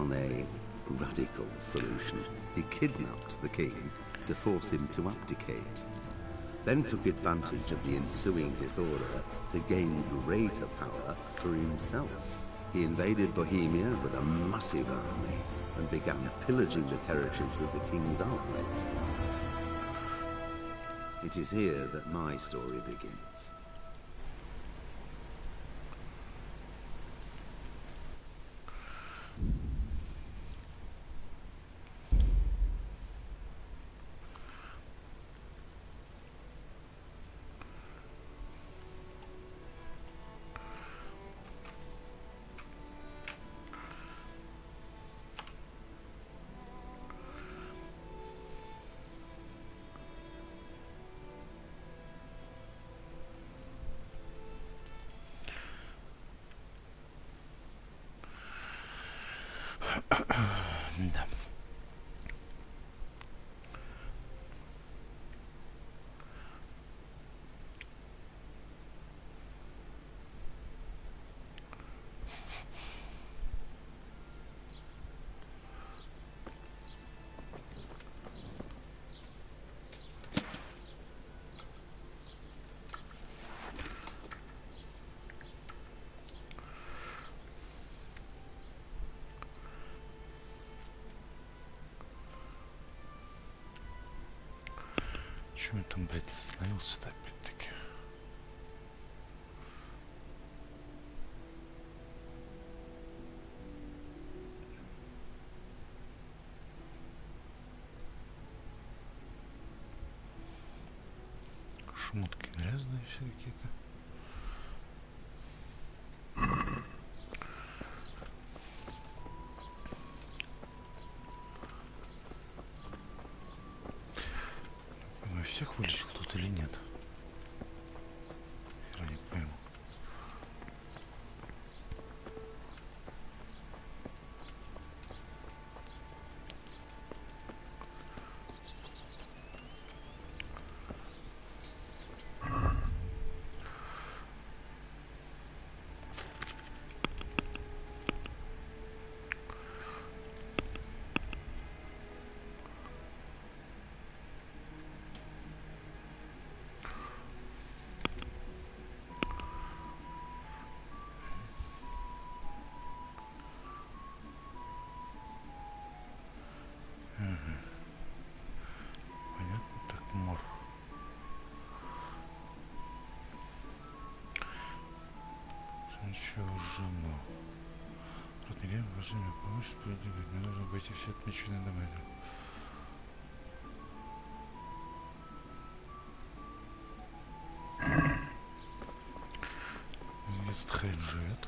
on a radical solution. He kidnapped the king to force him to abdicate, then took advantage of the ensuing disorder to gain greater power for himself. He invaded Bohemia with a massive army and began pillaging the territories of the king's allies. It is here that my story begins. Да. Почему я там, блядь, остановился-то опять-таки? Шмотки грязные все какие-то. Всех вылечил тут или нет? Я не пойму. Понятно, так мор. Ничего уже но. Родные, прошу меня помочь, справедливо. Мне нужно обойти все отмеченные дома. Где этот хрен живет?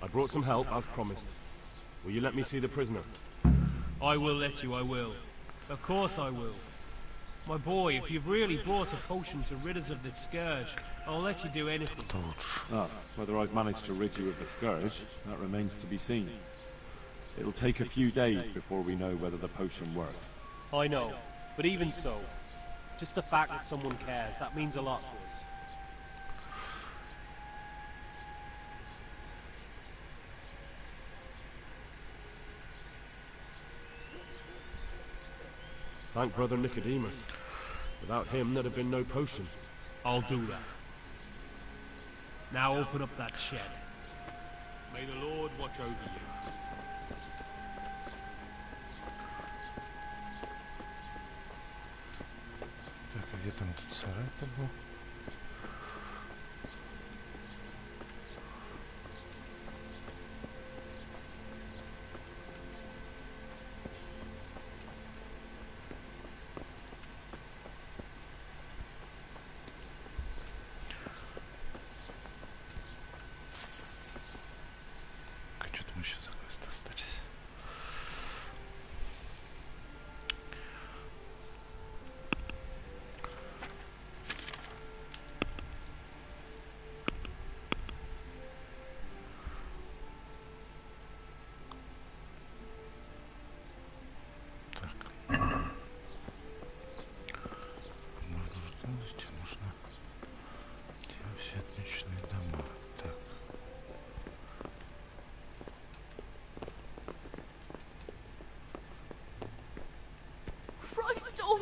I brought some help, as promised. Will you let me see the prisoner? I will let you, I will. Of course I will. My boy, if you've really brought a potion to rid us of this scourge, I'll let you do anything. Ah, whether I've managed to rid you of the scourge, that remains to be seen. It'll take a few days before we know whether the potion worked. I know, but even so, just the fact that someone cares, that means a lot to us. Thank Brother Nicodemus. Without him, there'd have been no potion. I'll do that. Now open up that shed. May the Lord watch over you. Так, а где там этот сарай-то был? Что-то мы еще за квест остались.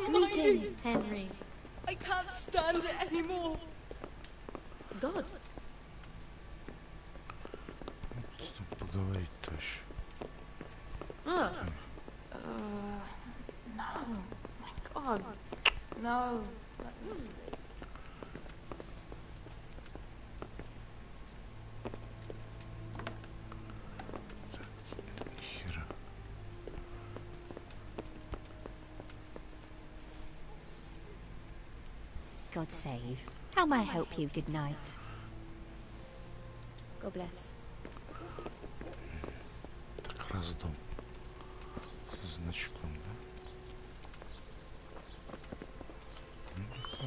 Greetings, Henry. I can't stand it anymore. God. Что поговорить-то еще? Oh. No. My God. No. Let me sleep. Хера. God save. How may I help you? Good night. God bless. Так, раздом. Со значком, да?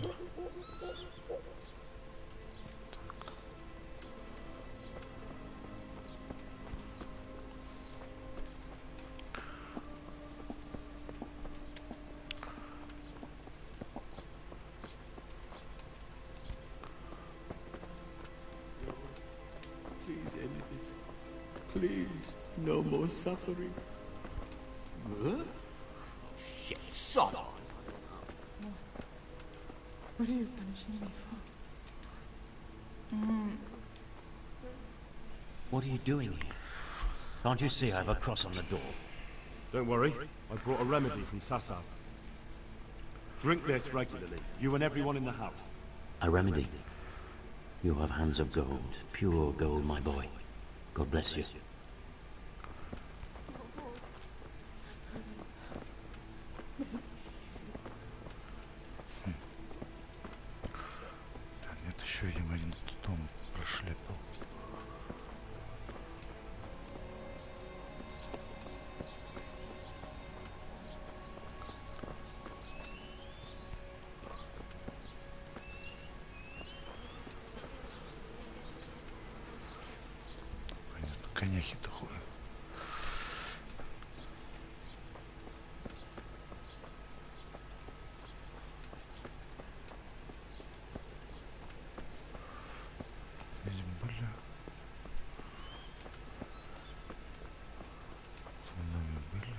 Ну, Please end this. Please, no more suffering. Huh? Shit, son! What are you punishing me for? What are you doing here? Can't you see I have a cross on the door? Don't worry, I brought a remedy from Sasab. Drink this regularly, you and everyone in the house. A remedy? You have hands of gold, pure gold, my boy. God bless you. да нет, еще видимо один дом прошлепал. Понятно, коняхи-то ходят. Здесь были. В доме были.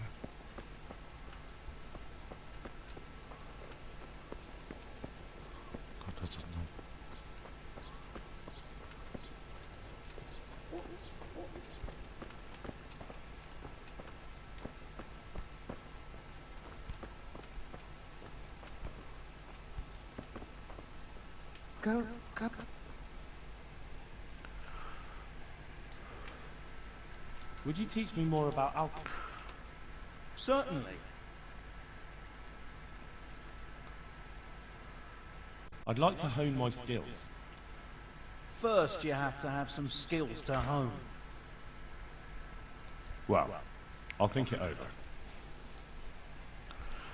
Вот этот дом. Go. Would you teach me more about alchemy? Certainly. I'd like to hone my skills. First, you have to have some skills to hone. Well, I'll think it over.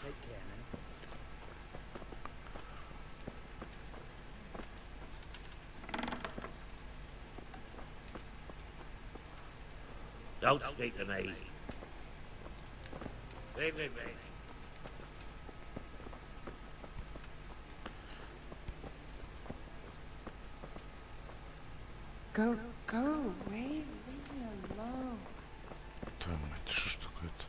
Take care now. Don't speak to me. Leave me be. Go away. Leave me alone. Твою мать, что ж такое-то?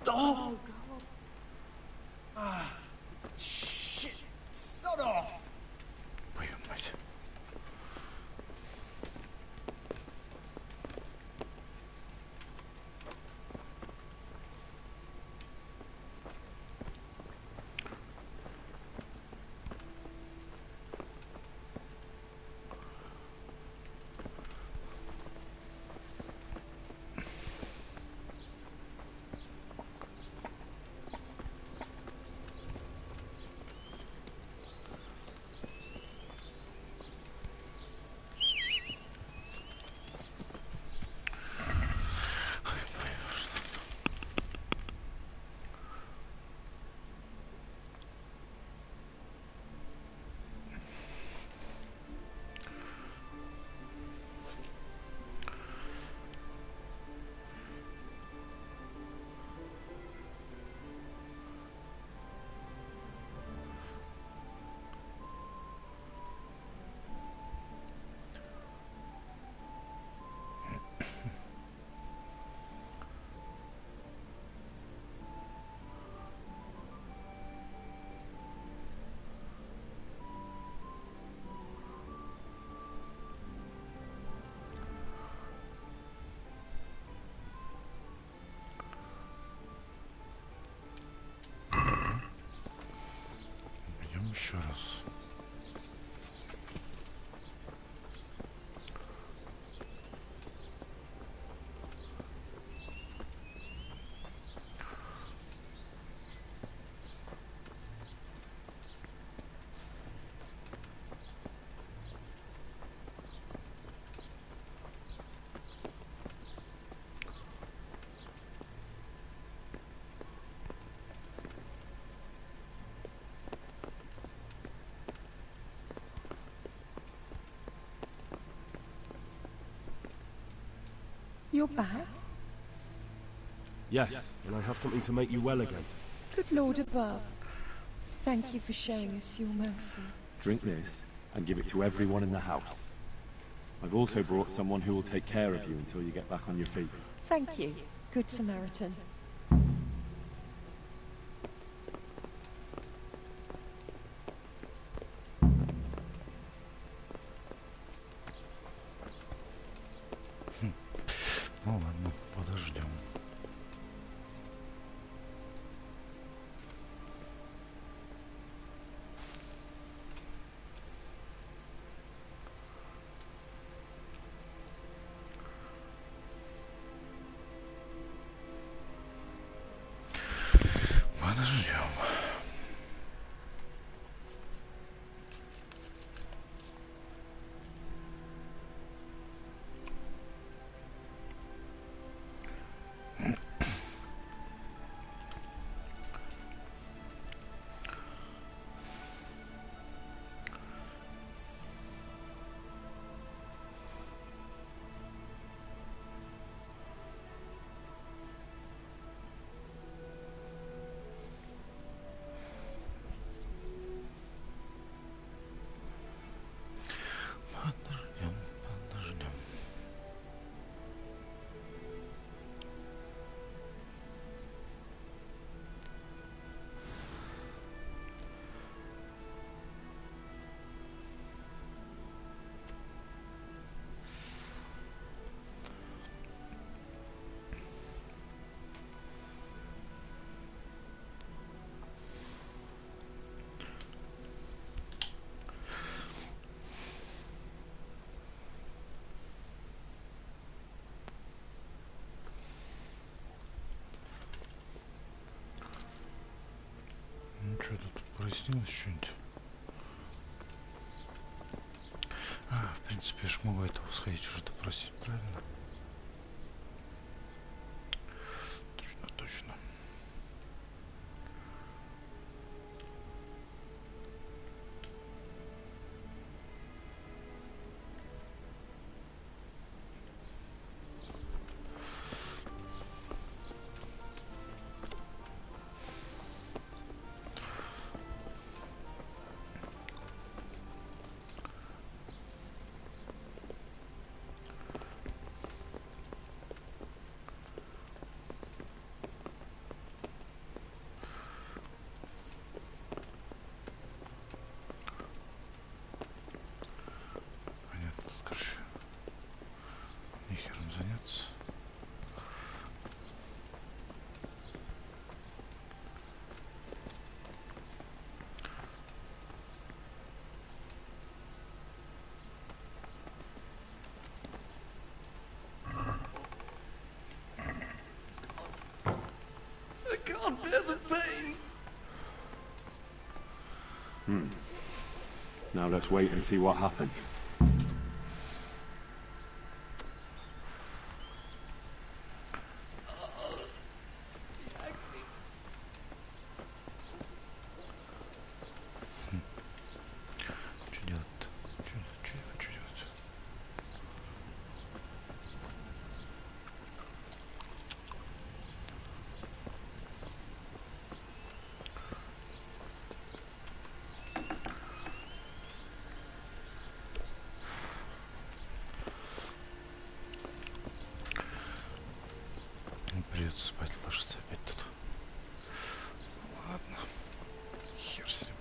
Stop! Shit! Sod off! Твою мать. Идем еще раз. You're back? Yes, and I have something to make you well again. Good Lord above. Thank you for showing us your mercy. Drink this and give it to everyone in the house. I've also brought someone who will take care of you until you get back on your feet. Thank you, Good Samaritan. Ну ладно, подождем. Подождем. Подождем. Ну что, тут прояснилось что-нибудь? В принципе, я ж могу этого сходить уже допросить, правильно? Точно. can't bear the pain. Now let's wait and see what happens. Что делать-то? Что я хочу делать? Придется спать ложиться опять тут. Ладно. Хер с ним.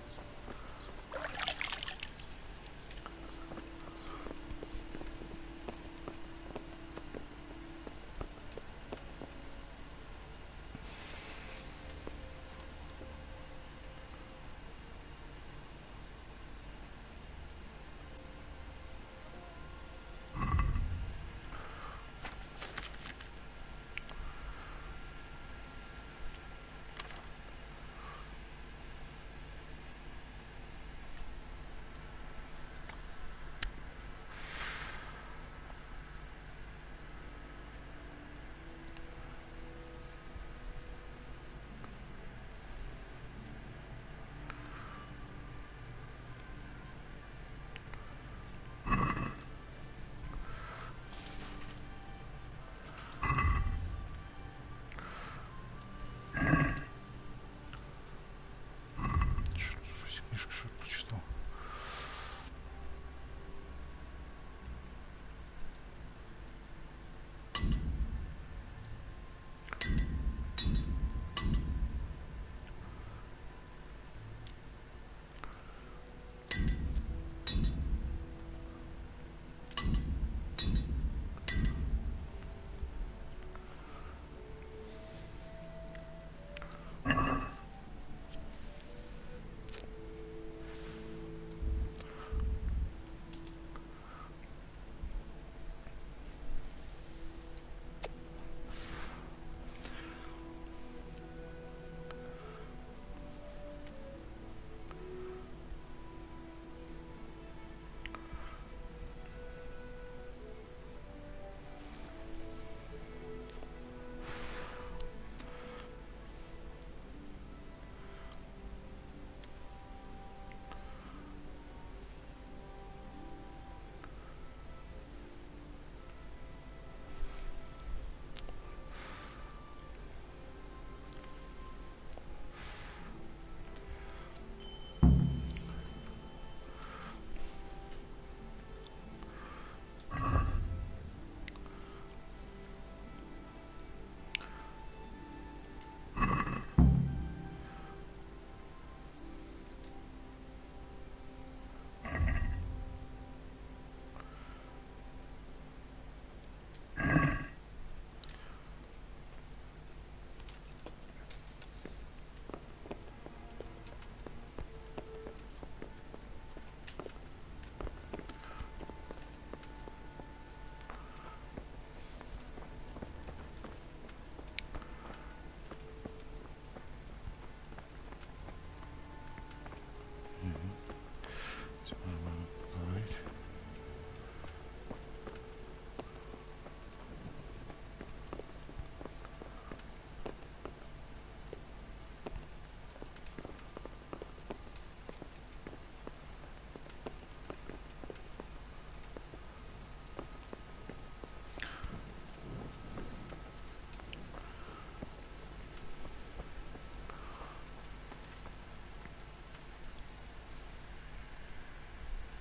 Книжка что-то прочитал.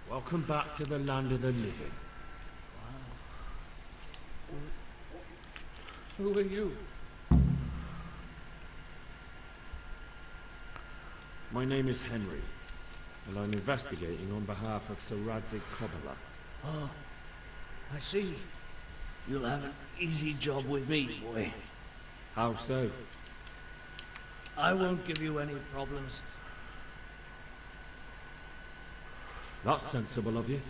Welcome back to the land of the living. Who are you? My name is Henry, and I'm investigating on behalf of Sir Radzig Kobyla. Oh, I see. You'll have an easy job with me, boy. How so? I won't give you any problems. That's sensible of you.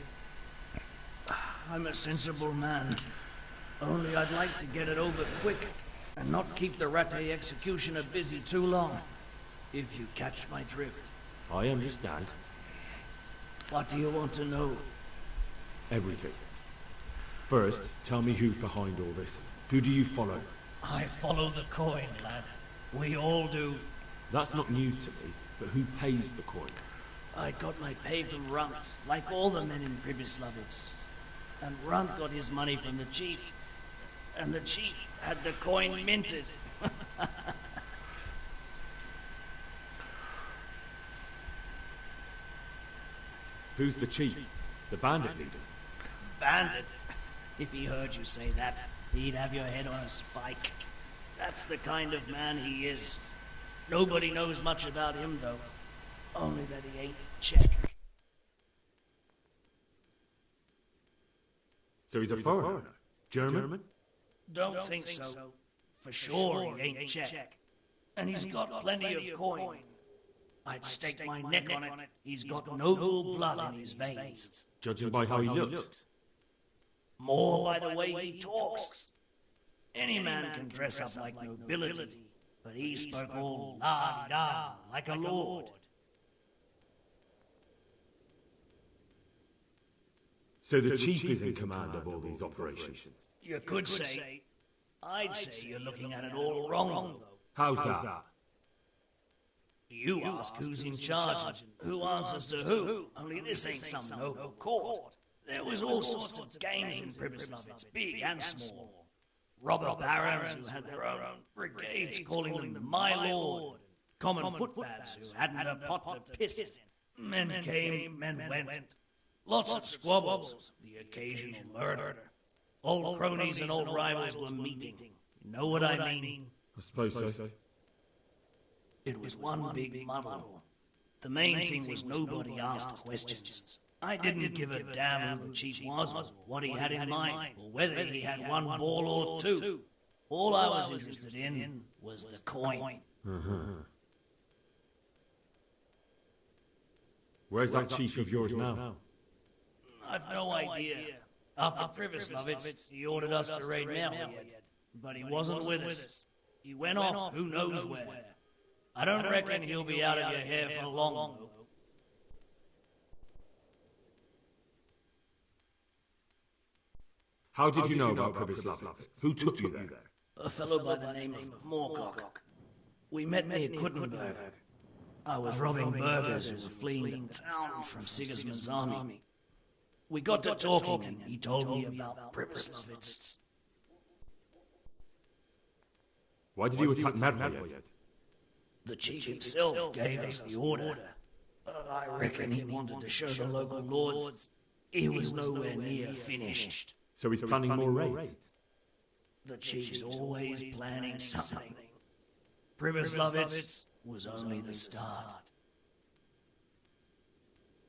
I'm a sensible man. Only I'd like to get it over quick. and not keep the Ratte executioner busy too long, if you catch my drift. I understand. What do you want to know? Everything. First, tell me who's behind all this. Who do you follow? I follow the coin, lad. We all do. That's not news to me, but who pays the coin? I got my pay from Runt, like all the men in Pribyslavitz. And Runt got his money from the chief. And the chief had the coin minted. Who's the chief? The bandit leader? Bandit? If he heard you say that, he'd have your head on a spike. That's the kind of man he is. Nobody knows much about him, though. Only that he ain't Czech. So he's a foreigner? German? Don't think so. For sure he ain't Czech. And he's got plenty of coin. I'd stake my neck on it. He's got noble blood in his veins. Judging by how he looks? More by the way he talks. Any man can dress up like nobility, but he spoke all la-di-da, like a lord. So the chief is in command of all these operations? You could say. I'd say you're looking at it all wrong, though. How's that? You ask who's in charge, who answers to who, only this ain't some noble court. There was all sorts of games in Pribyslavitz, big and small. Robber barons who had their own brigades calling them my lord, common footpads who hadn't a pot to piss in. Men came, men went. Lots of squabbles, the occasional murder. Old cronies and old rivals were meeting. You know what I mean? I suppose so. It was one big muddle. The main thing was nobody asked questions. I didn't give a damn who the chief was, or what he had in mind, or whether he had one ball or two. All I was interested in was the coin. Where's that chief of yours now? I've no idea. After Pribyslavitz, he ordered us to raid Melhuyed, but he wasn't with us. He went off who knows where. I don't reckon he'll be out of your hair for long, though. How did you know about Pribyslavitz? Who took you there? A fellow by the name of Moorcock. We met near Kuttenberg. I was robbing burghers who were fleeing the town from Sigismund's army. We got to talking and he told me about Pribyslavitz. Why did you attack Melhuyed? The chief himself gave us the order. I reckon he wanted to show the local lords he was nowhere near finished. So he's planning more raids? The chief's always planning something. Pribyslavitz was only the start.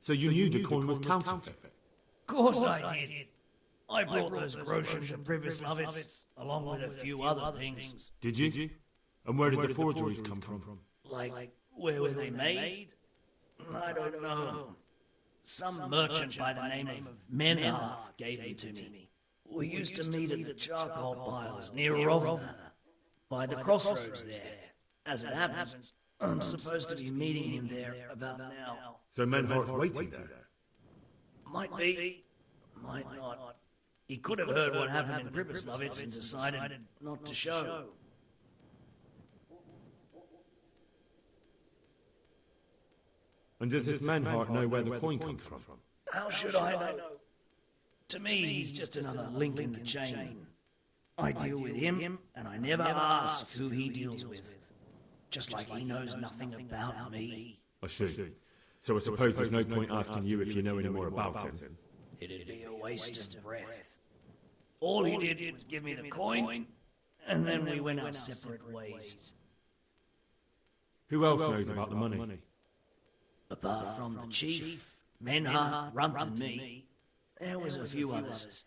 So you knew the coin was counterfeit? Of course I did. I brought those groschen to Pribyslavitz, along with a few other things. Did you? And where did the forgeries come from? Like, where were they made? I don't know. Some merchant by the name of Menhart gave them to me. We used to meet at the charcoal piles near Rovna, by the crossroads there. As it happens, I'm supposed to be meeting him there about now. So Menhart's waiting there? Might be, might not. He could have heard what happened in Pribyslavitz and decided not to show. And does this Menhart know where the coin comes from? How should I know? To me, he's just another link in the chain. I deal with him, and I never ask who he deals with. Just like he knows nothing about me. I see. So I suppose there's no point asking you if you know any more about him. It'd be a waste of breath. All he did was give me the coin, and then we went our separate ways. Who else knows about the money? Apart from the chief, Menhart, Runt and me, there was a few others.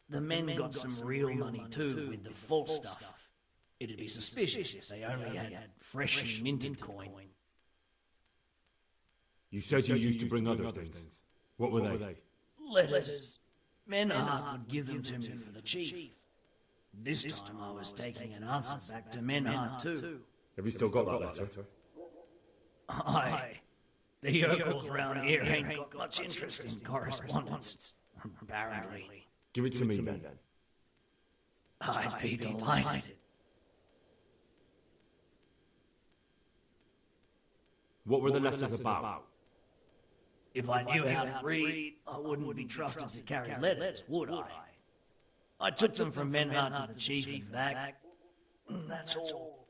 The men got some real money too, with the false stuff. It'd be suspicious if they only had freshly minted coin. You said you used to bring other things. What were they? Letters. Menhart would give them to me for the chief. This time I was taking an answer back to Menhart too. Have you still got that letter? Aye. The yokels round here ain't got much interest in correspondence, apparently. Give it to me then. I'd be delighted. What were the letters about? If I knew how to read, I wouldn't be trusted to carry letters, would I? I took them from Menhart to the chief and back. That's all.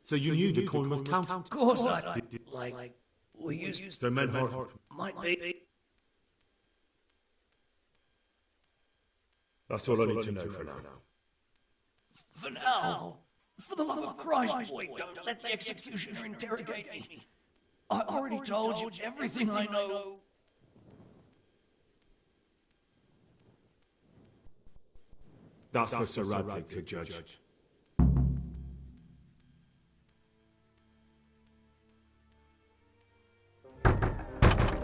So you knew the coin was counted? Of course I did. Like, we used... So Menhart... Might be... That's all I need to know for now. For now? For the love of Christ, boy, don't let the executioner interrogate me. I already told you everything I know. That's for Sir Radzig to judge.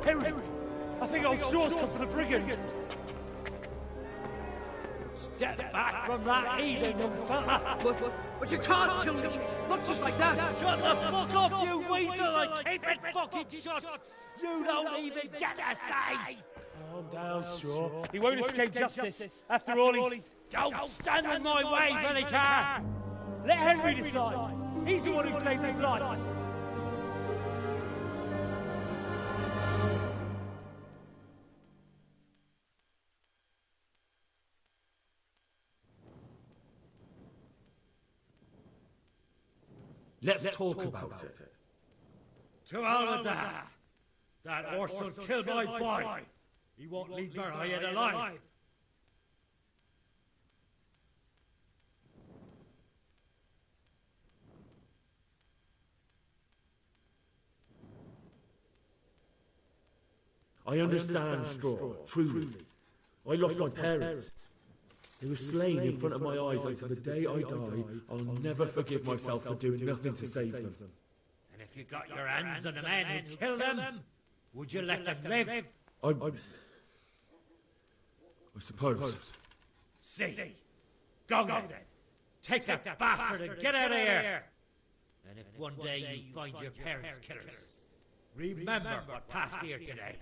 Henry! I think old Straw's come for the brigand! Step back from that heathen, young fella! But you can't kill me! Not just like that! Shut the fuck up, you weasel, and keep it fucking shut! You don't even get a say! Calm down, Straw. He won't escape justice. After all, he's... Don't stand in my way, Bellicar! Let Henry decide. He's the one who saved his life. Let's talk about it. To hell with that! That horse will kill my boy! He won't leave Merhead alive! I understand, Straw, truly. I lost my parents. They were slain in front of my eyes until the day I die. I'll never forgive myself for doing nothing to save them. And if you got your hands on the man who killed them, would you let them live? I suppose. See. Go then. Take that bastard and get out of here. And if one day you find your parents' killers, remember what passed here today.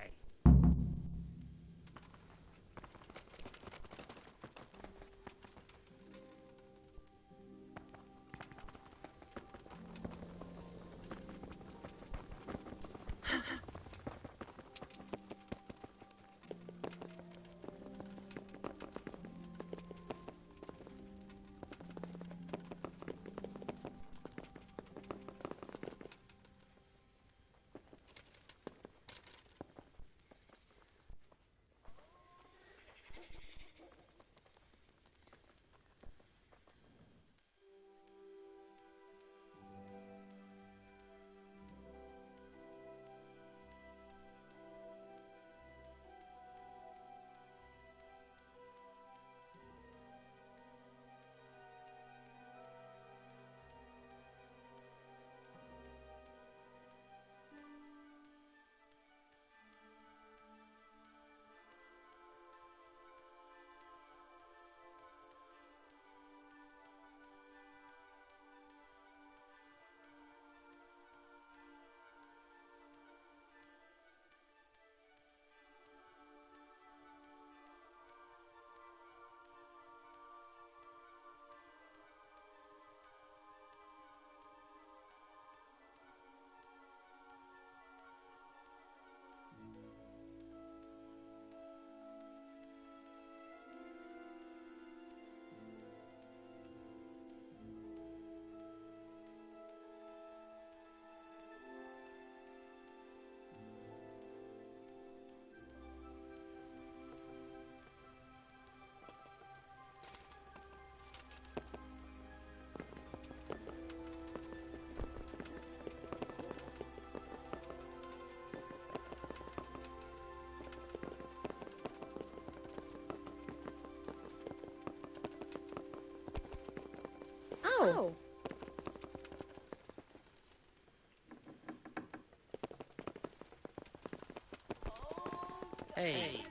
Oh. Hey.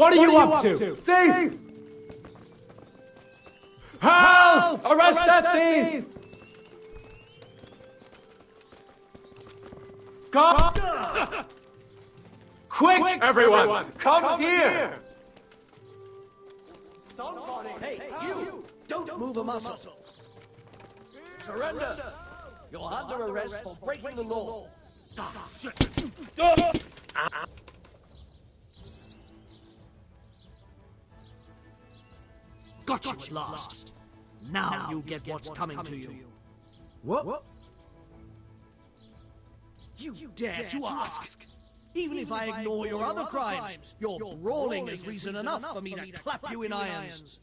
What are you up to? Thief! Help! Arrest that thief! Come! Quick, everyone! Come here! Somebody! Hey, you! Don't move a muscle! Surrender! You're under arrest for breaking the law. Got you at last. Now you get what's coming to you. What? You dare to ask? Even if I ignore your other crimes, your brawling is reason enough for me to clap you in irons.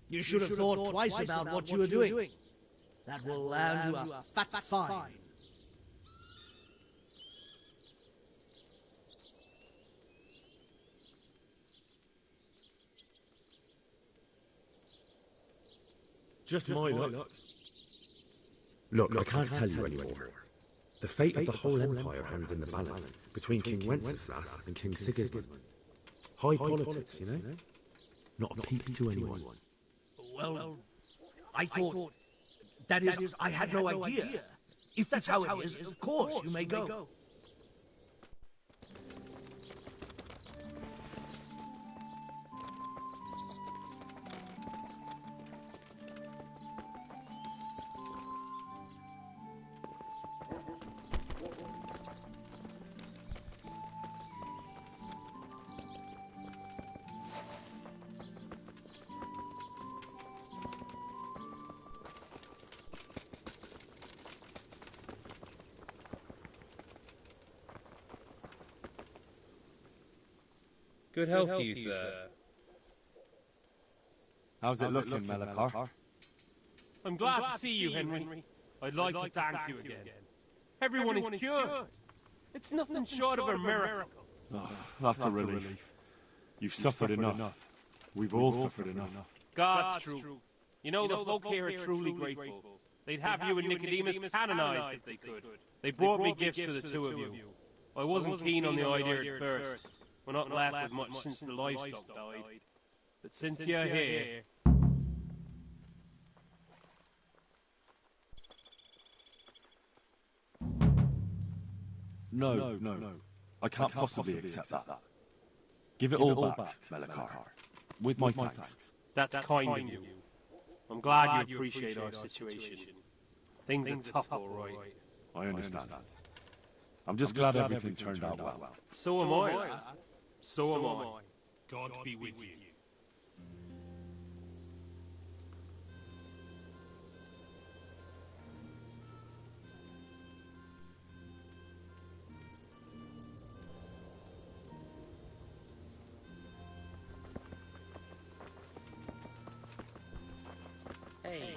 You should have thought twice about what you were doing. That will land you a fat fine. Just my luck. Look, I can't tell you anymore. The fate of the whole empire hangs in the balance between King Wenceslas and King Sigismund. High politics, you know? Not a peep to anyone. Well, I thought... That is, I had no idea. If that's how it is, of course, you may go. Good health to you, sir. How's it looking, Melikar? I'm glad to see you, Henry. I'd like to thank you again. Everyone is cured. It's nothing short of a miracle. Oh, that's a relief. You've suffered enough. We've all suffered enough. God's truth. You know, the folk here are truly grateful. They'd have you and Nicodemus canonized if they could. They brought me gifts for the two of you. I wasn't keen on the idea at first. We're not left with much since the livestock died. But since you're here... No. I can't possibly accept that. Give it all back, Melikar. With my thanks. That's kind of you. I'm glad you appreciate our situation. Things are tough, all right. I understand. I'm just glad everything turned out well. So am I, lad. So am I. God be with you. Hey.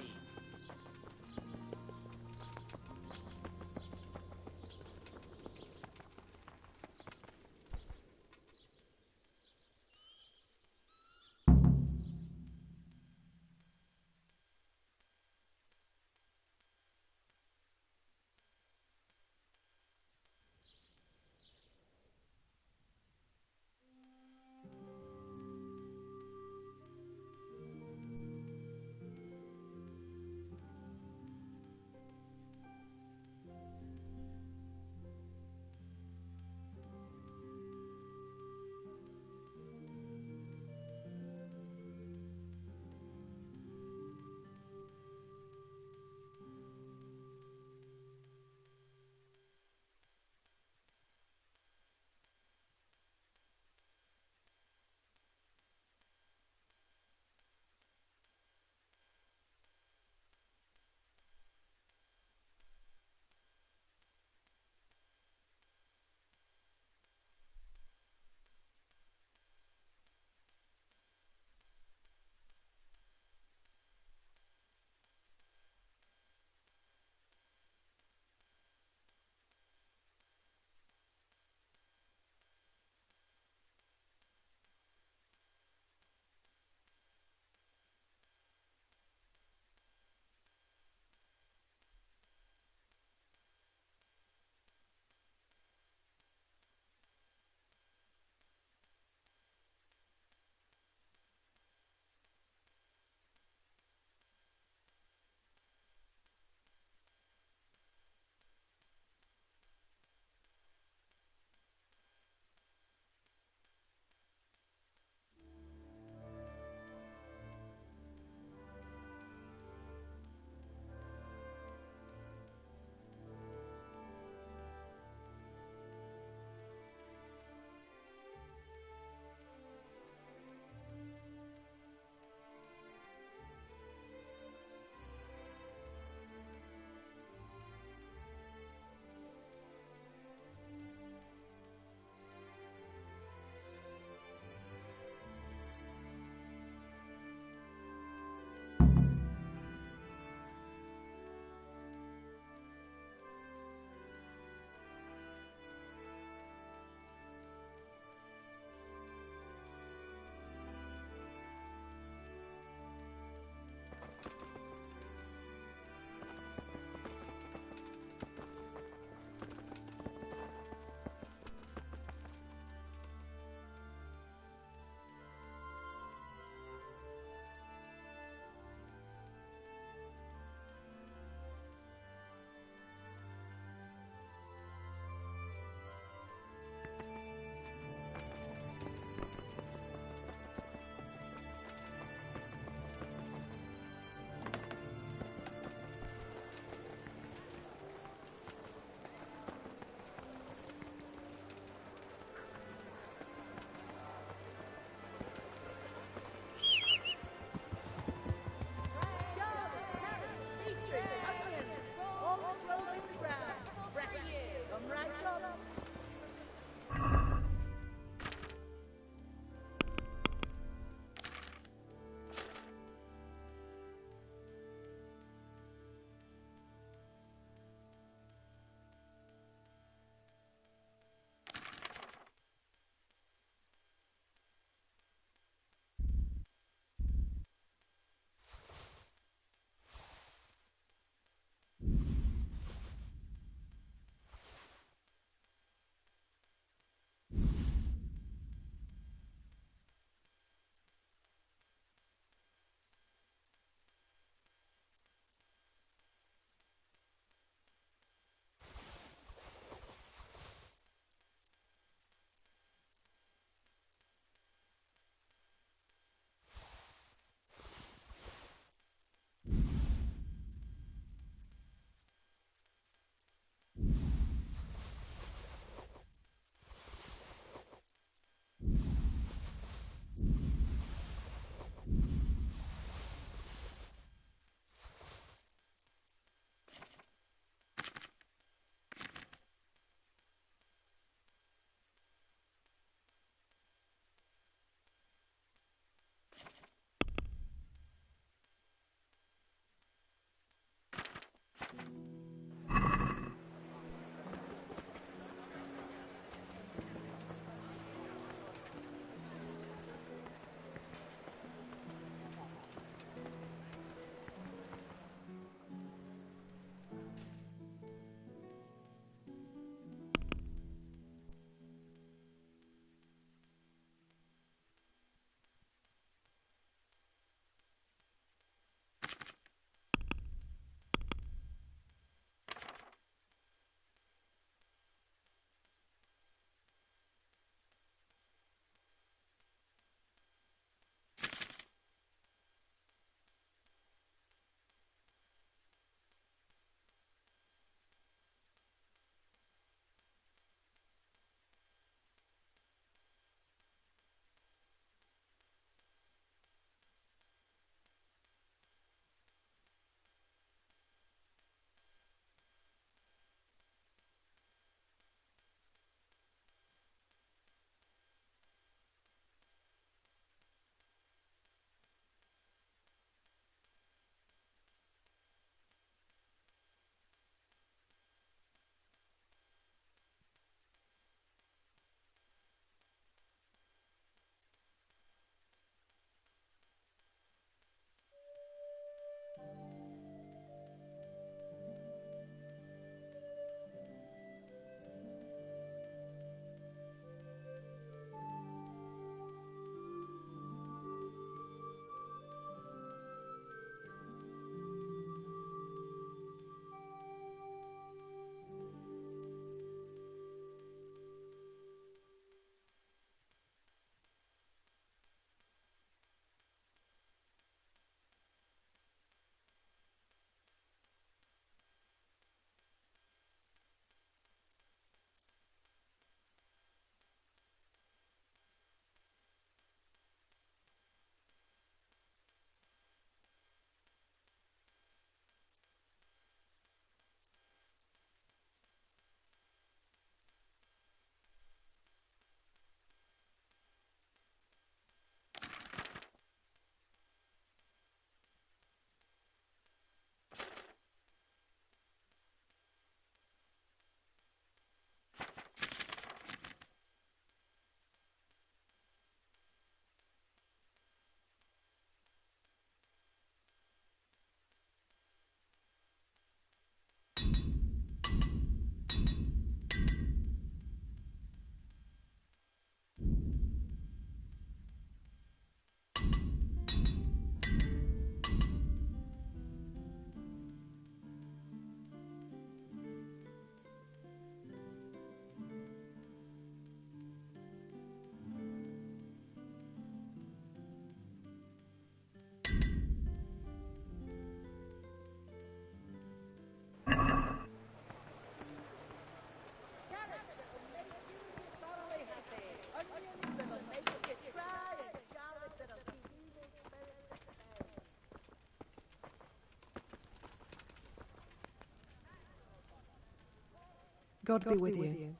God be with you.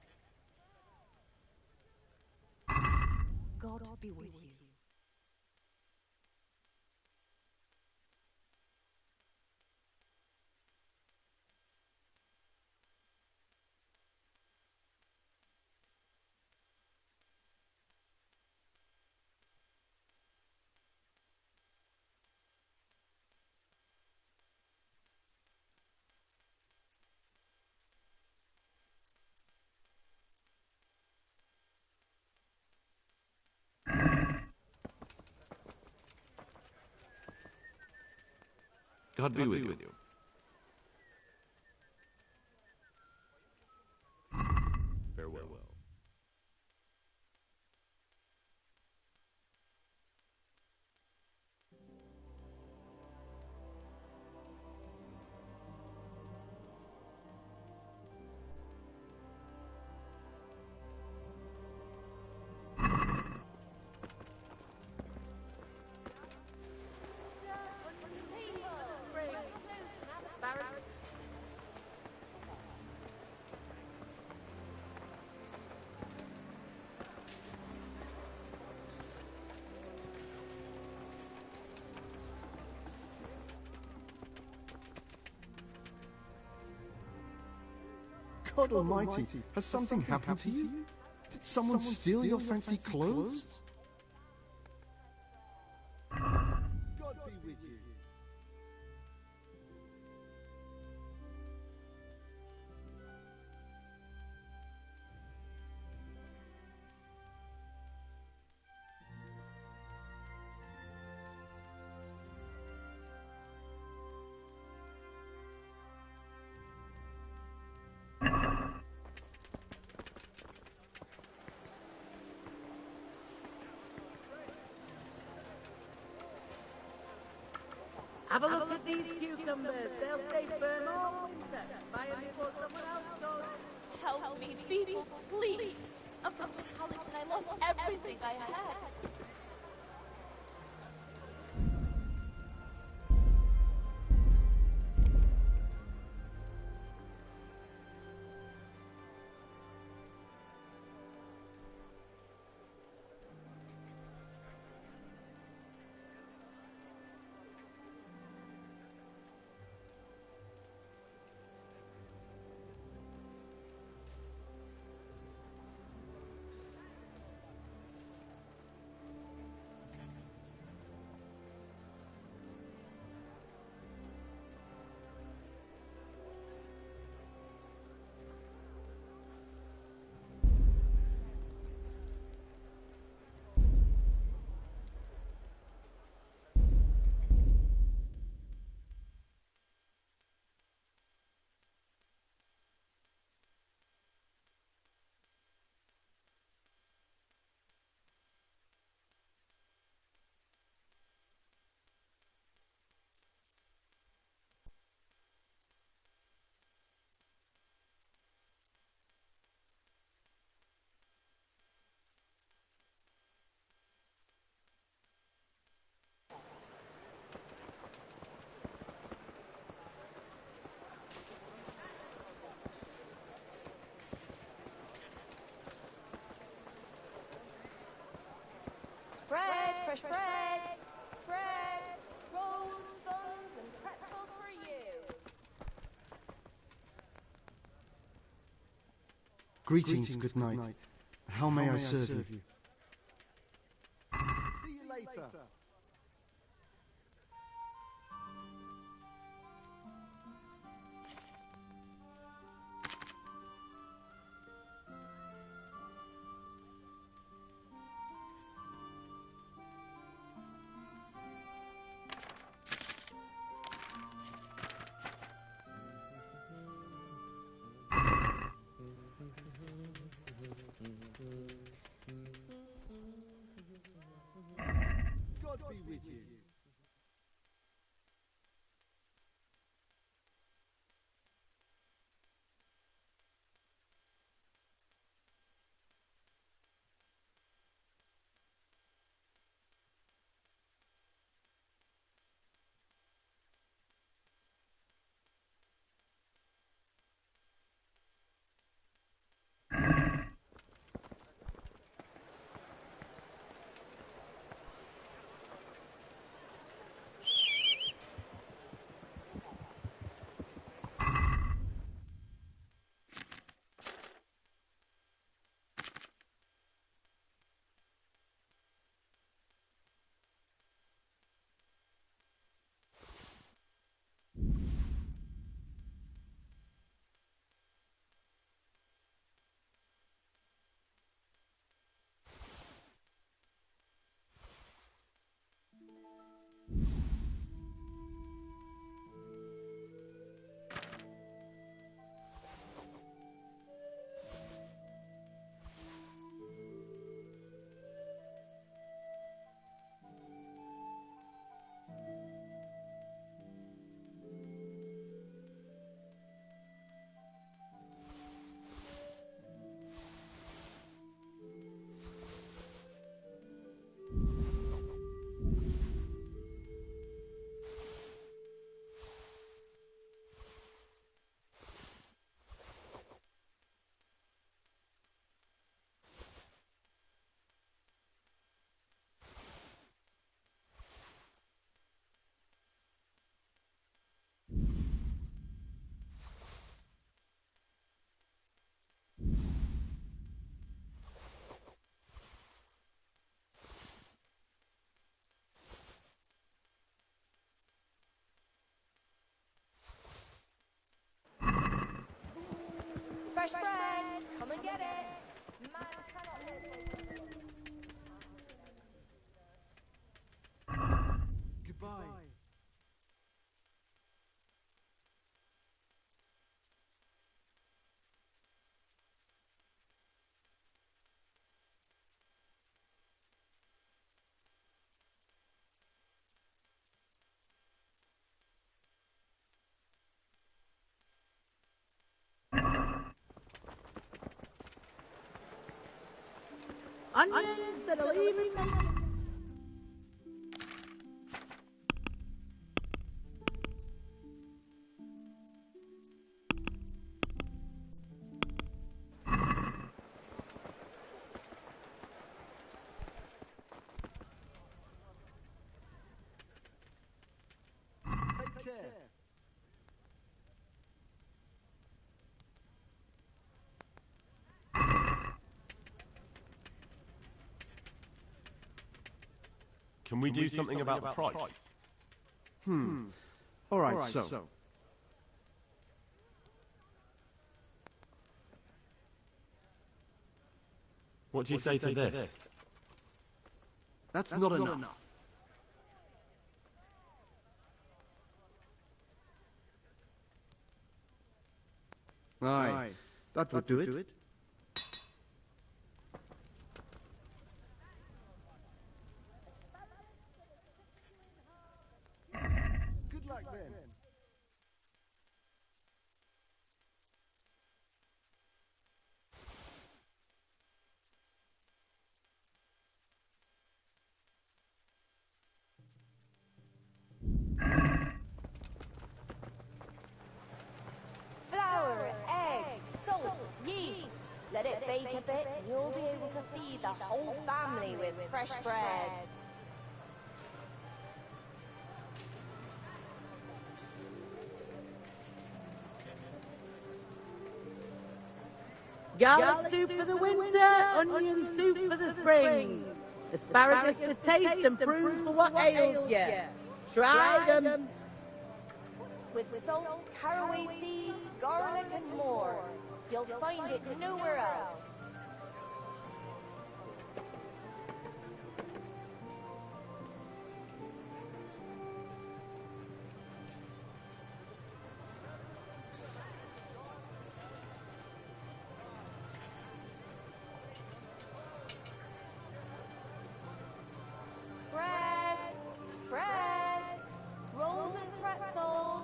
God be with you. God be with you. Farewell. God almighty, has something happened to you? Did someone steal your fancy clothes? God be with you. Have a look at these cucumbers. They'll stay firm all winter. Buy them before someone else does. Help me, people, please. I'm from college and I lost everything I had. Bread, fresh bread, bread, rolls, buns, and pretzels for you. Greetings, good night. How may I serve you? See you later. God be with you. Fresh bread! Come and get it! Man cannot live. Goodbye. Onions that'll even make Take care. Can we do something about the price? All right, so. What do you say to this? That's not enough. Aye, that would do it. Good luck then. Flour, egg, salt, yeast. Let it bake a bit and you'll be able to feed the whole family with fresh bread. garlic soup for the winter, onion soup for the spring, asparagus for taste and prunes for what ails ya. Try them. With salt, caraway seeds, garlic and more. You'll find it nowhere else. Bread, rolls and pretzels.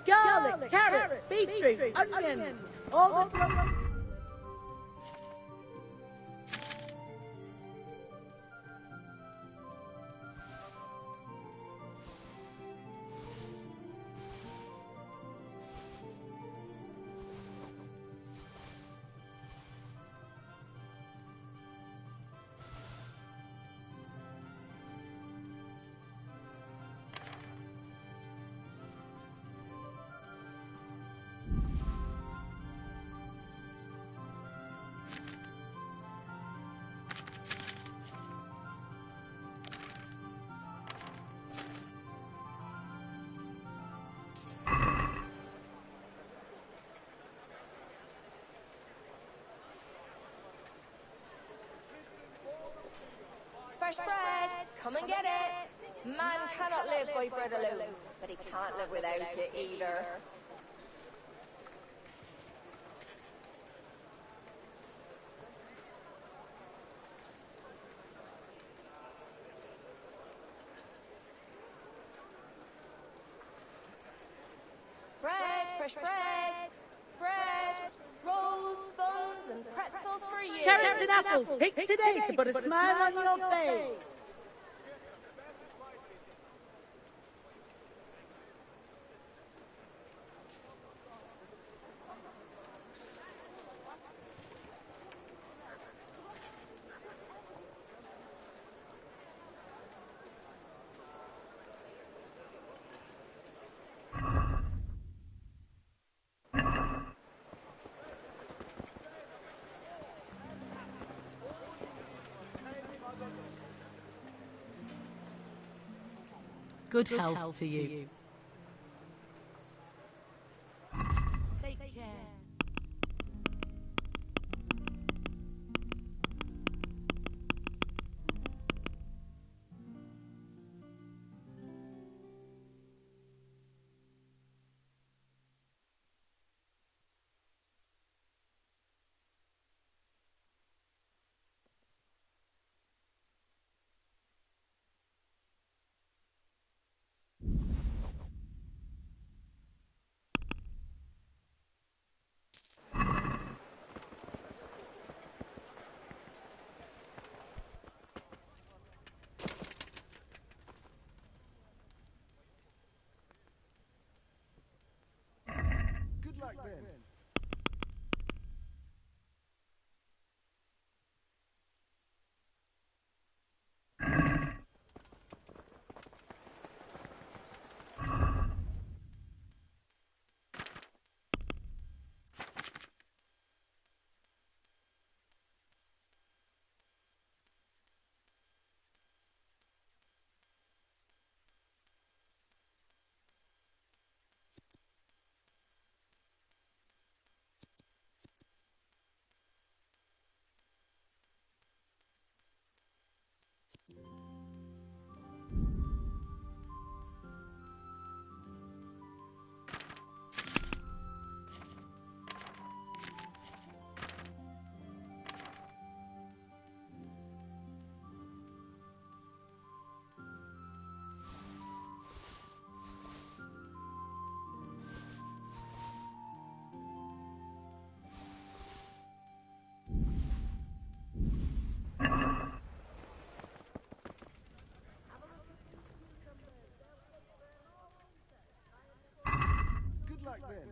Garlic, carrots, beetroot, onions, all the... Fresh bread, come and get it. Man cannot live by bread alone, but he can't live without it either. Bread, fresh bread, bread, rolls, buns, and pretzels for you. Carrots and apples, picked today to put a smile on your face. Good health to you. Take care. Good luck then. Good luck then.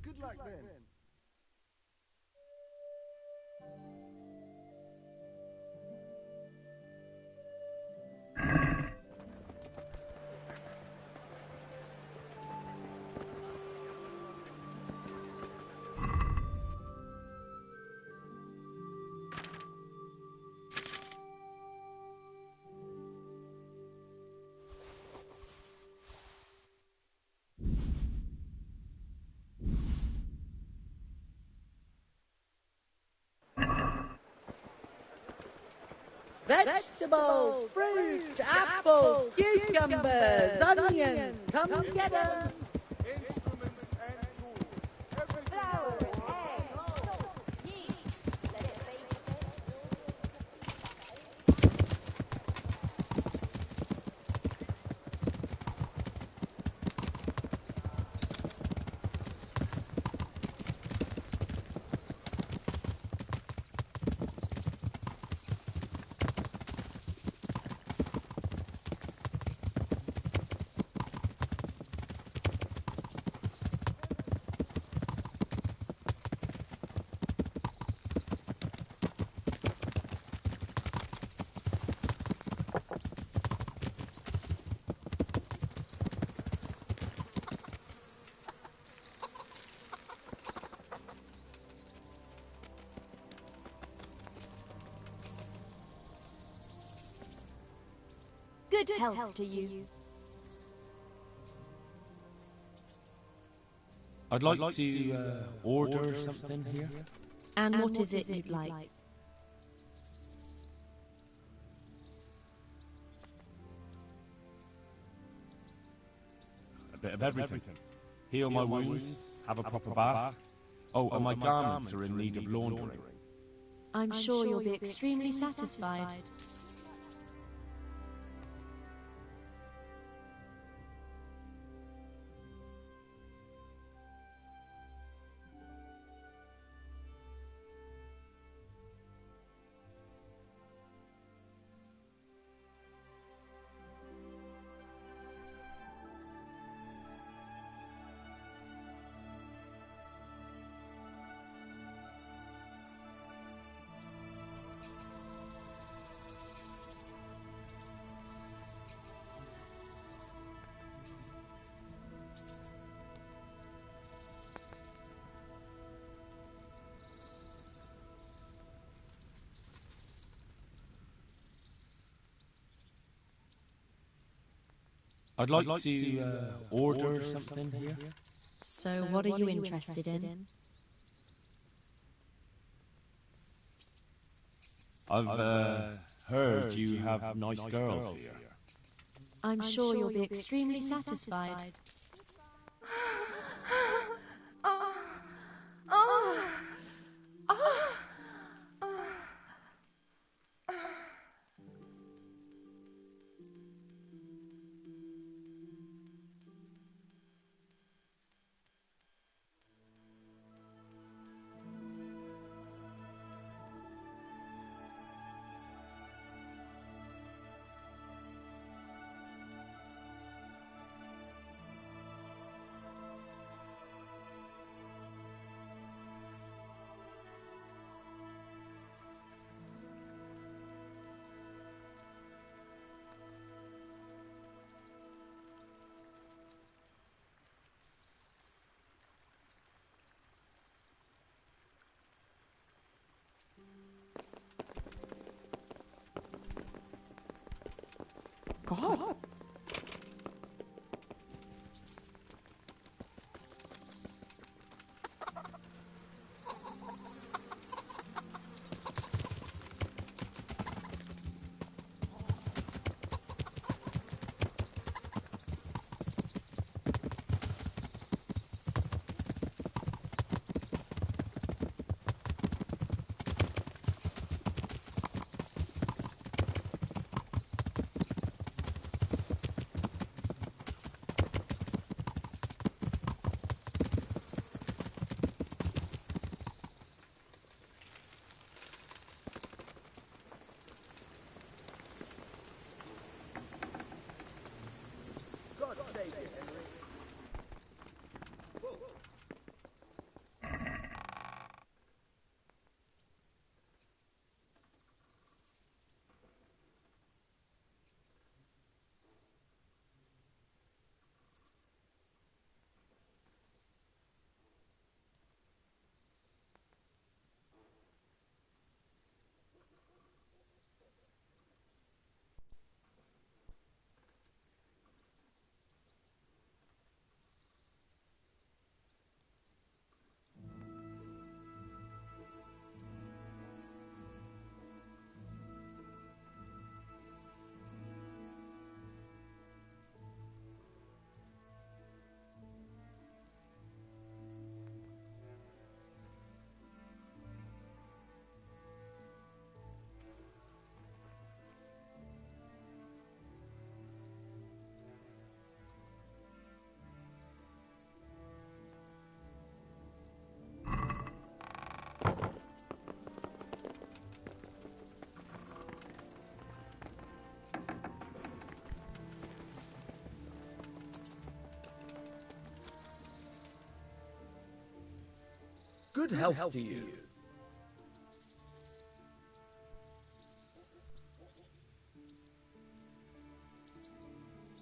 Good luck then. Vegetables, fruit, apples, cucumbers, onions, come get them. Instruments and tools. Flour, egg, salt, yeast. Let it bake a bit. Good health to you. I'd like to order something here. And what is it you'd like? A bit of everything. Heal my wounds, have a proper bath, Oh, and my garments are in need of laundering. I'm sure you'll be extremely satisfied. I'd like to order something here. So what are you interested in? I've heard you have nice girls here. I'm sure you'll be extremely satisfied. God. Good health to you.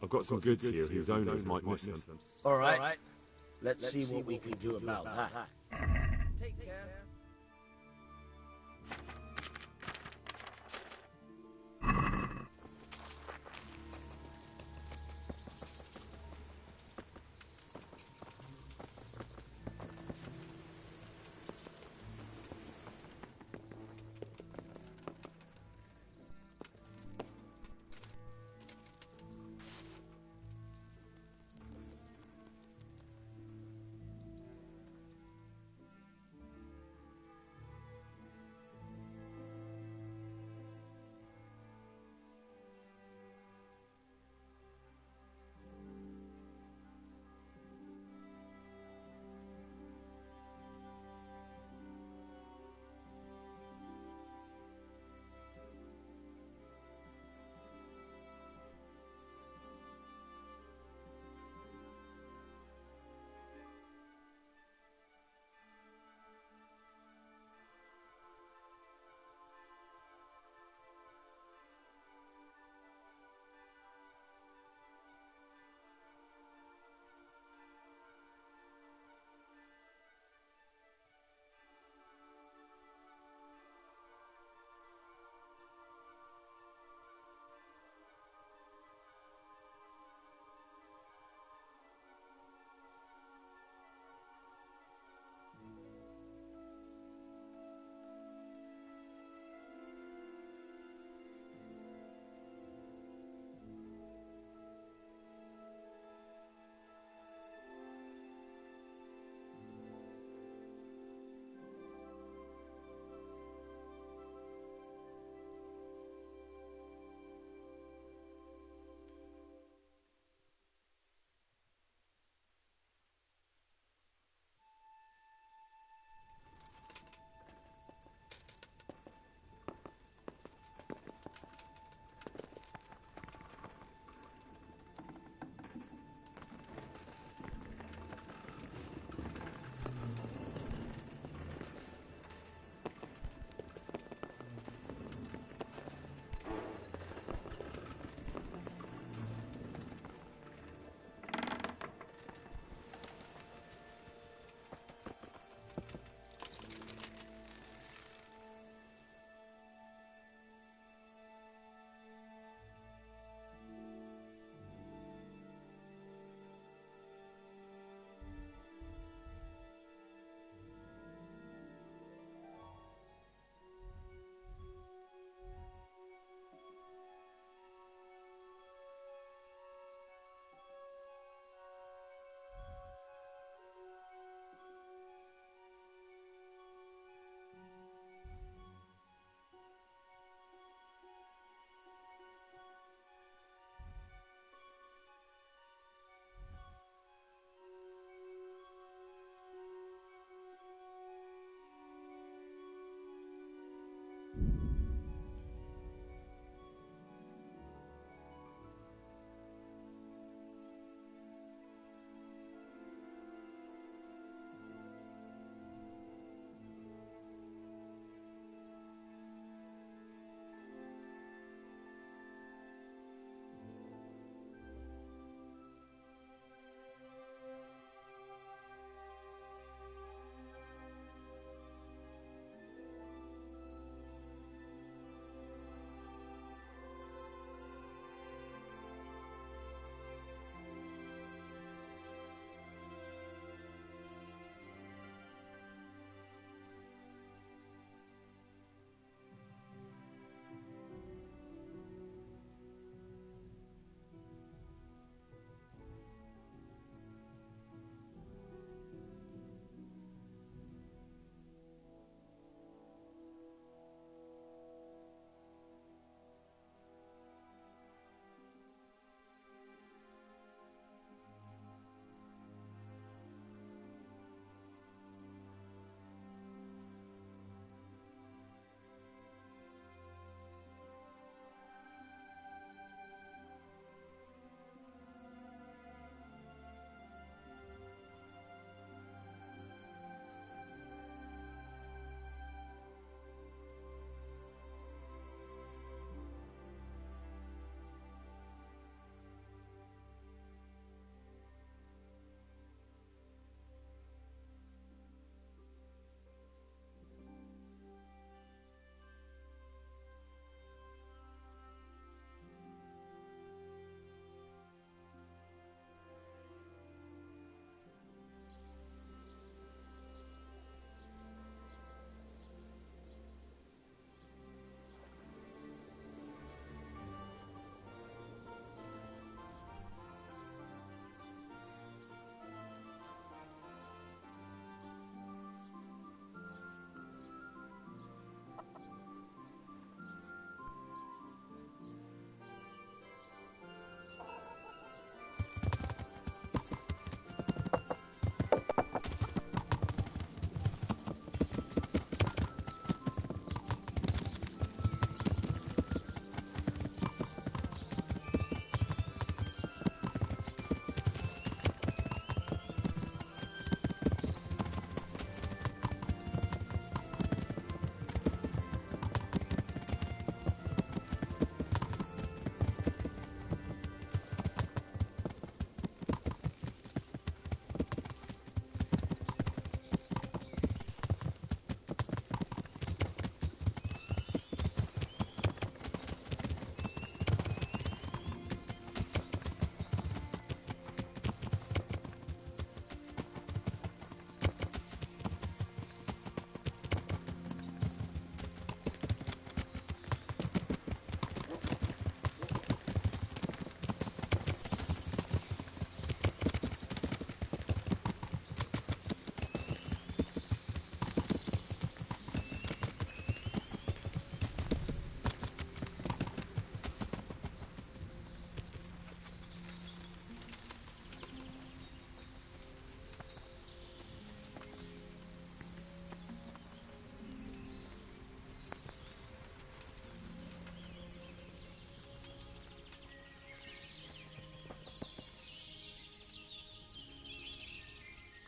I've got some goods here whose owners might miss them. All right. Let's see what we can do about that. Take care.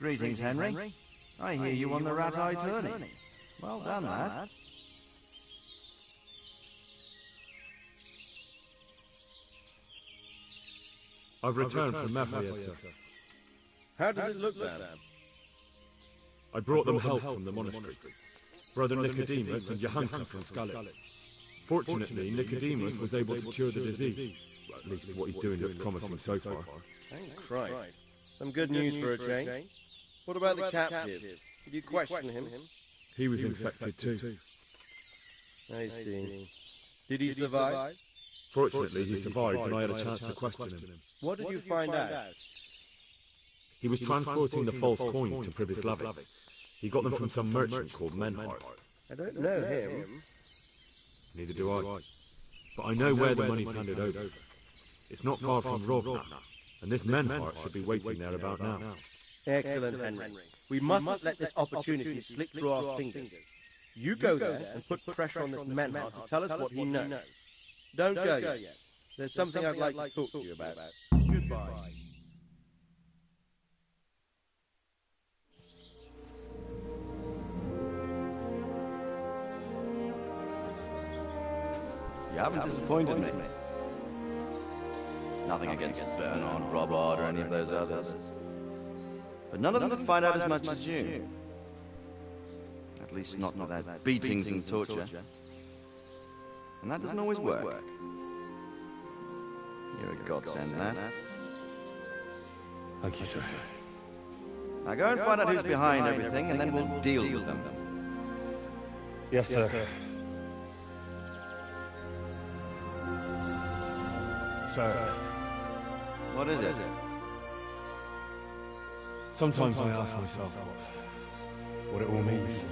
Greetings, Henry. I hear you on the rat-eye tourney. Well done, lad. I've returned from Mapayet, sir. How does it look, lad? I brought them help from the monastery. Brother Nicodemus and Johanka from Skalitz. Fortunately, Nicodemus was able to cure the disease. Well, at least what he's doing looks promising so far. Thank Christ. Some good news for a change. What about the captive? Did you question him? He was infected too. I see. Did he survive? Fortunately, he survived and I had a chance to question him. What did you find out? He was transporting the false coins to Pribyslavitz. He got them from some merchant called Menhart. I don't know him. Neither do I. But I know where the money's handed over. It's not far from Rovna, and this Menhart should be waiting there about now. Excellent, Henry. We mustn't let this opportunity slip through our fingers. You go there and put pressure on this Menhart to tell us what he knows. Don't go yet. There's something I'd like to talk to you about. Goodbye. You haven't disappointed me. Nothing against Bernard, Robert, or any of those others. But none of them could find out as much as you. At least not without beatings and torture. And that doesn't always work. You're a godsend, lad. Thank you, sir. Now go and find out who's behind everything, and then we'll deal with them. Yes, sir. Sir. What is it? Sometimes I ask myself what it all means.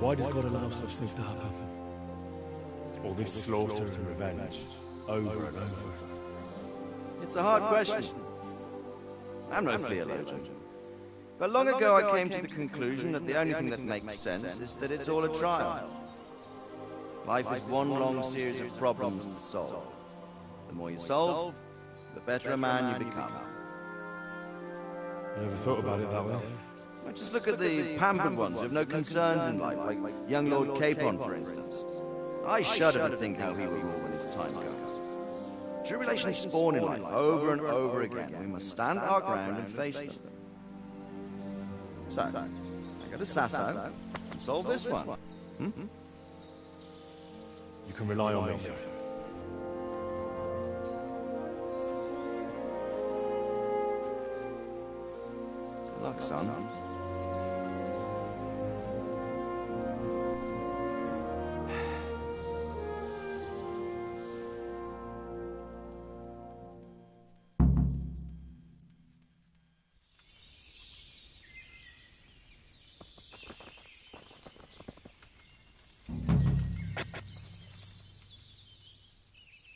Why does God allow such things to happen? All this slaughter and revenge, over and over. It's a hard question. I'm no theologian. But long ago I came to the conclusion that the only thing that makes sense is that it's all a trial. Life is one long series of problems to solve. The more you solve, the better a man you become. I never thought about it that way. Well, just look at the pampered ones who have no concerns in life, like young Lord Capon, for instance. I shudder to think how he will rule when his time comes. Tribulations spawn in life over and over again, and we must stand our ground and face them. So, I go to Sasso and solve this one. You can rely on me, sir. Good luck, son.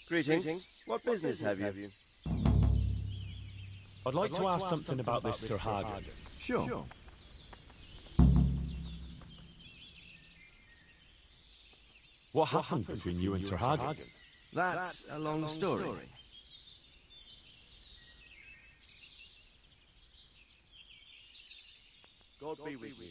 Greetings. What business have you? I'd like to ask something about this Sir Hagen. Sure. What happened between you and Sir Hagen? That's a long story. God be with you.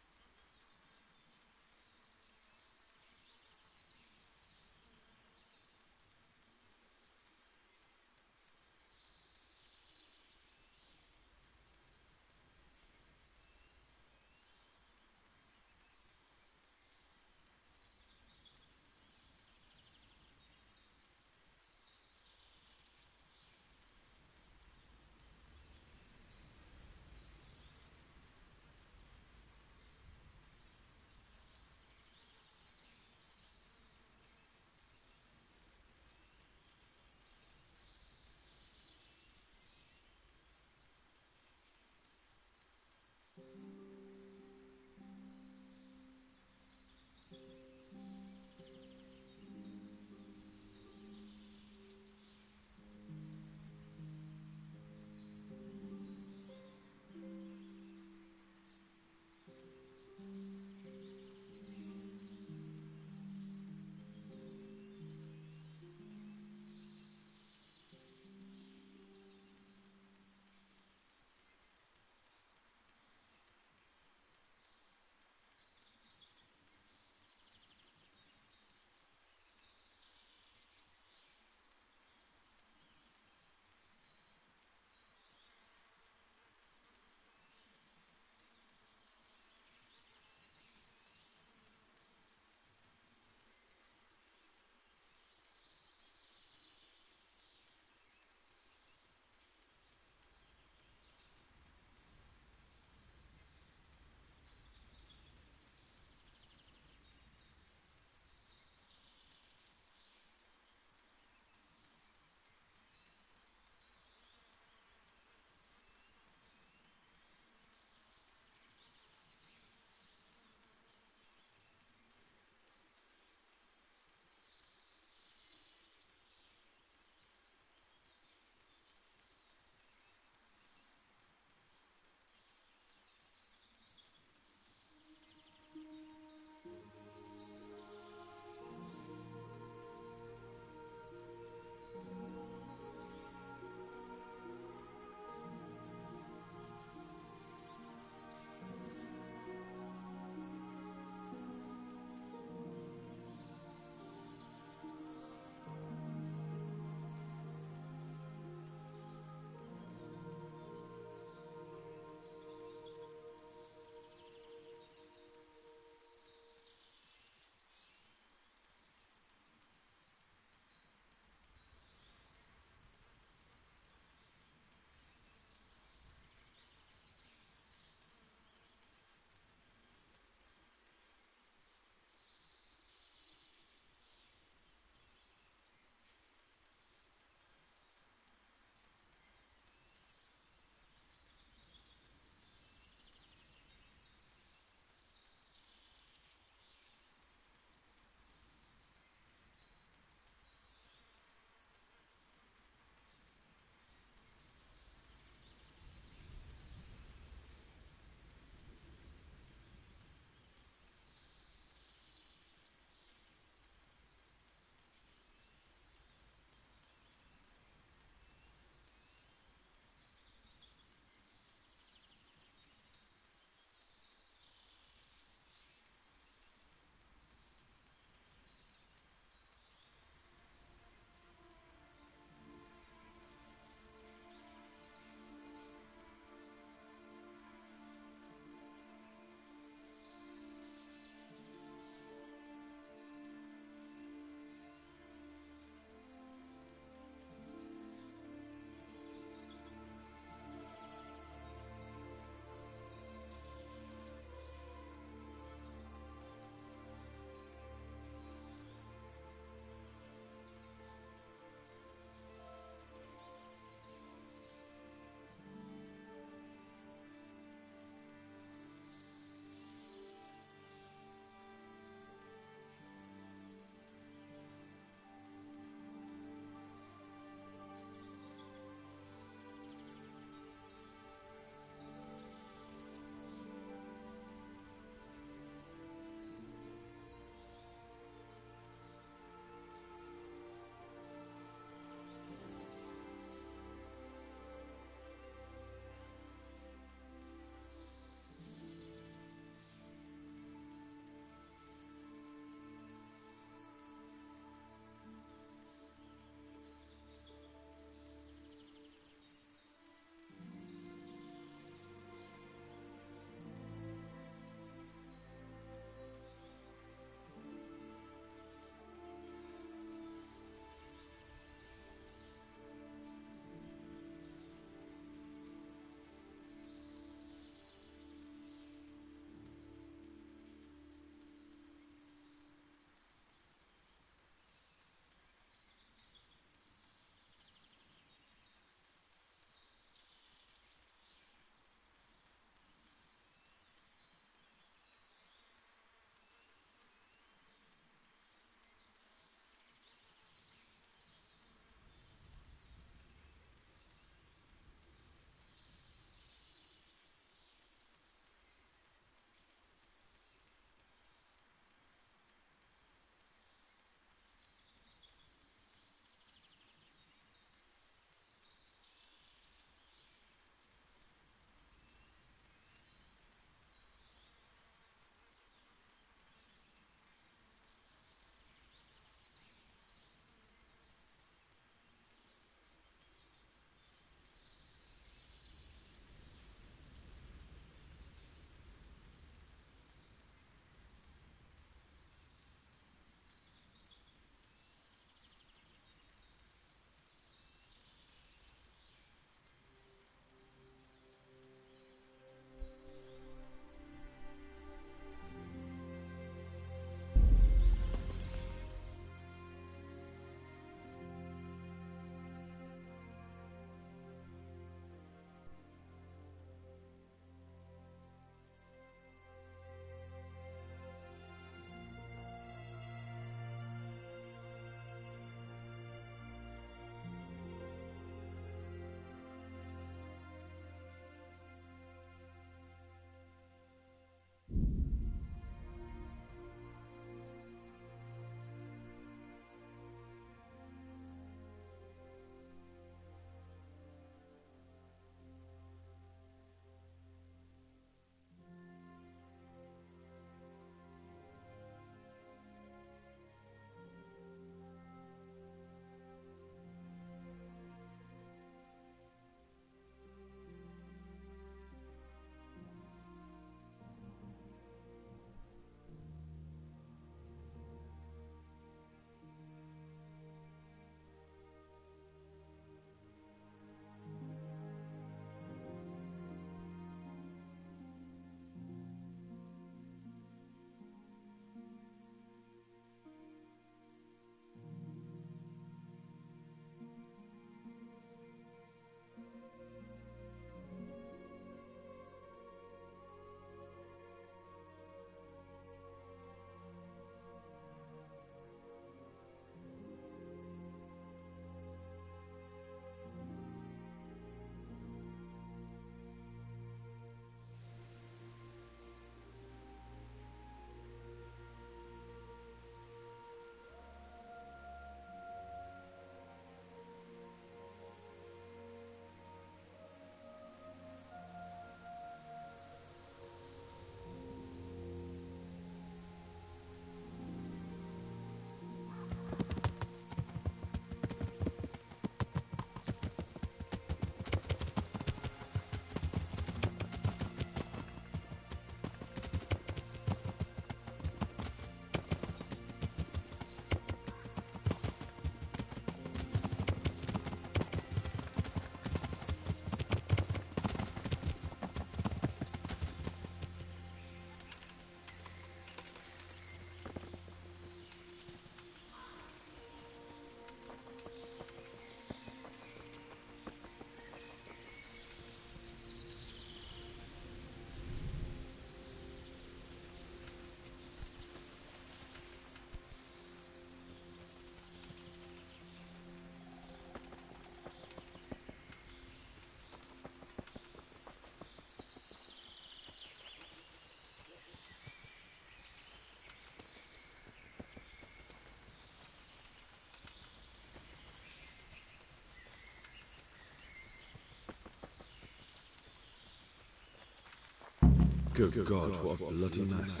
Good God, what a bloody mess.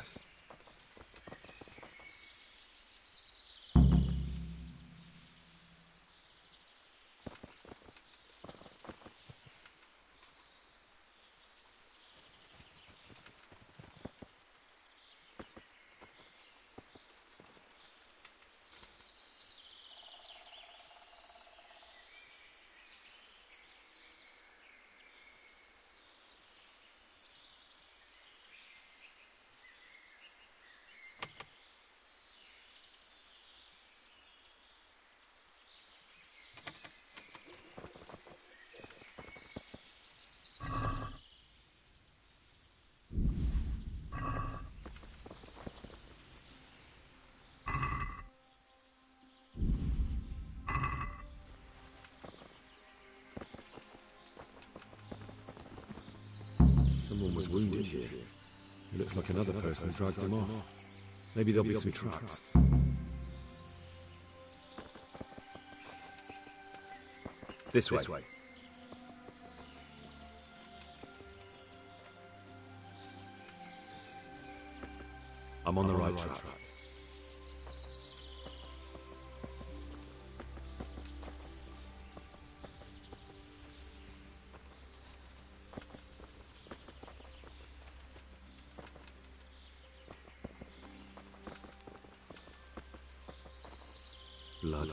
Someone was wounded here. It looks like another person dragged him off. Maybe there'll be some tracks. This way. I'm on the right track. Blood.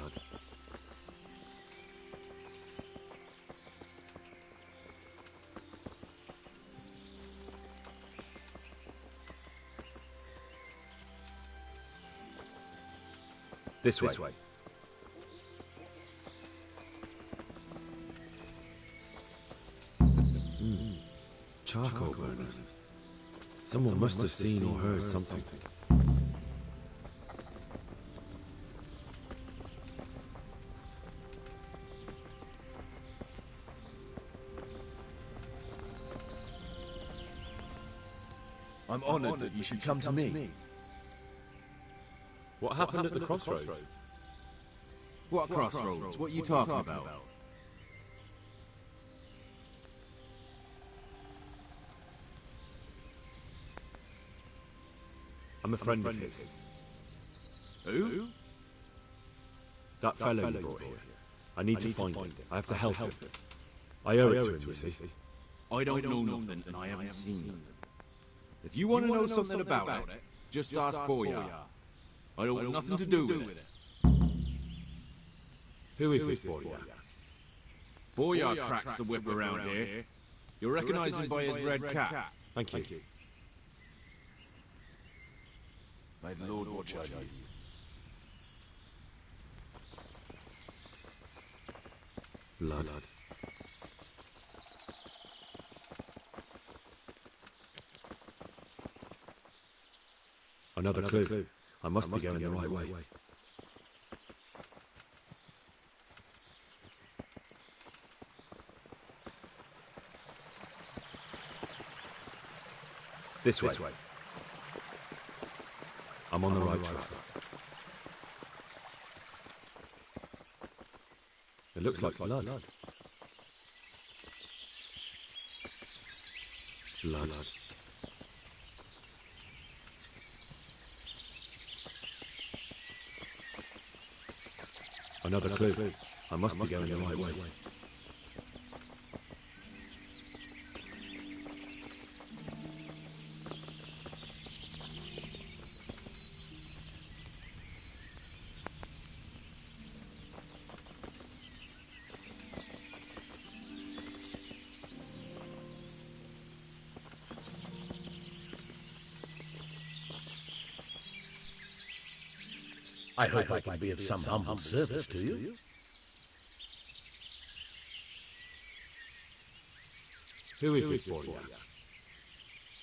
This way. Charcoal burners. Someone must have seen or heard something. I'm honored that you should come to me. What happened at the crossroads? What crossroads? What are you talking about? I'm a friend of his. Who? That fellow you brought here. I need to find him. I have to help him. I owe it to him, you see. I don't know nothing and I haven't seen nothing. If you want to know something about it, just ask Boyar. I don't want nothing to do with it. Who is this Boyar? Boyar cracks the whip around here. You'll recognize him by his red cap. Thank you. May the Lord watch over you. Blood. Another clue. I must be going the right way. This way. I'm on the right track. It looks like blood. Blood. Another clue. I must be going the right way. I hope I can be of some humble service to you. Who is this Boyar?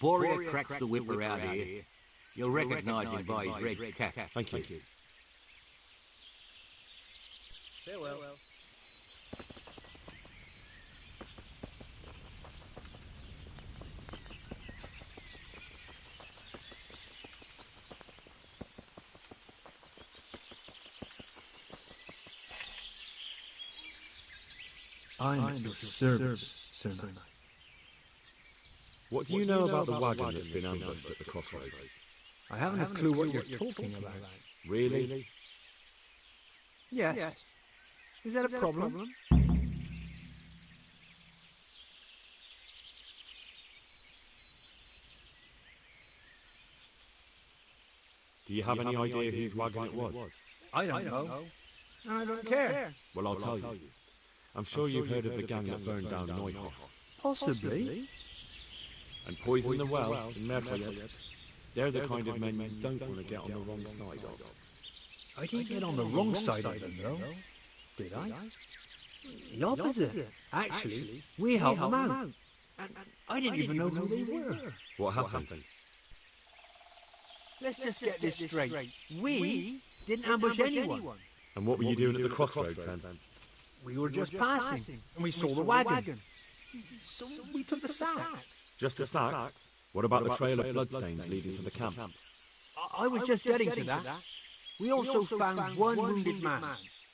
Boyar cracks the whip around here. You'll recognize him by his red cap. Thank you. Farewell. I'm at your service, Sir Knight. What do you know about the wagon that's been ambushed at the crossroads? I haven't a clue what you're talking about. Really? Yes. Is that a problem? Do you have any idea whose wagon it was? I don't know. And I don't care. Well, I'll tell you. I'm sure you've heard of the gang that burned down Neuhof. Possibly. And poisoned the well in Merfayet. They're the kind of men you don't want to get on the wrong side of. I didn't get on the wrong side of them, though. Did I? The opposite. Actually, we helped them out. And I didn't even know who they were. What happened? Let's just get this straight. We didn't ambush anyone. And what were you doing at the crossroads then? We were just passing, and we saw the wagon. So we took the sacks. Just the sacks? What about the trail of bloodstains leading to the camp? I was just getting to that. We also found one wounded man.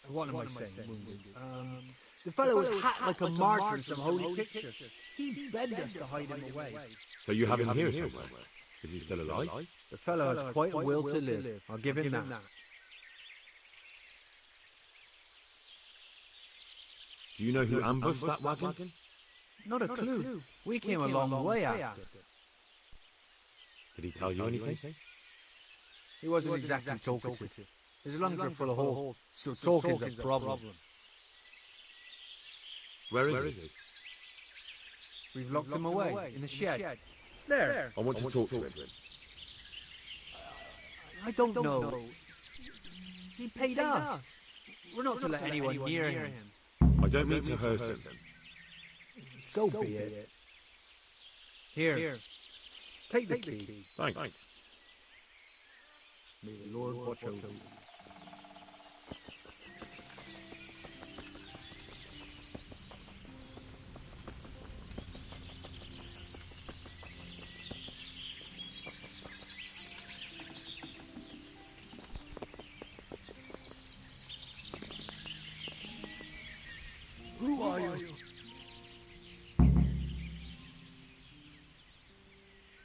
What am I saying, wounded? The fellow was hacked like a martyr in some holy picture. He begged us to hide him away. So you have him here somewhere? Is he still alive? The fellow has quite a will to live. I'll give him that. Do you know who ambushed that wagon? Not a clue. We came a long way after. Did he tell you anything? He wasn't exactly talkative. His lungs are full of holes, so talking's a problem. Where is he? We've locked him away in the shed. There. I want to talk to him. I don't know. He paid us. We're not to let anyone near him. I don't mean to hurt him. So be it. Here. Take the key. Thanks. May the Lord watch over you. Who are you?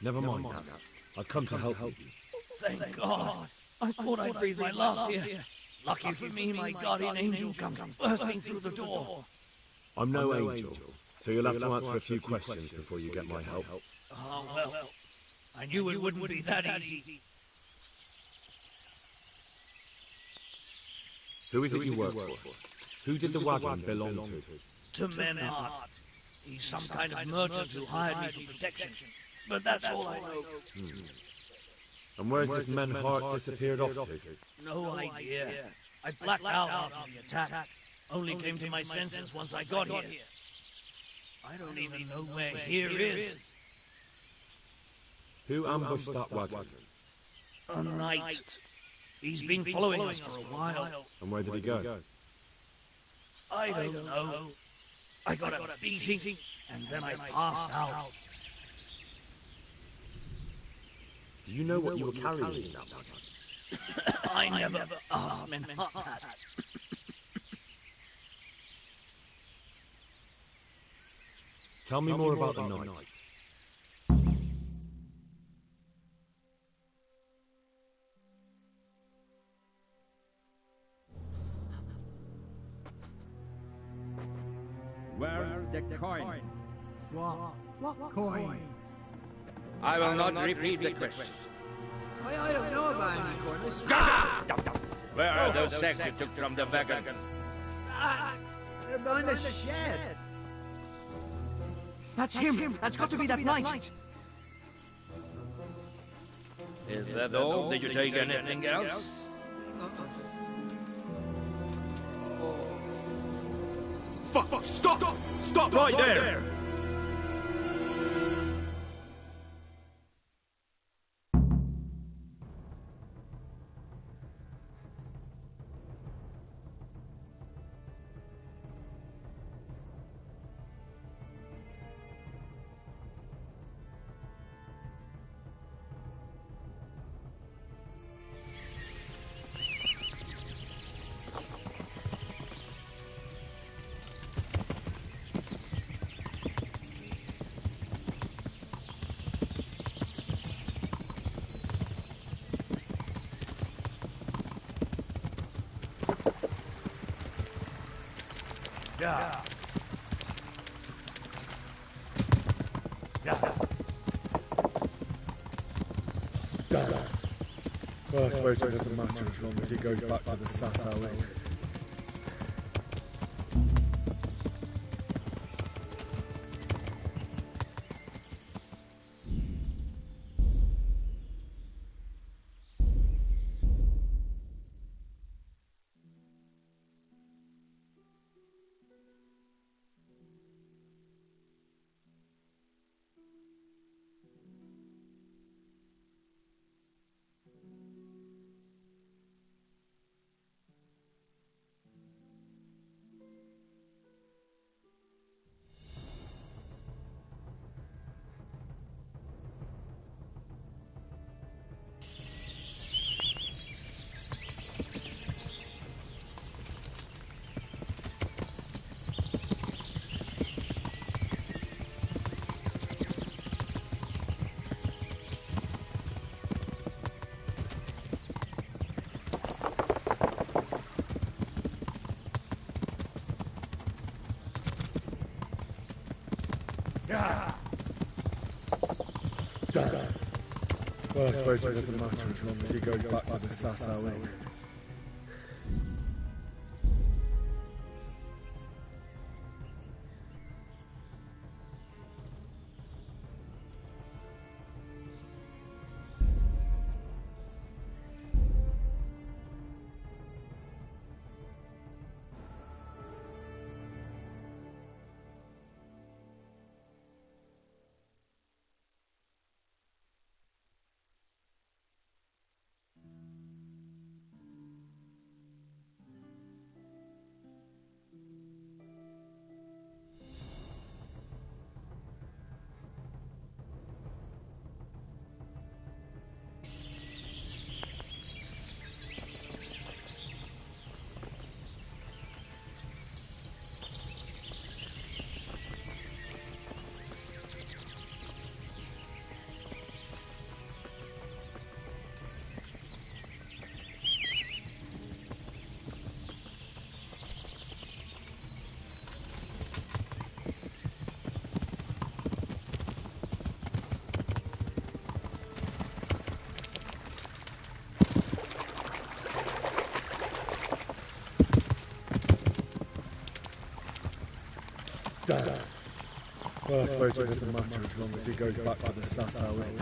Never mind that. I've come to help you. Thank God. I thought I'd breathe my last here. Lucky for me, my guardian angel comes bursting through the door. I'm no angel, so you'll have to answer a few questions before you get my help. Oh, well. I knew it wouldn't be that easy. Who is it you work for? Who did the wagon belong to? To Menhart. He's some kind of merchant who hired me for protection. But that's all I know. And where's this Menhart disappeared off to? No idea. I blacked out after the attack. Only came to my senses once I got here. I don't even know where here is. Who ambushed that wagon? A knight. He's been following us for a while. And where did he go? I don't know. I got a beating, and then I passed out. Do you know what you were carrying in that wagon? I never asked Menhart that. Tell me more about the knight. Where's the coin? What coin? I will not repeat the question. I don't know about any coin. Where are those sacks you took from the wagon? Sacks! They're behind the shed. That's him. That's got to be that knight. Is that all? Did you take anything else? Fuck! Stop! Stop right there! Yeah. Yeah. Damn. Well, I suppose it doesn't matter as long as he goes back to the Sasau Inn. Damn. Well, I suppose it doesn't matter as long as he goes back to the Sasau Inn. Damn. Well, I suppose it doesn't matter as long as he goes back to the Sasau Inn.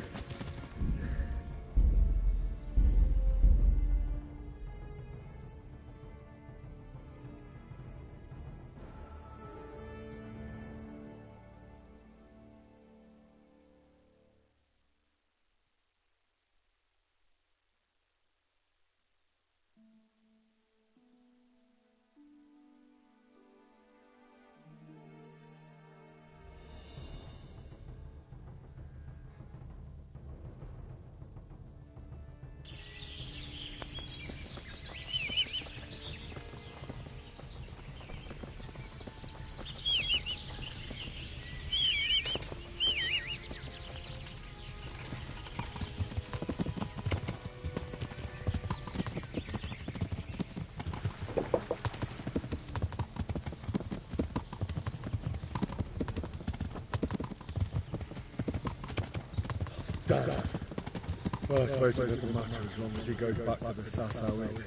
Damn. Well, I suppose it doesn't matter as long as he goes back to the Sasau Inn.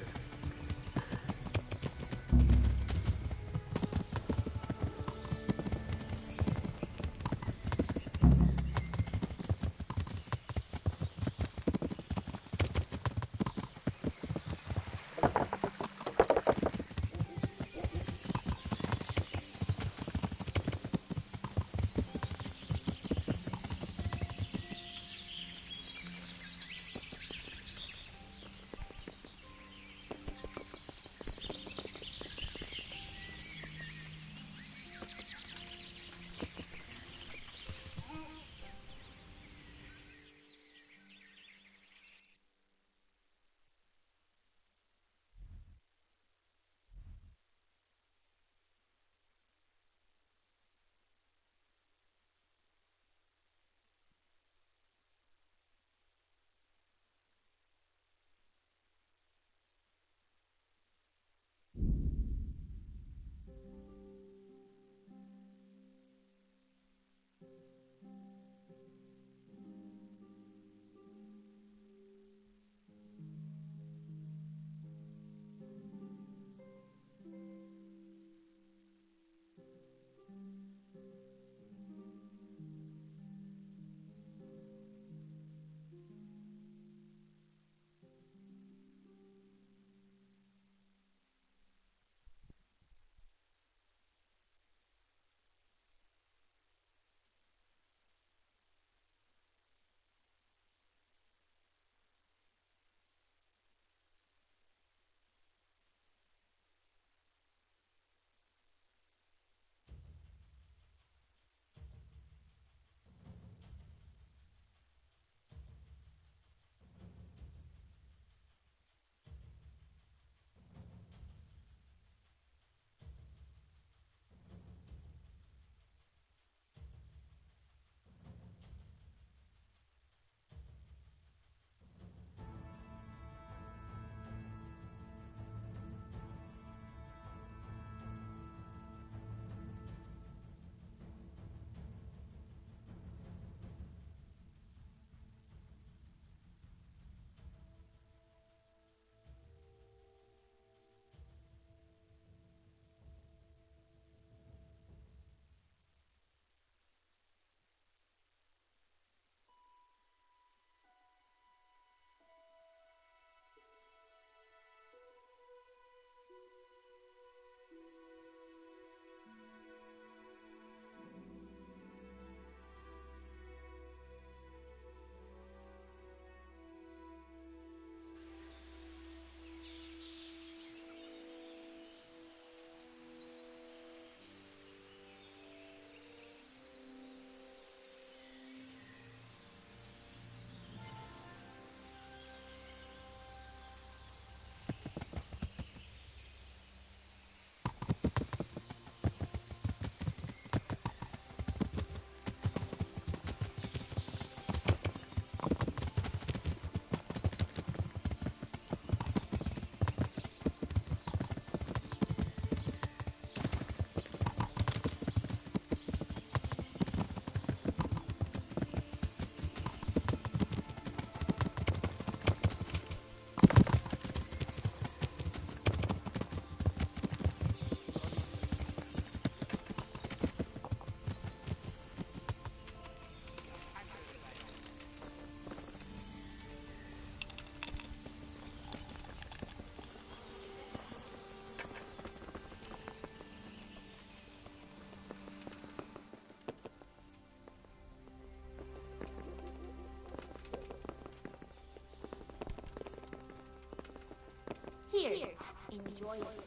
Here, enjoy it.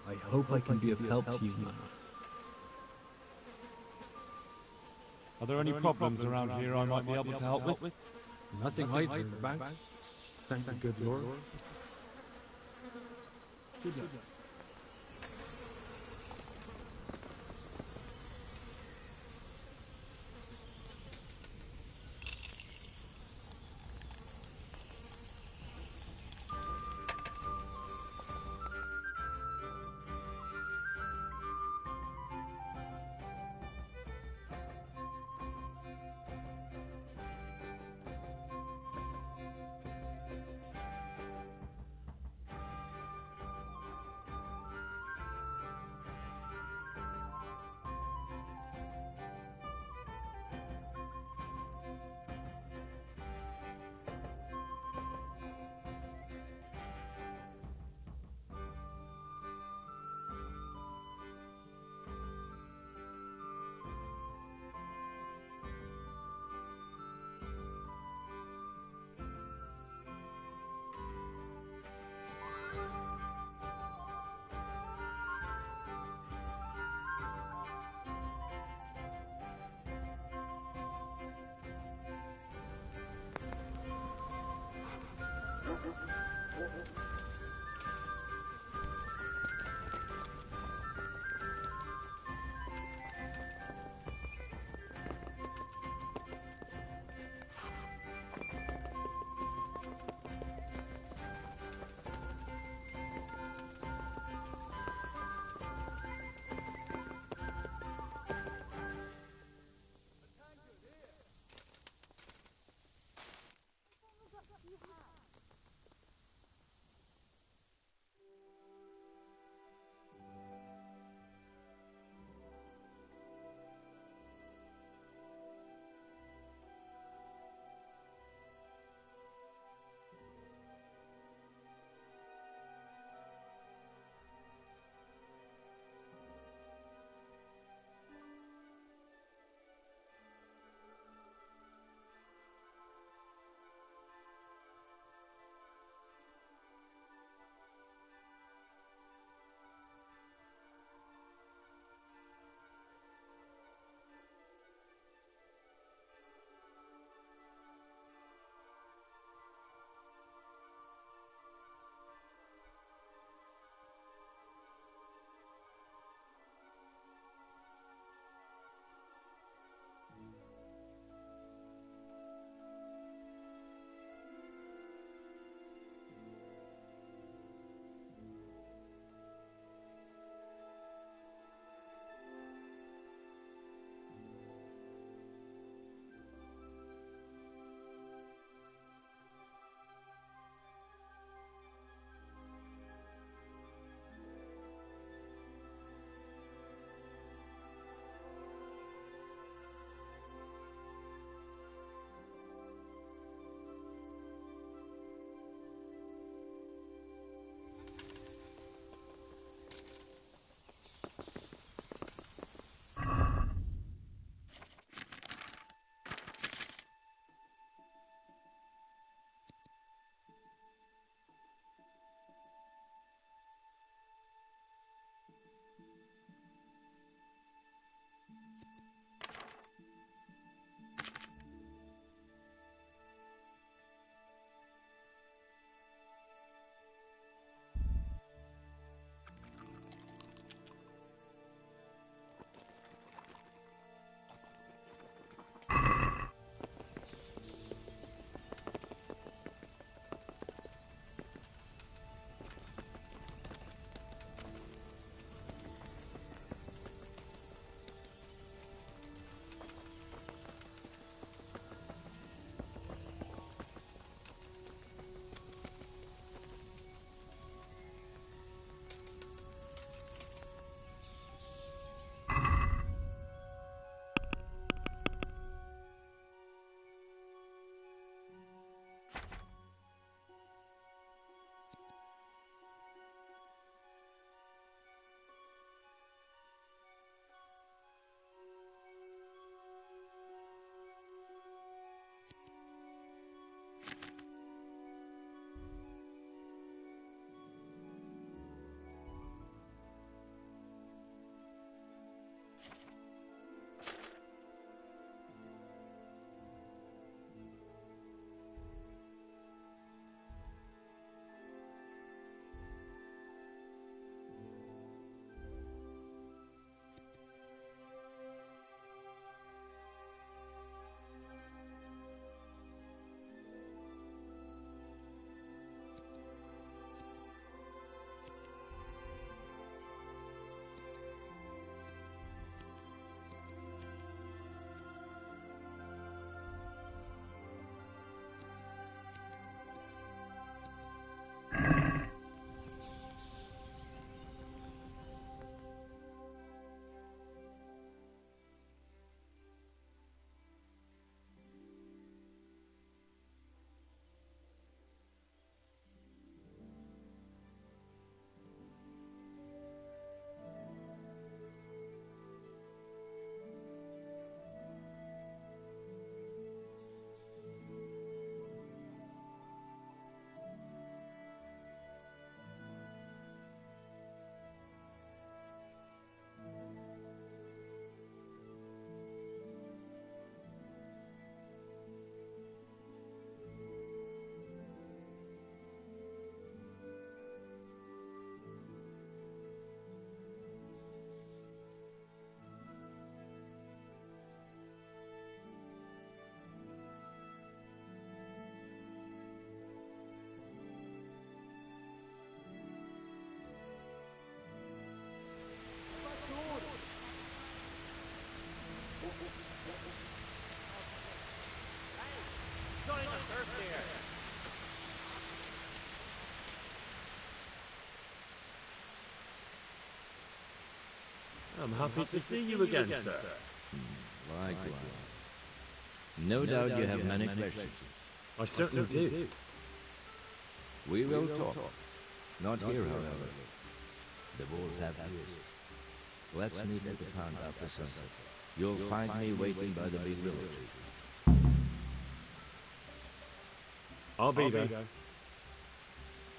I hope I can be of help to you, man. Are there any problems around here I might be able to help with? Nothing I've heard about. Thank the good Lord. Good luck. I'm happy to see you again, sir. Likewise. No doubt you have many questions. I certainly do. We will talk. Not here, however. The wolves have ears. Let's meet at the pond after sunset. You'll find me waiting by the big willow tree. I'll be there.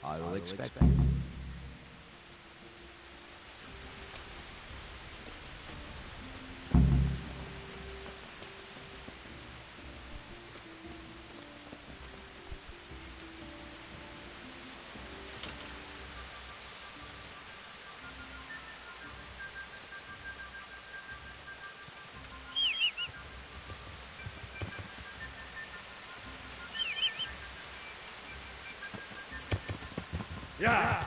I will expect you. Yeah!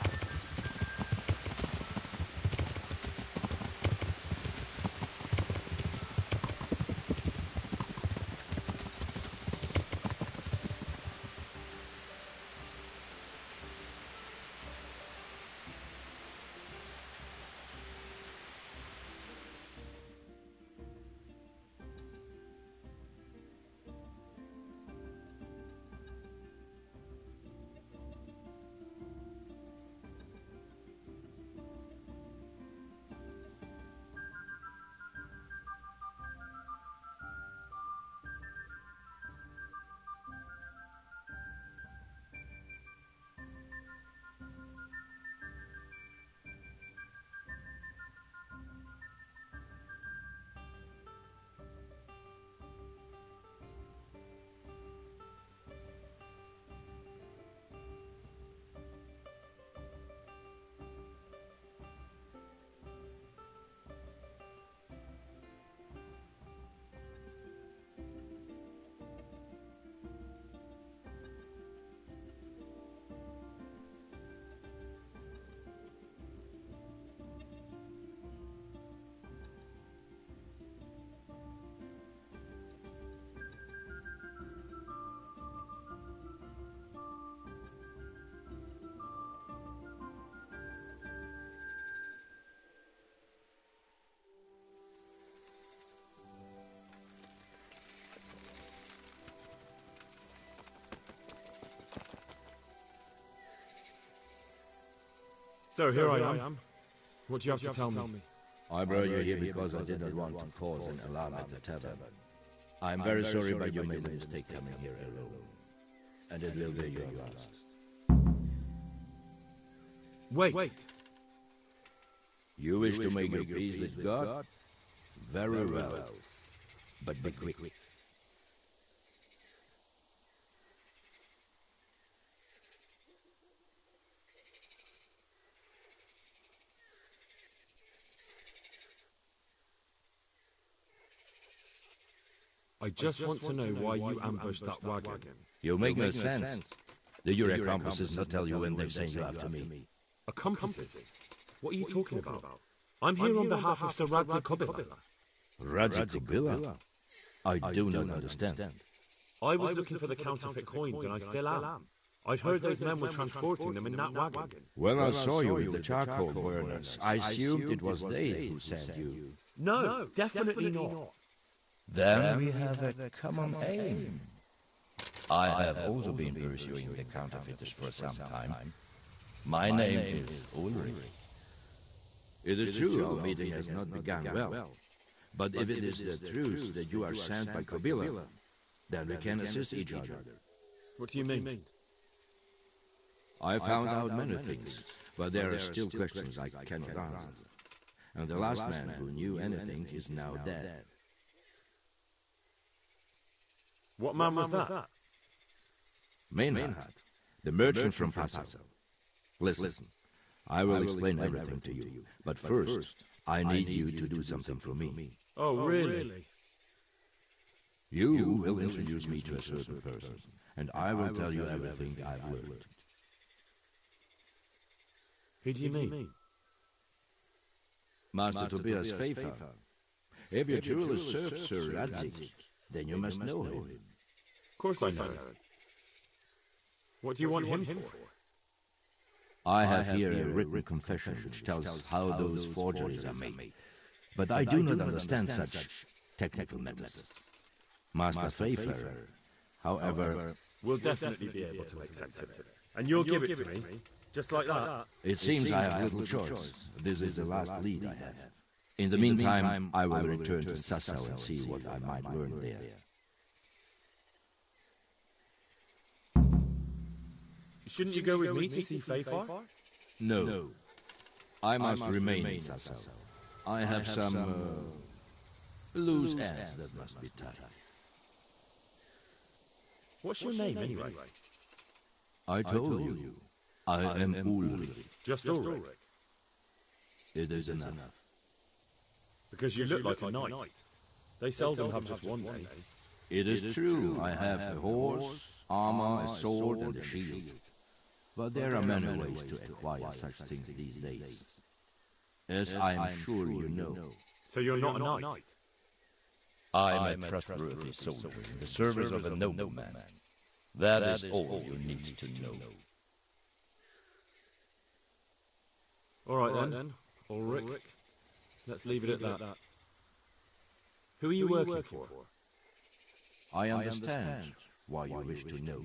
So here I am. What do you have to tell me? I brought you here because I did not want to cause an alarm at the tavern. I'm very sorry, but you made a mistake coming here alone. And it will be your last. Wait! You wish to make your peace with God? Very well. But be quick. I just want to know why you ambushed that wagon. You make no sense. Did your accomplices not tell you when they sent you after me? Accomplices? What are you talking about? I'm here on behalf of Sir Radzig Kobyla. Radzig Kobyla? I do not understand. I was looking for the counterfeit coins, and I still am. I'd heard those men were transporting them in that wagon. When I saw you with the charcoal burners, I assumed it was they who sent you. No, definitely not. Then we have a common aim. I have also been pursuing the counterfeiters for some time. My name is Ulrich. It is true our meeting has not begun well, but if it is the truth that you are sent by Kobyla, then we can assist each other. What do you mean? I found out many things, but there are still questions I cannot answer. And the last man who knew anything is now dead. What man was that? Maynard, the merchant from Passau. Listen, I will explain everything to you, but first, I need you to do something for me. Oh, really? You will introduce me to a certain person, and I will tell you everything I've learned. Who do you mean? Master Tobias Pfeiffer. If you truly serve Sir Radzig, then you must know him. Of course I know him. What do you want him for? I have here a written confession which tells how those forgeries are made. but I do not understand such technical matters. Master Fayfarer, however... We'll definitely be able to make sense of it. And you'll give it to me, just like that? It seems I have little choice. This is the last lead I have. In the meantime, I will return to Sassau and see what I might learn there. Shouldn't you go with me to see Fayfar? No. I must remain in Sassau. I have some loose ends that must be tied. What's your name, anyway? I told you. I am Ulrich. Just Ulrich? It is enough. Because you look like a knight. They seldom have just one name. It is true. I have a horse, armor, a sword, and a shield. But there are many ways to acquire such things these days. As I am sure you know. So you're not a knight? I am a trustworthy soldier in the service of a nobleman. That is all you need to know. All right then, Ulrich. Let's leave it at that. Who are you working for? I understand why you wish to know,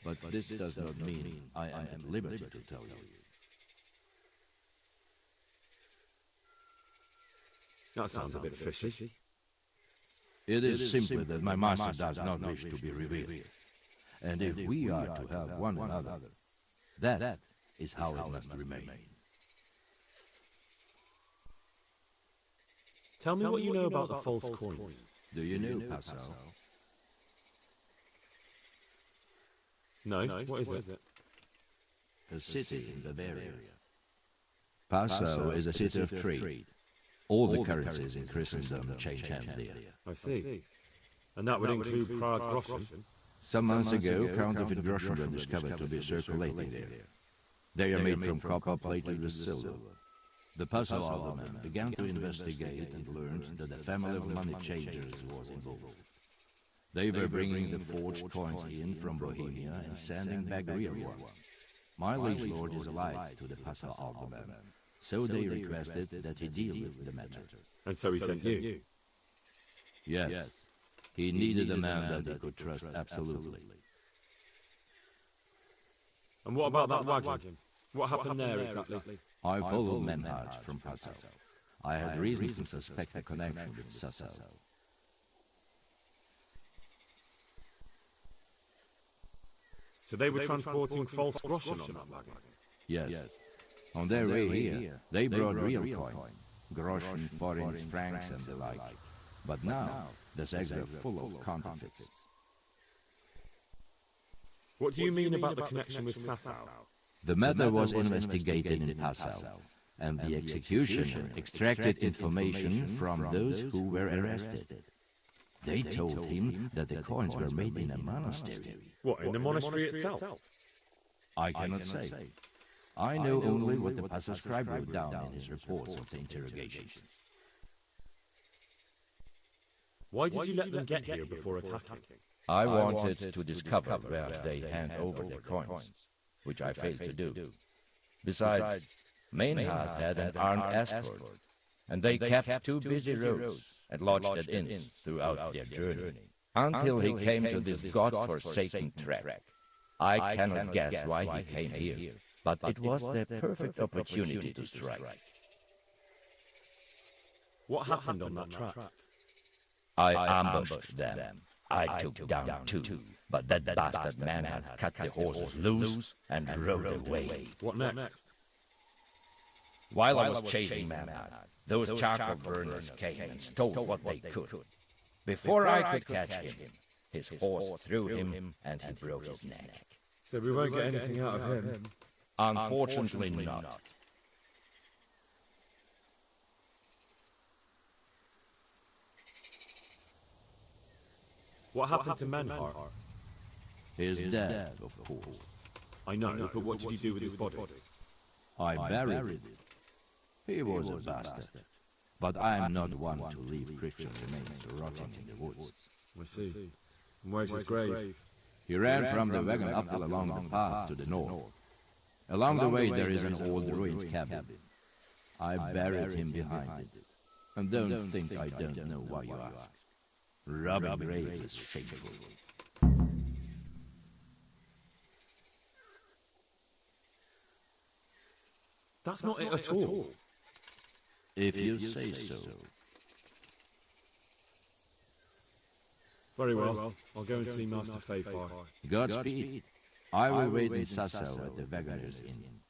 but this does not mean I am at liberty to tell you. That sounds a bit fishy. It is simply that my master does not wish to be revealed. And if we are to help one another, that is how it must remain. Tell me what you know about the false coins. Do you know Passau? No, what is it? A city in Bavaria. Passau is a city of trade. All the currencies in Christendom change hands there. I see. And that would include Prague groschen? Some months ago, counterfeit groschen were discovered to be circulating there. They are made from copper plated with silver. The Passau alderman began to investigate and learned that a family of money changers was involved. They were bringing the forged coins in from Bohemia and sending back real ones. My liege lord is allied to the Passau alderman, so they requested that he deal with the matter. And so he sent you? Yes. He needed a man that he could trust absolutely. And what about that wagon? What happened there exactly? I followed Menhard from Passau. I had reason to suspect a connection with Sassau. So they were transporting false groschen on that wagon? Yes. On their way here, they brought real coin, groschen, foreign francs and the like. But now, the sacks are full of counterfeits. What do you mean about the connection with Sassau? The matter was investigated in Passau, and the executioner extracted information from those who were arrested. They told him that the coins were made in a monastery. What, in the monastery itself? I cannot say. I know only what the Passau scribe wrote down in his reports of the interrogations. Why did you let them get here before attacking? I wanted to discover where they hand over their coins, which I failed to do. Besides, Maynard had an armed escort, and they kept two busy roads and lodged at inns throughout their journey, until he came to this god-forsaken track. I cannot guess why he came here, but it was the perfect opportunity to strike. What happened on that track? I ambushed them. I took down two, but that bastard man had cut the horses loose and rode away. What next? While I was chasing Maynard, those charcoal burners came and stole what they could. Before I could catch him, his horse threw him and he broke his neck. So we won't get anything out of him? Unfortunately not. What happened to Menhard? He is dead, of course. I know, but what did you do with his body? I buried it. He was a bastard. But I am not one to leave Christian remains rotting in the woods. I see. And where's his grave? He ran from the wagon uphill along the path to the north. Along the way there is an old ruined cabin. I buried him behind it. And don't think I don't know why you ask. Robbing grave is shameful. That's not it at all. If you say so. Very well. I'll go and see Master Fayfar. Godspeed. I will wait in Sasau at the Wagoner's Inn.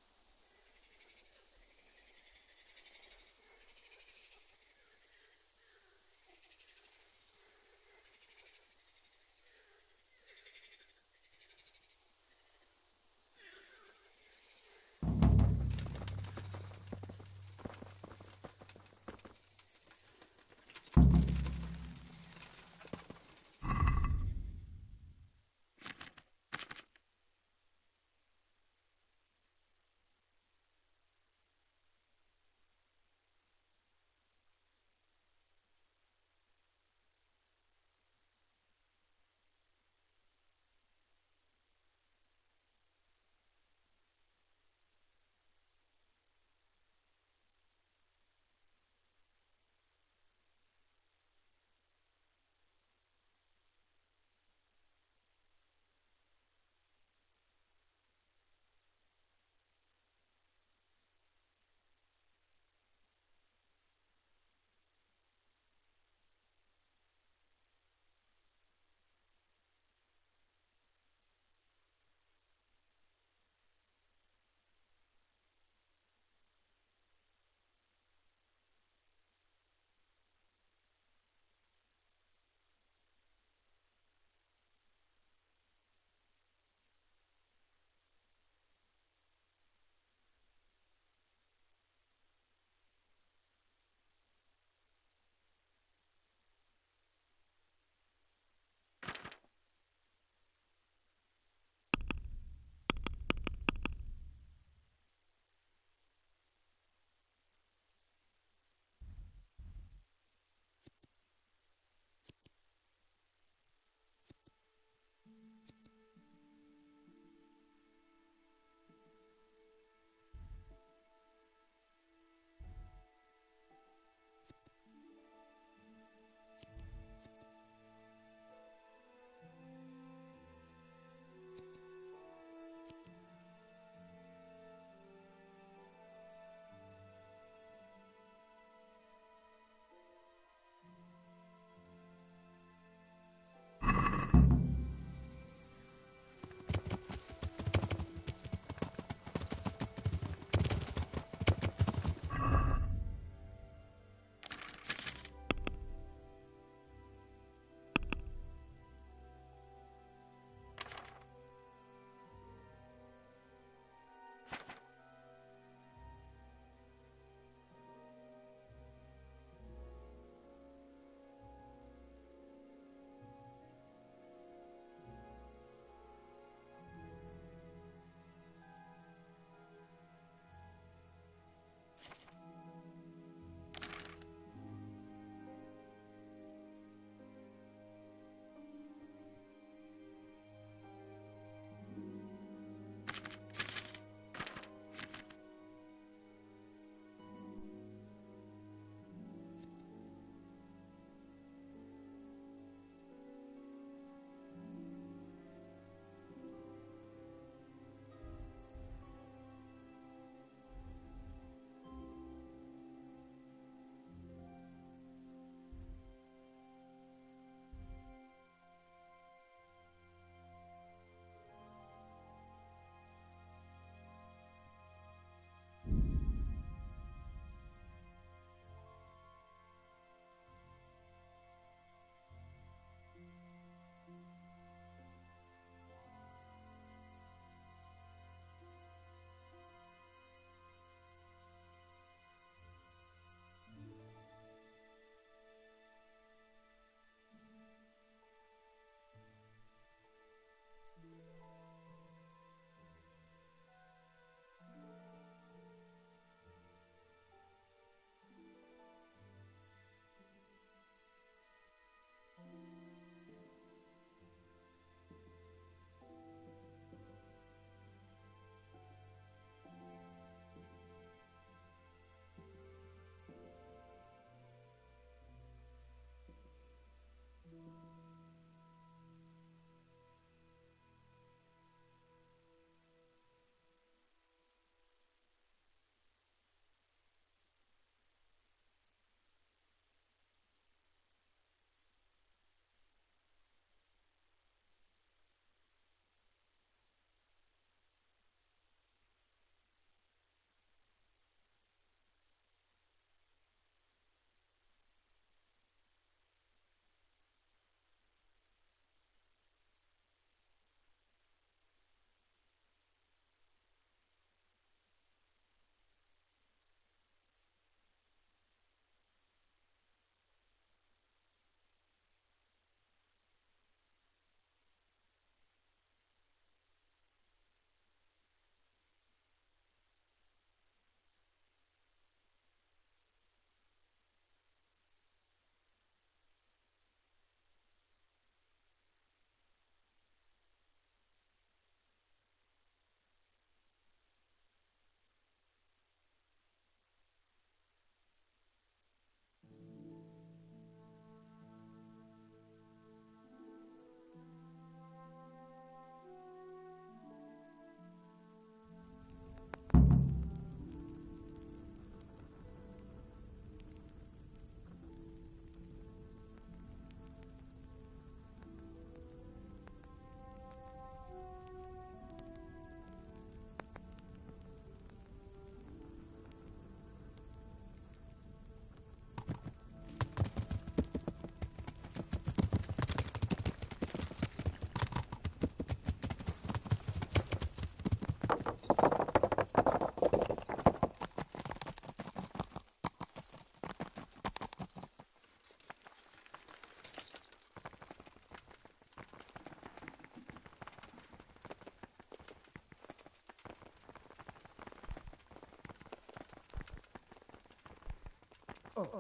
What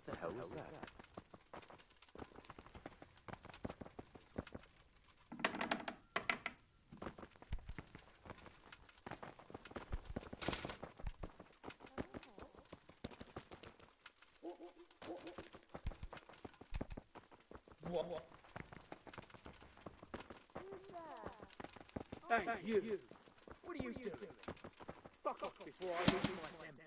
the hell was that? What? Hey, you! What are you doing? Fuck off before I lose my temper.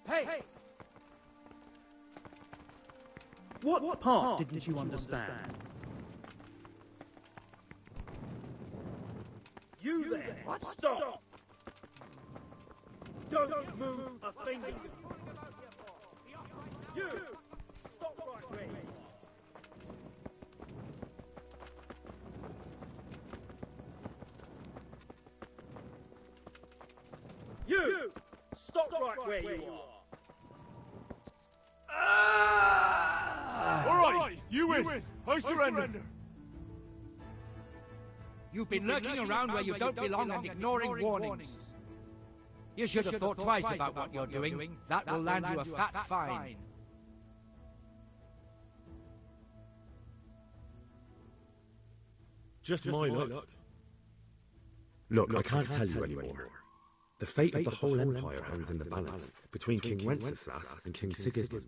Hey! What part didn't you understand? You there! What? Stop! Don't move a finger! You! Stop right where you are! You! Stop right where you are! Alright, you win. I surrender. You've been lurking around where you don't belong and ignoring warnings. You should have thought twice about what you're doing. That will land you a fat fine. Just my luck. Look, I can't tell you anymore. The fate of the whole empire hangs in the balance between King Wenceslas and King Sigismund.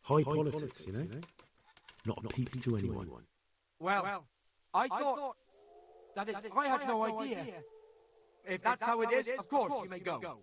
High politics, you know? Not a peep to anyone. Well, I thought... That is, I had no idea. If that's how it is, of course you may go.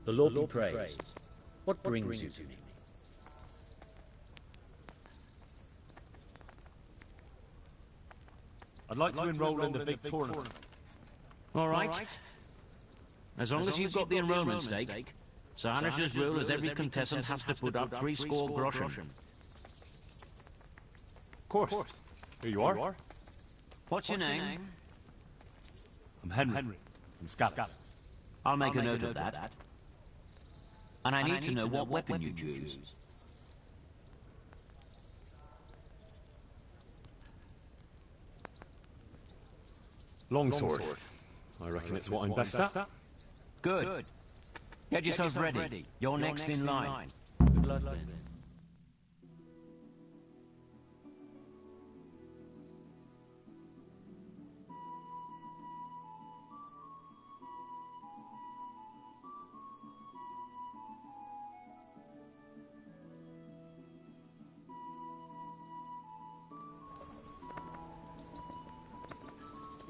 The Lord be praised. What brings you to me? I'd like to enroll in the big tournament. All right. As long as you've got the enrollment stake, Sir Hanish's rule is every contestant has to put up 3 score groschen. Of course. Here you are. What's your name? I'm Henry, from Scouts. I'll make a note of that. And I need to know what weapon you choose. Longsword. I reckon it's what I'm best at. Good. Get yourself ready. You're next in line. Good luck then.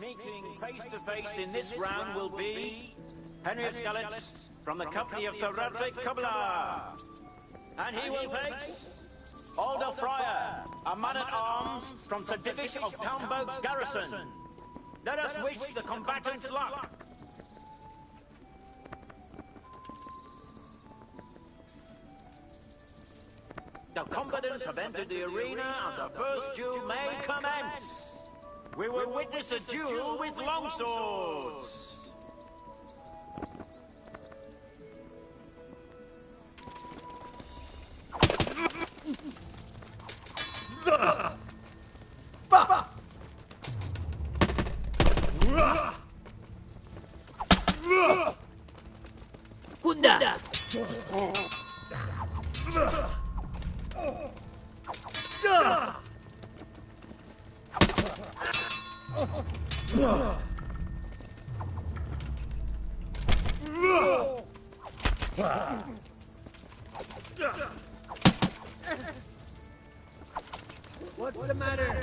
Meeting face to face in this round will be Henry of Skalitz from the company of Sir Radzik Kubla. And he will face Alder Fryer, a man-at-arms from Sir Divish of Townboat's garrison. Let us wish the combatants luck. The combatants have entered the arena and the first duel may commence. We will witness a duel with longswords. Gunda! What's the matter?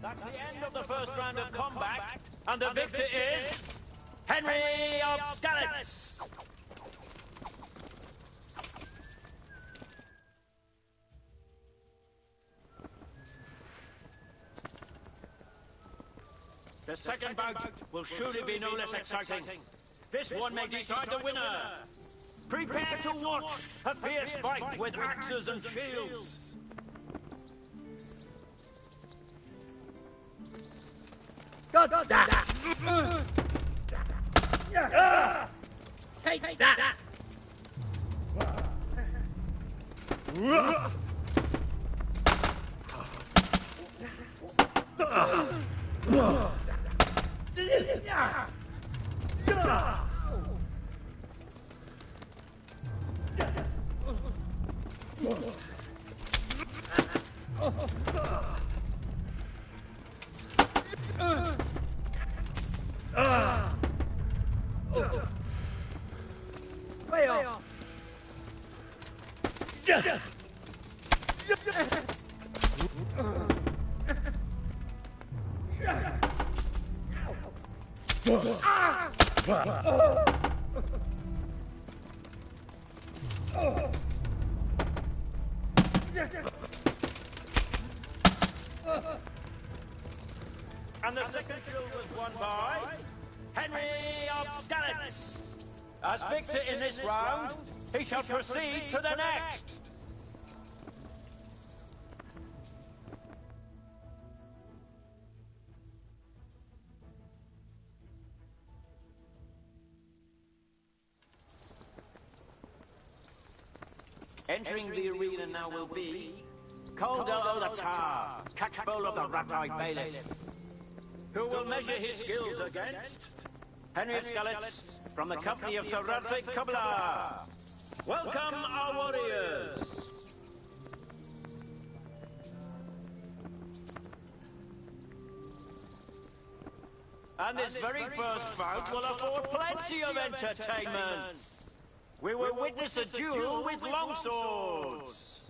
That's the end of the first round of combat, and the victor is Henry of Skalitz. The second bout will surely be no less exciting. This one may decide the winner. Prepare to watch a fierce fight with axes and shields. Got that! Take that! Way off! And the second duel was won by Henry of Skalitz. As victor in this round, he shall proceed to the next. Entering the arena now will be Costell'o the Tar, catchpole of the rat-eyed bailiff, who will measure his skills against Henry of Skalitz from the company of Sir Radzik Kubla. Welcome, our warriors! And this very first bout will afford plenty of entertainment. We will witness a duel with longswords.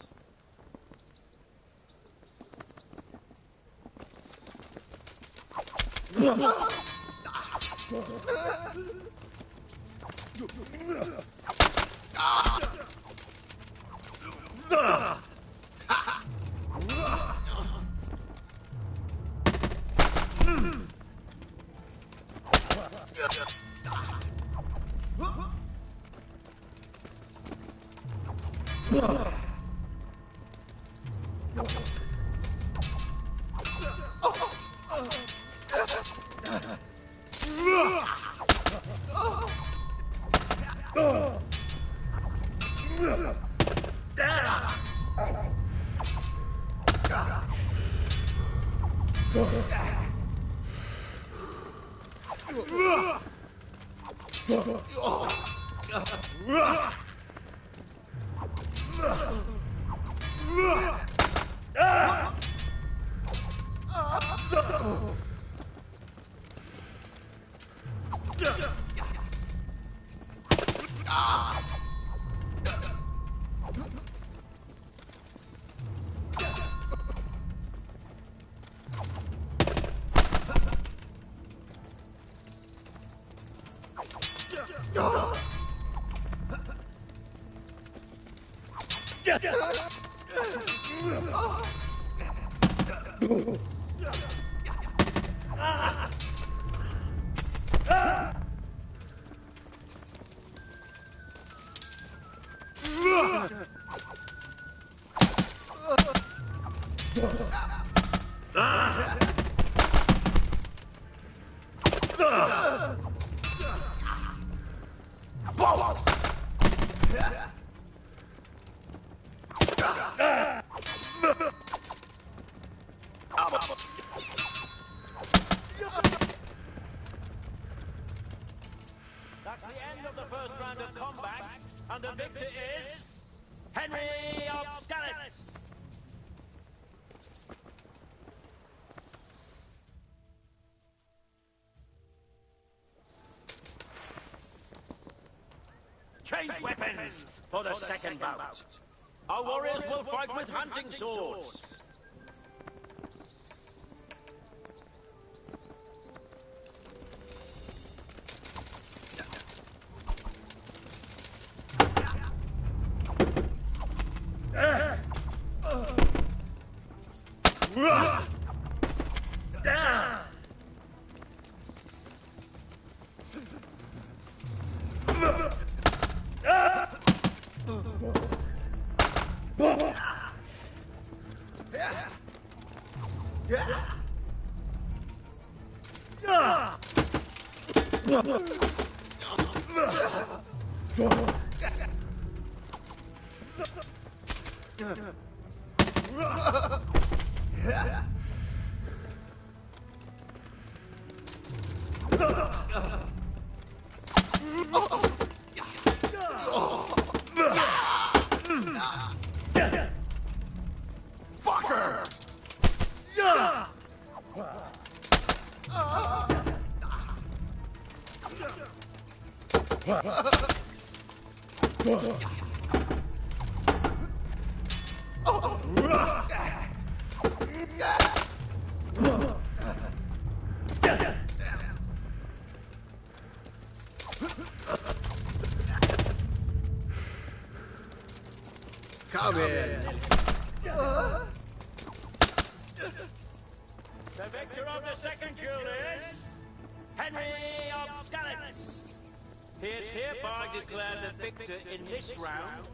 That's the end of the first round of combat, and the victor is Henry of Skalitz. Change weapons for the second bout. Our warriors will fight with hunting swords. Come in. The victor of the second duel is Henry of Skalitz. He is hereby declared the victor in this round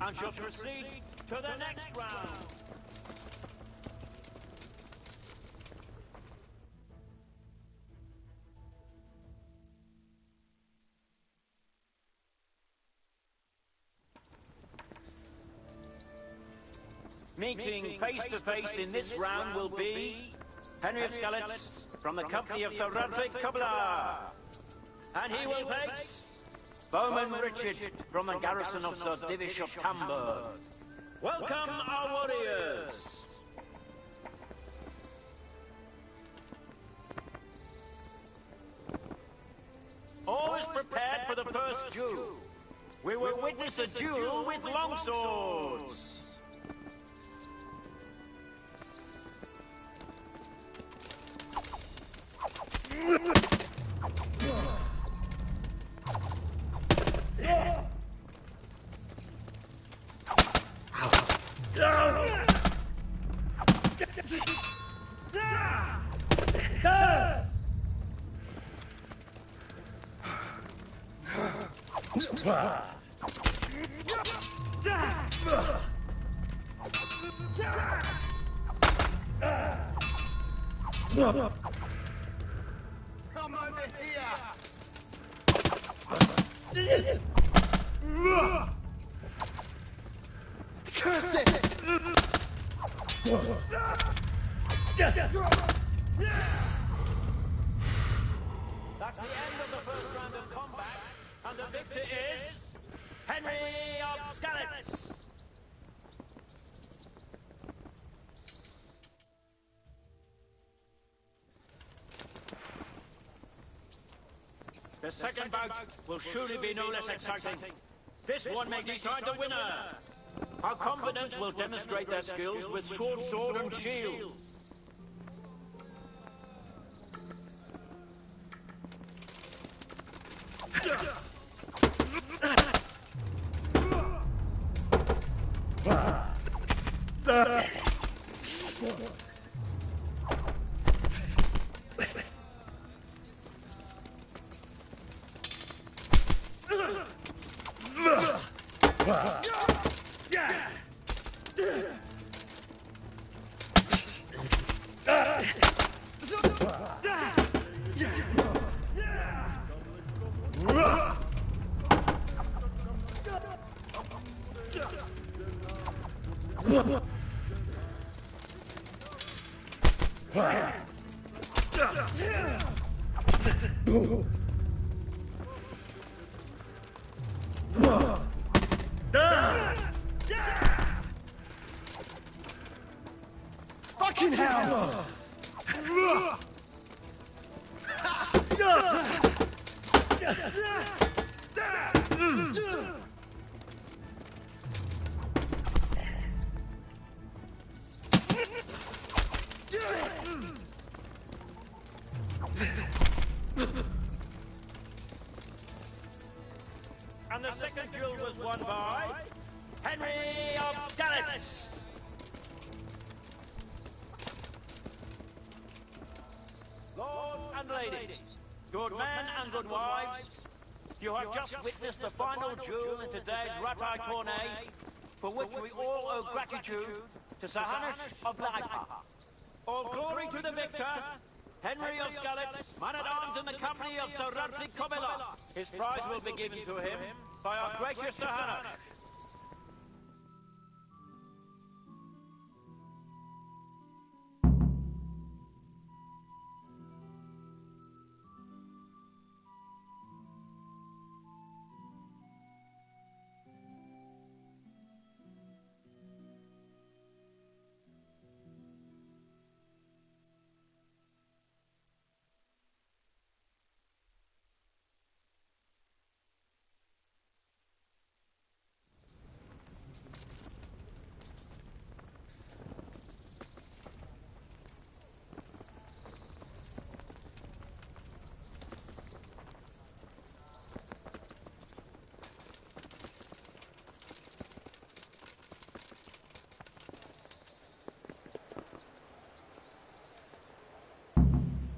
and shall proceed to the next round. Meeting face to face in this round will be Henry of Skalitz from the company of Sir Radzik Costell'o. And he will face Bowman Richard from the garrison of Sir Divish of Camberg. Welcome, our warriors! is prepared for the first duel. We will witness a duel with longswords. Come over here! Curse it! That's the end of the first round of combat, and the victor is Henry of Skalitz. The second bout will surely be no less exciting. This one may decide the winner. Our combatants will demonstrate their skills with short sword and shield. Fucking hell! And the second duel was won by Henry of Skalitz. Lords and ladies, good men and good wives, you have just witnessed the final duel in today's Ratai tourney, for which we all owe gratitude to Sir Hanush of Laipa. All glory to the victor, Henry of Skalitz, man-at-arms in the company of Sir Radzi Costell'o. His prize will be given to him by our gracious Sir Hanush.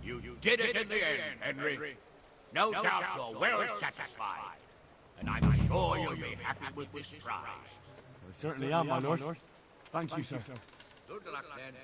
You did it in the end, Henry. No doubt you're well satisfied. And I'm sure you'll be happy with this prize. I certainly am, my lord. Thank you, sir. Good luck, then.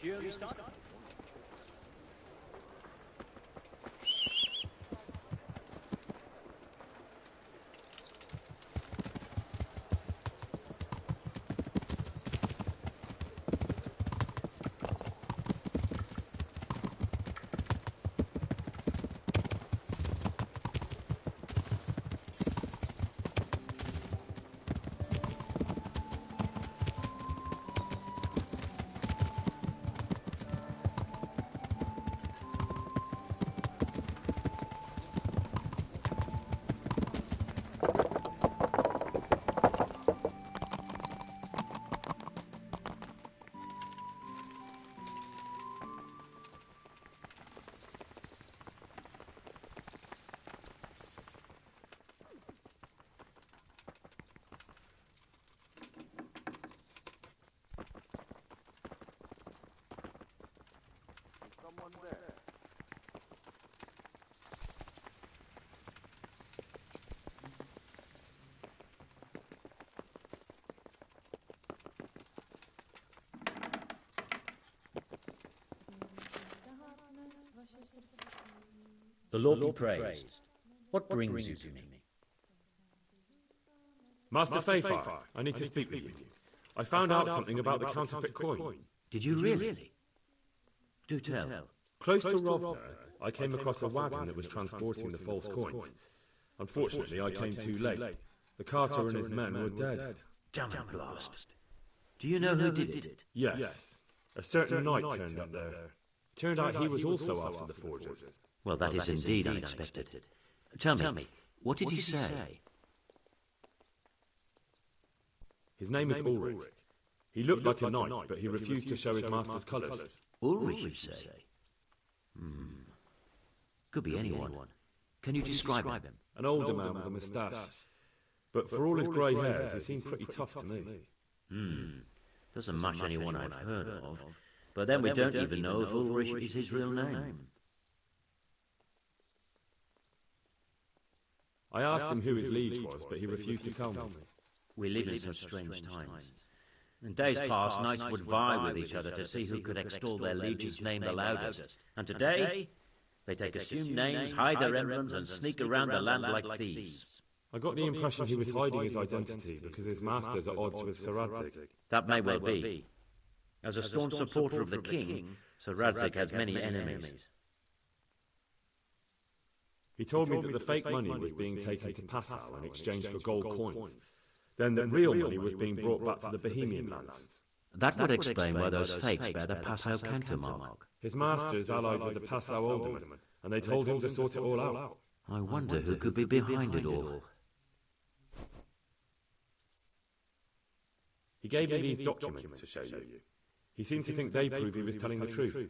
Surely started. The Lord be praised. What brings you to me? Master Fayfire, I need to speak with you. I found out something about the counterfeit coin. Did you really? Do tell. Close to Rovna, I came across a wagon that was transporting the false coins. Unfortunately, I came too late. The carter and his men were dead. Damn blast. Do you know who did it? Yes. A certain knight turned up there. Turned out he was also after the forgers. Well, that is indeed unexpected. Tell me, what did he say? His name is Ulrich. He looked like a knight, but he refused to show his master's colours. Ulrich, you say? Could be anyone. Can you describe him? An older man with a moustache. But for all his grey hairs, he seemed pretty tough to me. Doesn't match anyone I've heard of. But then we don't even know if Ulrich is his real name. I asked him who his liege was, but he refused to tell me. We live in such strange times. In days past, knights would vie with each other to see who could extol their liege's name the loudest. And today, they take assumed names, hide their emblems, and sneak around the land like thieves. I got the impression he was hiding his identity because his master's at odds with Sir Radzig. That may well be. As a staunch supporter of the king, Sir Radzig has many enemies. He told me that the fake money was being taken to Passau in exchange for gold coins. Then that real money was being brought back to the Bohemian lands. That would explain why those fakes bear the Passau countermark. His master is allied with the Passau alderman, and they told him to sort it all out. I wonder who could be behind it all. He gave me these documents to show you. He seemed to think they prove he was telling the truth.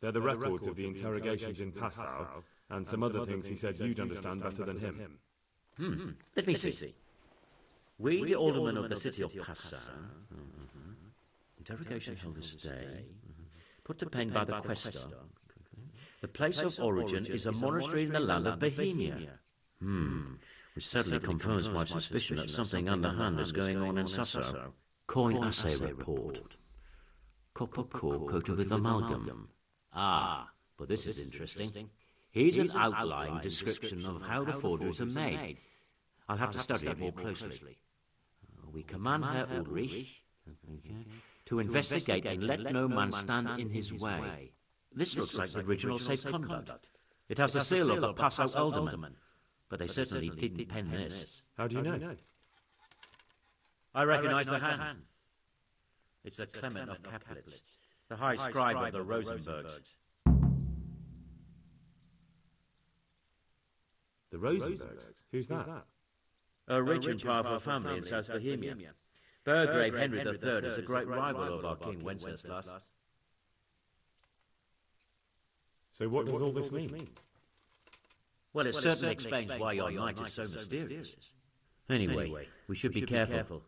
They're the records of the interrogations in Passau, and some other things he said you'd understand better than him. Let me see. We, the aldermen of the city of Passau, interrogation held this day, put to pen by the questor. The place of origin is a monastery in the land of Bohemia. Which certainly confirms my suspicion that something underhand is going on in Sasso. Coin assay report. Copper core coated with amalgam. But this is interesting. Here's an outline description of how the forgeries are made. I'll have to study it more closely. We command Herr Ulrich to investigate and let no man stand in his way. This looks like the original safe conduct. It has the seal of the Passau alderman, but they certainly didn't pen this. How do you know? I recognize the hand. It's the Clement of Caplitz, the high scribe of the Rosenbergs. The Rosenbergs? Who's that? A rich and powerful family in South Bohemia. Burgrave Henry III is a great rival of our King Wenceslas. So what does all this mean? Well, it certainly explains why your knight is so mysterious. Anyway, we should be careful.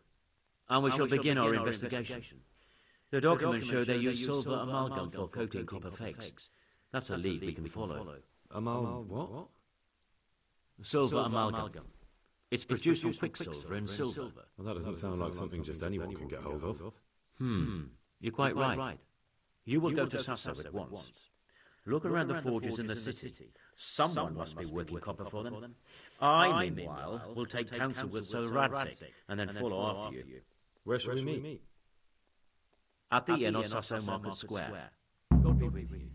And we shall begin our investigation. The documents show they use silver amalgam for coating copper fakes. That's a lead we can follow. What? Silver amalgam. It's produced from quicksilver and silver. Well, that doesn't sound like something just anyone can get hold of. You're quite right. You will go to Sasso at once. Look around the forges in the city. Someone must be working copper for them. I, meanwhile, will take counsel with Sir Radzik and then follow after you. Where shall we meet? At the inn of Sasso Market Square. God be with you.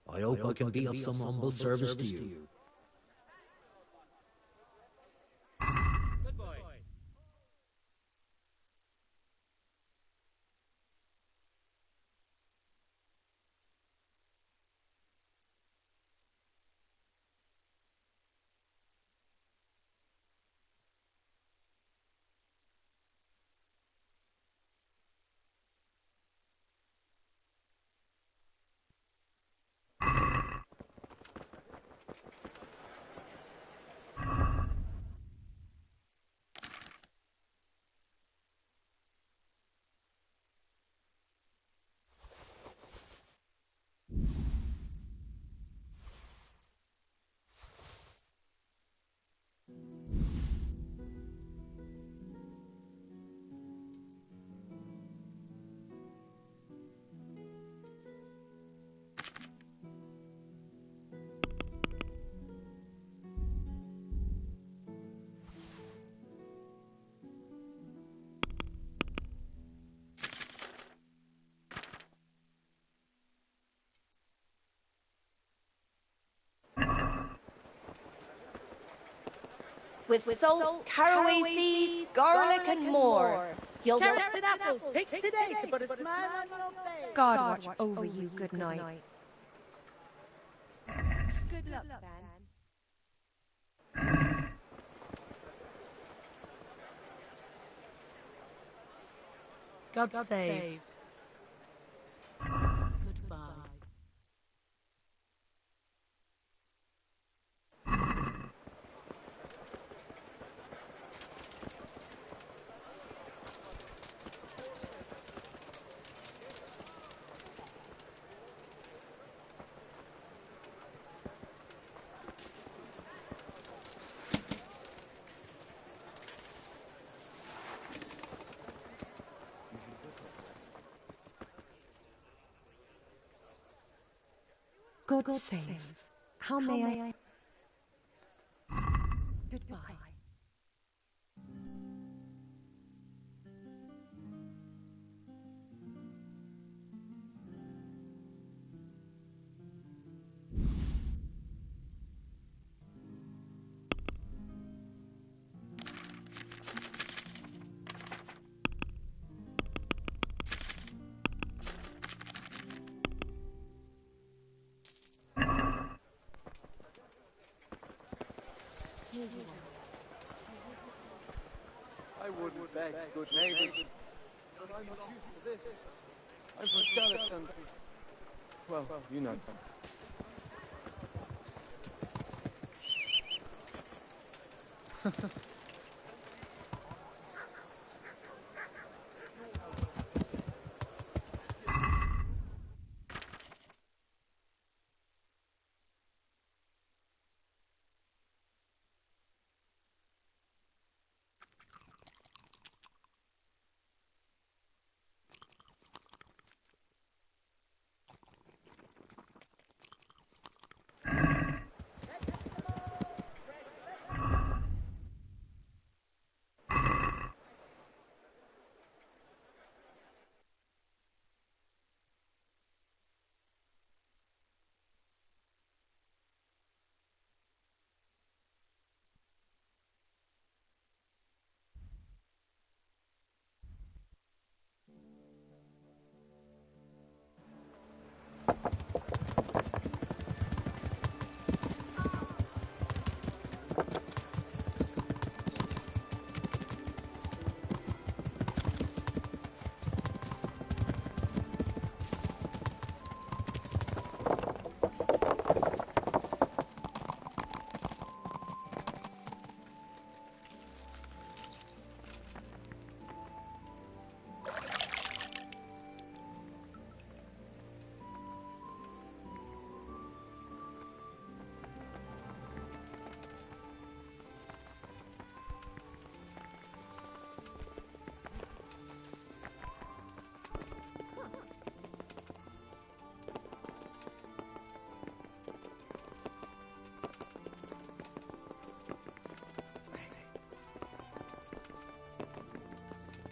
I hope I can be of some humble service to you. With salt, caraway seeds, garlic, and more. Carrots and apples picked today to put a smile on your face. God watch over you, good night. Good luck, then. God save. Goodbye. God save. How may I? Goodbye. I wouldn't beg good neighbours, but I'm not used to this. I'm from Skalitz and... well, you know.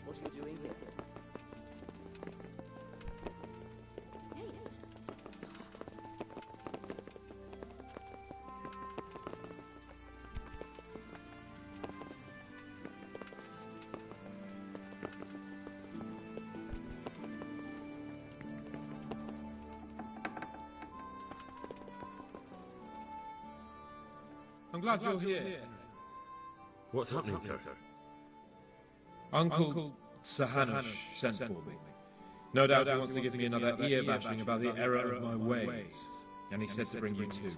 What are you doing here? I'm glad you're here. What's happening, sir? Uncle Sahanush sent for me. No doubt he wants to give me another ear-bashing about the error of my ways. And he said to bring you too.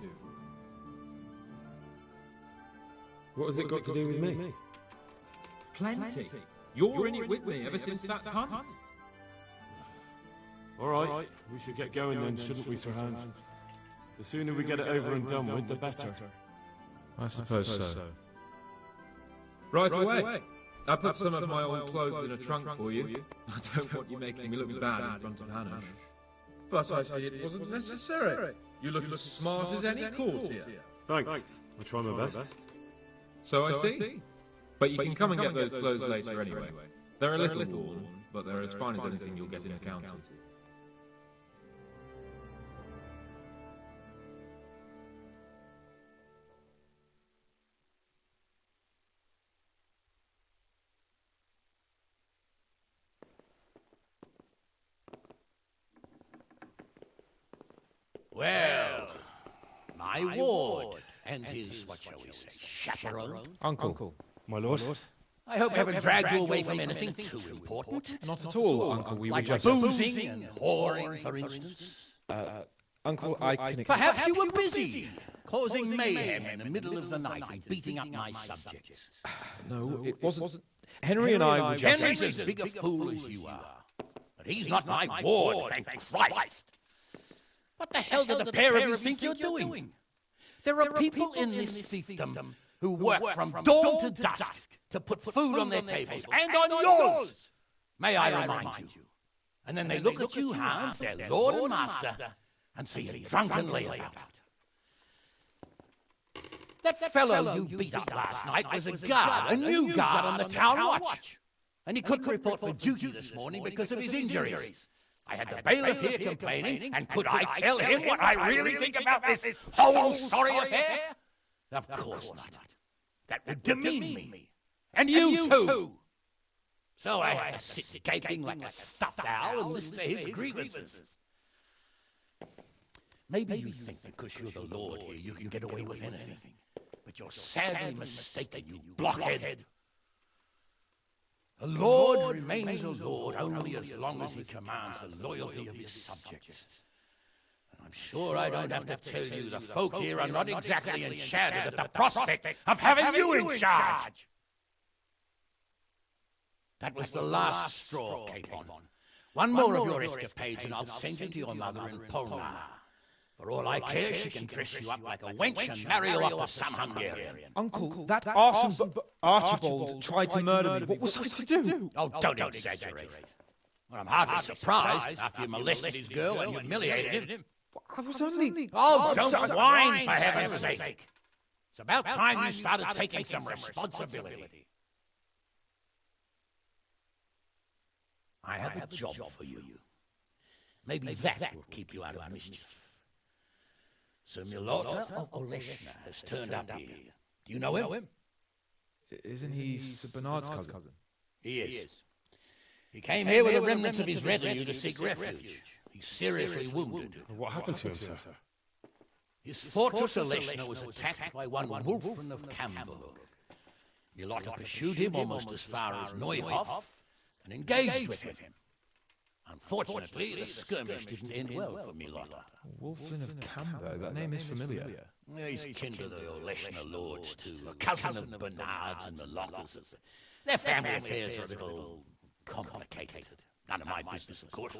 What has it got to do with me? Plenty. You're in it with me ever since that hunt. All right, we should get going then, shouldn't we, Sir Hans? The sooner we get it over and done with, the better. I suppose so. Right away. I put some of my old clothes in a trunk for you. I don't want you making me look bad in front of Hanush. But I see it wasn't necessary. You look as smart as any courtier. Thanks. I'll try my best. So I see. But you can come and get those clothes later anyway. They're a little worn, but they're as fine as anything you'll get in the county. Well, my ward, and his, what shall we say, chaperone? Uncle. My lord? I hope I haven't dragged you away from anything too important. Not at all, Uncle. We were like just... boozing and whoring, for instance. Uncle, I can... Perhaps you were busy, causing mayhem in the middle of the night and beating up my subjects. No, it wasn't... Henry and I were just... Henry's as big a fool as you are. But he's not my ward, thank Christ. What the hell do the pair of you think you're doing? There are people in this fiefdom who work from dawn to dusk to put food on their tables and on yours, may I remind you. And then they look at you, Hans, their lord and master, and see you drunkenly about. That fellow you beat up last night was a guard, a new guard on the town watch. And he couldn't report for duty this morning because of his injuries. I had the bailiff here complaining, and could I tell him what I really think about this whole sorry affair? Of course not. That would demean me. And you too. So I had to sit gaping like a stuffed owl and listen to his grievances. Maybe you think because you're the lord here you can get away with anything. But But you're sadly mistaken, you blockhead. A lord remains a lord only as long as he commands the loyalty of his subjects. And I'm sure I don't have to tell you the folk here are not exactly enchanted at the prospect of having you in charge. That was the last straw, Capon. One more of your escapades and I'll send you to your mother in Polnar. For all I care, she can dress you up like a wench and marry you off to some Hungarian. Uncle, that arson Archibald tried to murder me. What was I to do? Oh, don't exaggerate. Well, I'm hardly surprised after you molested his girl and humiliated him. I was only... Oh, don't whine, for heaven's sake. It's about time you started taking some responsibility. I have a job for you. Maybe that will keep you out of mischief. Sir Milota of Oleshna has turned up here. Do you know him? Isn't he Sir Bernard's cousin? He is. He came here with the remnants of his retinue to seek refuge. He's seriously wounded. What happened to him, sir? His fortress Oleshna was attacked by one Wolfram of Camburg. Milota pursued him almost as far as Neuhof and engaged with him. Unfortunately, the skirmish didn't end well for Milota. Wolflin of Cambo, that name is familiar. He's kin to the Oleshna lords, too. A cousin of Bernard's and Milota's. Their family affairs are a little complicated. None of my business, of course.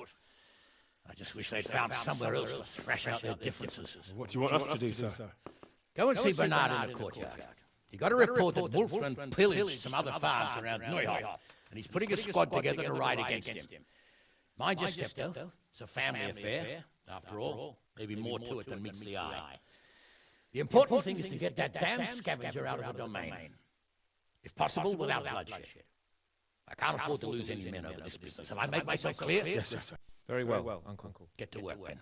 I just wish they'd found somewhere else to thrash out their differences. What do you want us to do, sir? Go and see Bernard in the courtyard. He got a report that Wolflin pillaged some other farms around Neuhof, and he's putting a squad together to ride against him. Mind your step, though. It's a family affair. After all, maybe more to it than meets the eye. The important thing is to get that damn scavenger out of the domain. If possible, without bloodshed. I can't afford to lose any men over this business. Have I made myself clear? Yes, sir. Very well, Uncle. Get to work, then.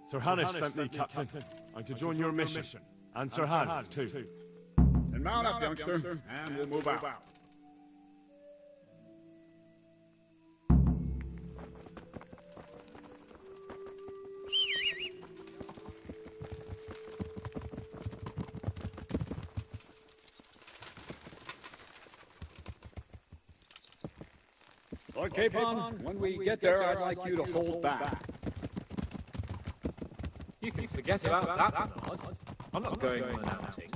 Sir Hanish sent me, Captain. I'm to join your mission. And Sir Hans, too. Then mount up, youngster, and we'll move out. Lord Capon, when we get there, I'd like you to hold back. You can forget about that. I'm not going on an outing.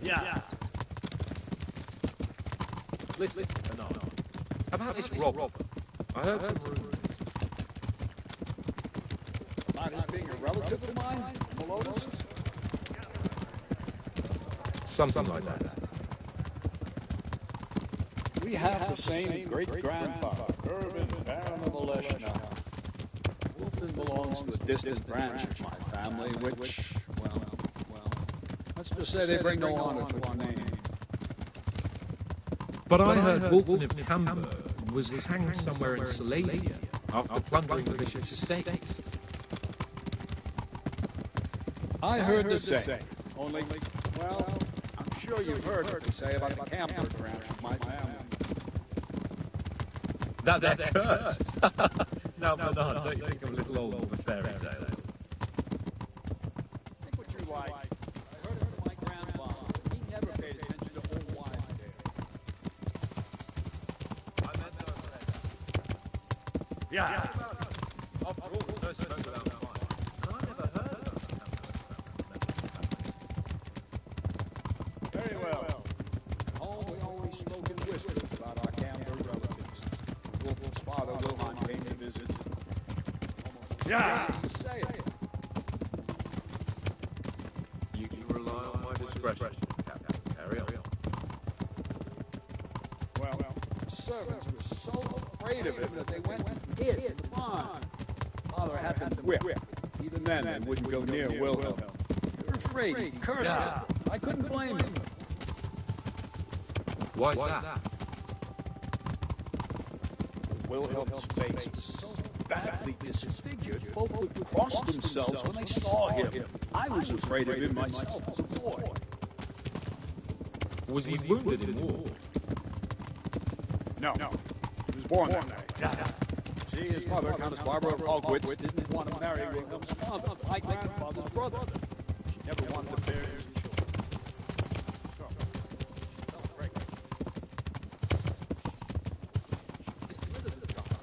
Yeah. Listen, Bernard. About this robber. I heard some rumors. Not as being a relative of mine, Melotus? Something like that. We have the same great-grandfather, Irvin, Baron of Oleshna. Wolfen belongs to a distant branch of my family, which, well, let's just say they bring no honor to our name. But I heard Wolfen of Camburg and was hanged somewhere in Silesia after plundering the bishop's estate. I heard the same. Only, well, I'm sure you've heard what they say about the campers around my family. That they're cursed. Now, Bernard, don't you think I'm a little old for fairy tales? Think what you like. I heard it from my grandfather. He never paid attention to old wives' tales. I meant no offense. Yeah. After all, there's no smoke without fire. And I never heard of Very well. At home, we always spoke in whispers about our camper relatives. Wolf's father, Wilhelm, came to visit. Yeah. You say it. You can rely on my discretion, Captain. Carry on. Well, the servants were so afraid of him that they went and hid in the barn. Father had them whipped. Even then, they wouldn't go near Wilhelm. They were afraid he'd curse them. I couldn't blame them. Why is that? Wilhelm's face was so badly disfigured, folk would cross themselves when they saw him. I was afraid of him myself as a boy. Was he wounded in war? No. He was born that day. See, his mother, Countess Barbara of Hogwitz, didn't want to marry Wilhelm's father, my grandfather's brother. She never wanted to bear his children. So, she fell pregnant. She got rid of the child.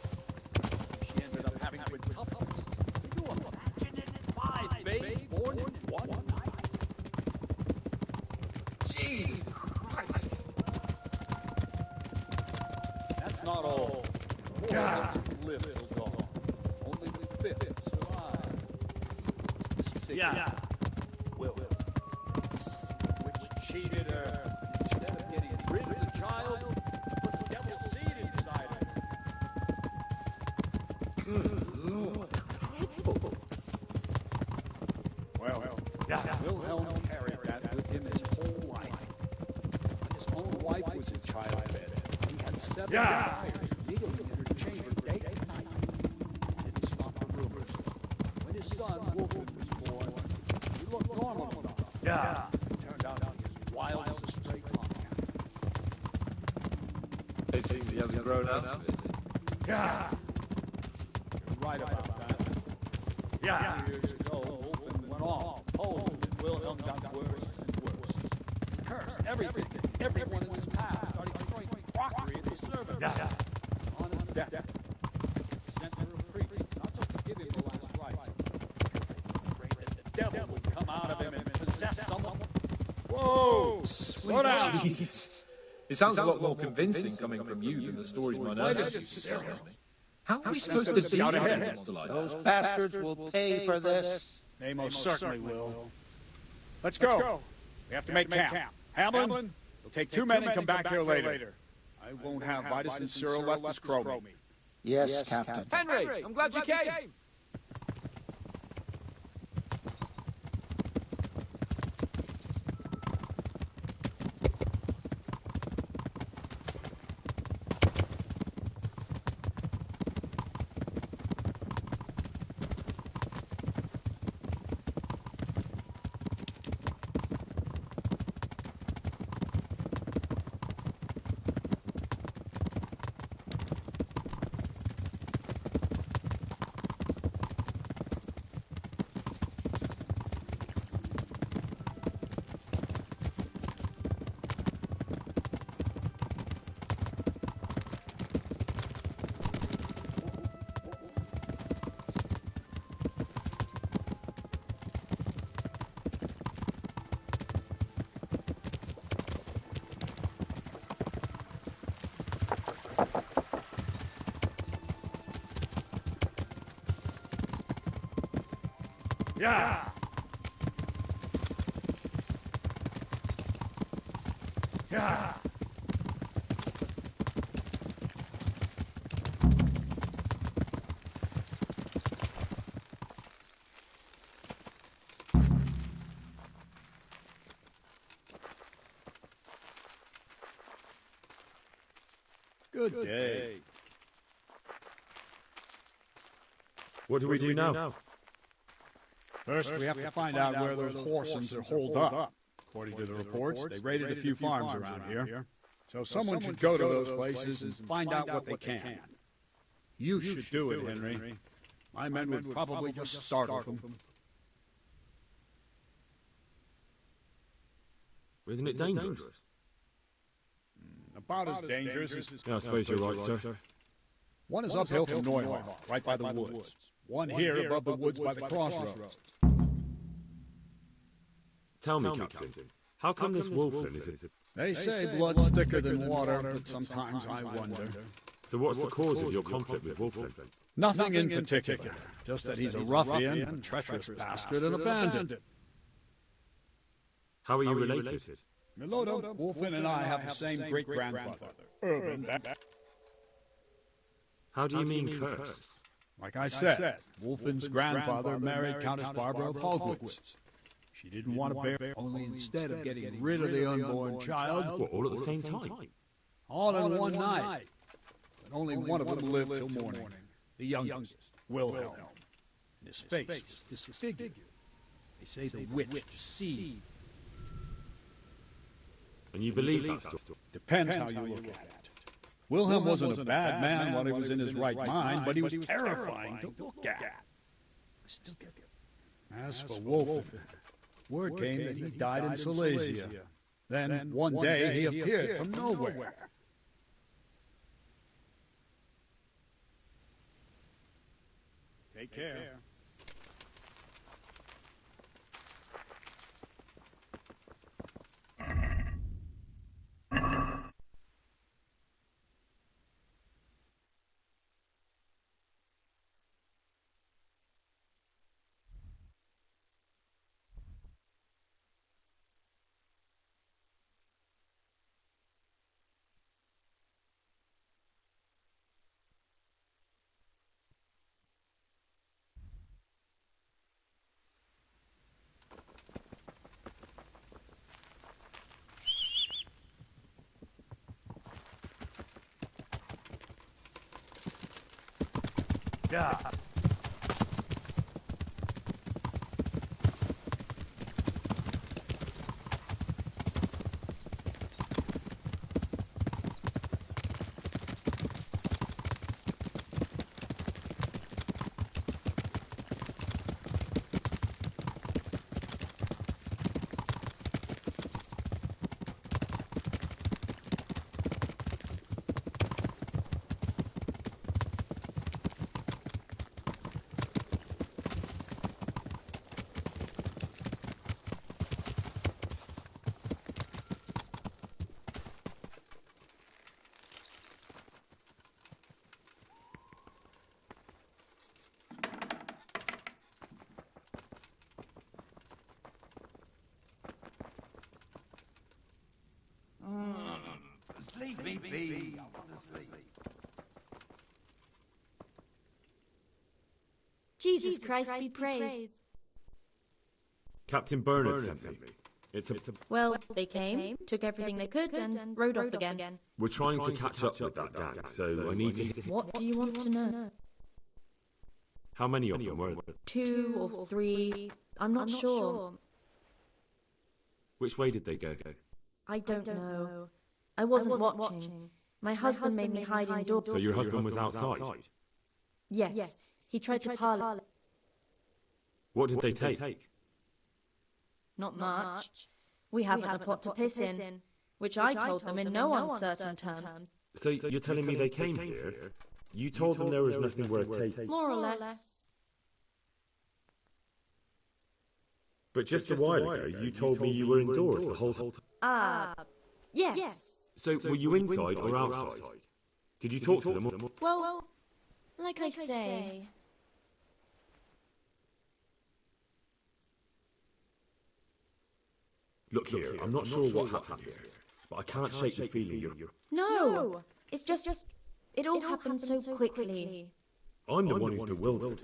She ended up having quintuplets. Can you imagine it? 5 babes born in one night? Jesus Christ! That's not all. God. Didn't live till dawn. Only the 5th survived. Yeah. Will. Which cheated her. Instead of getting rid of the child, put the devil's seed inside her. Good Lord. Dreadful. Well, Wilhelm carried that with him his whole life. When his own wife was in childbed, he had 7 desires legally in her chamber day and night. Didn't stop the rumors. When his son, Wolfman, was born, he looked normal enough. Turned out to be as wild as a stray tomcat. It seems he hasn't grown out of it. You're right about that. 2 years ago, Wolfman went off. Poland, and Wilhelm got worse and worse. He cursed everything, everyone in his path, starting throwing crockery at the servants. On his death, he sent for a priest, not just to give him the last rites, because they were afraid that the devil would come out of him and possess someone. Whoa! Slow down! Jesus. It sounds a lot more convincing coming from you than the stories my nurse used to tell me. How are we supposed to see out ahead? Those bastards will pay for this. They most certainly will. Let's go. We have to make camp. Hamlin, you'll take 2 men and come back here later. I won't have Vitus and Cyril left as crow me. Yes, Captain. Henry, I'm glad you came. Yeah! Yeah! Good day. What do we do now? First, we have to find out where those Horsons are holed up. According to the reports, they raided a few farms around here. So someone should go to those places and find out what they can. You should do it, Henry. My men would probably just startle them. Isn't it dangerous? About as dangerous as... Yeah, I suppose you're right, sir. One is uphill from Neuhoff, right by the woods. One here above the woods by the crossroads. Tell me, Captain, how come this Wolflin is it? They say blood's thicker than water, but sometimes I wonder. So what's the cause of your conflict with Wolflin? Nothing in particular, just that he's a ruffian, a treacherous bastard, and a bandit. How are you related? Milodo, Wolflin and I have the same great-grandfather, Urban. How do you mean cursed? Like I said, Wolflin's grandfather married Countess Barbara of Hogwitz. She didn't want to bear, only instead of getting rid of the unborn child... What, all at the same time? All in one night. But only one of them lived till morning. The youngest, Wilhelm. And his face was disfigured. They say the witch deceived. And you believe that story? Depends how you look at it. Wilhelm wasn't a bad man while he was in his right mind, but he was terrifying to look at. As for Wolflin, word came that he died in Silesia. Then, one day, he appeared from nowhere. Take care. Yeah. Leave me be. I want to sleep. Jesus Christ be praised. Captain Bernard sent me. Well, they came, took everything they could, and rode off again. We're trying to catch up with that gang, so I need to... What do you want to know? How many of them were there? 2 or 3. I'm not sure. Which way did they go? I don't know. I wasn't watching. My husband made me hide indoors. So your husband was outside? Yes. He tried to parley. What did they take? Not much. We haven't a pot to piss in, which I told them in no uncertain terms. So you're telling me they came here? You told them there was nothing worth taking? More or less. But just a while ago, you told me you were indoors the whole time. Yes. So were you inside or outside? Did you talk to them? Well, like I say... Look here, I'm not sure what happened here, but I can't shake the feeling you're... No! It's just... It all happened so quickly. I'm the one who's bewildered.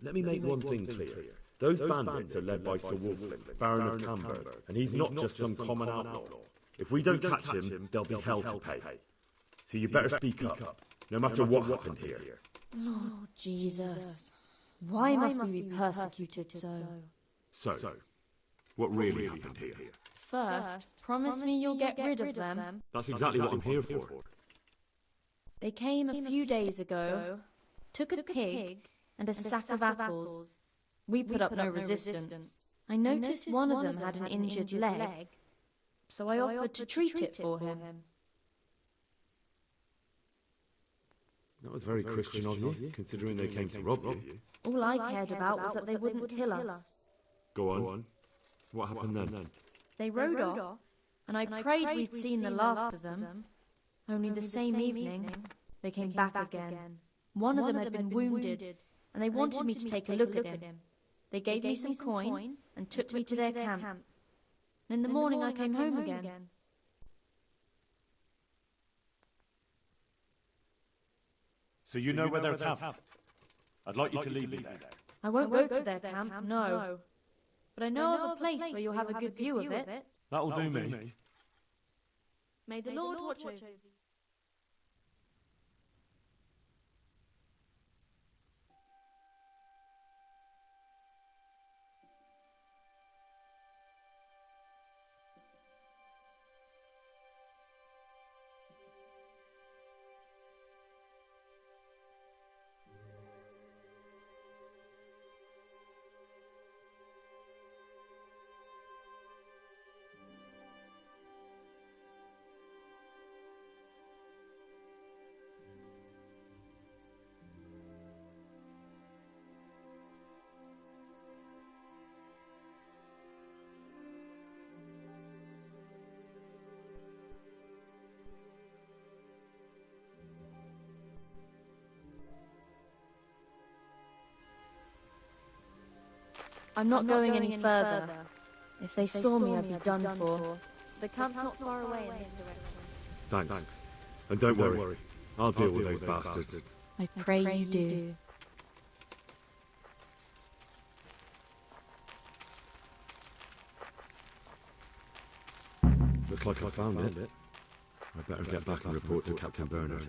Let me make one thing clear. Those bandits are led by Sir Wolflin, Baron of Camber, and he's not just some common outlaw. If we don't catch him, there'll be hell to pay. So you better speak up, no matter what happened here. Lord Jesus. Why must we be persecuted so? So, what really happened here? First, promise me you'll get rid of them. That's exactly what I'm here for. They came a few days ago, took a pig and a sack of apples. We put up no resistance. I noticed one of them had an injured leg, so I offered to treat it for him. That was very Christian of you, considering they came to rob you. All I cared about was that they wouldn't kill us. Go on. What happened then? They rode off, and I prayed we'd seen the last of them. Only the same evening, they came back again. One of them had been wounded, and they wanted me to take a look at him. They gave me some coin and took me to their camp. And in the morning I came home again. So you know where they're camped? I'd like you to lead me there. I won't go to their camp, no. But I know of a place where you'll have a good view of it. That'll do me. May the Lord watch over you. I'm not going any further. If they saw me, I'd be done for. The camp's not far away in this direction. Thanks. And don't worry. I'll deal with those bastards. I pray you do. Looks like I found it. I better get back and report to Captain Bernard.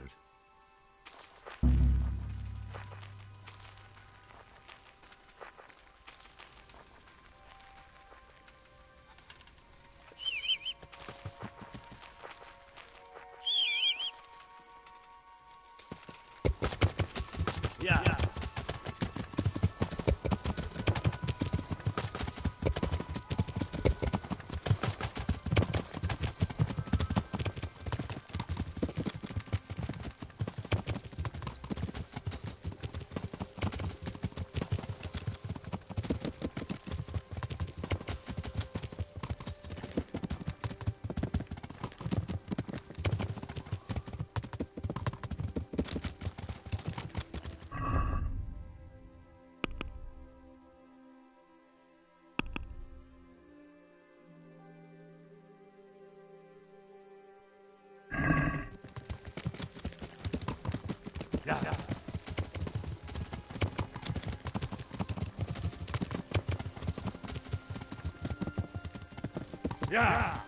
Yeah!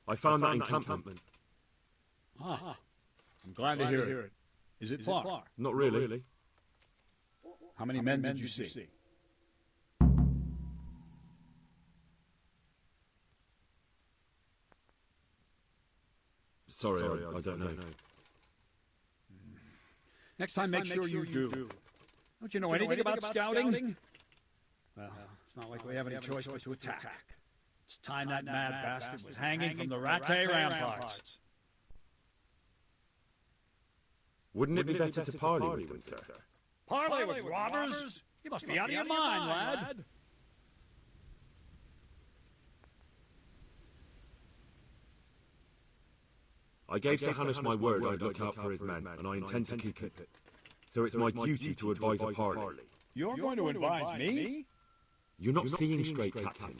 I found that encampment. Ah, I'm glad to hear it. Is it far? Not really. How many men did you see? Sorry, I don't know. Next time, make sure you do. Don't you know anything about scouting? Well, it's not like we have any choice but to attack. It's time that mad bastard was hanging from the Rattay ramparts. Wouldn't it be better to parley with them, sir? Parley with robbers? You must be out of your mind, lad. I gave Sir Hanush my word I'd look out for his men, and I intend to keep it. So it's my duty to advise a parley. You're going to advise me? You're not seeing straight, Captain.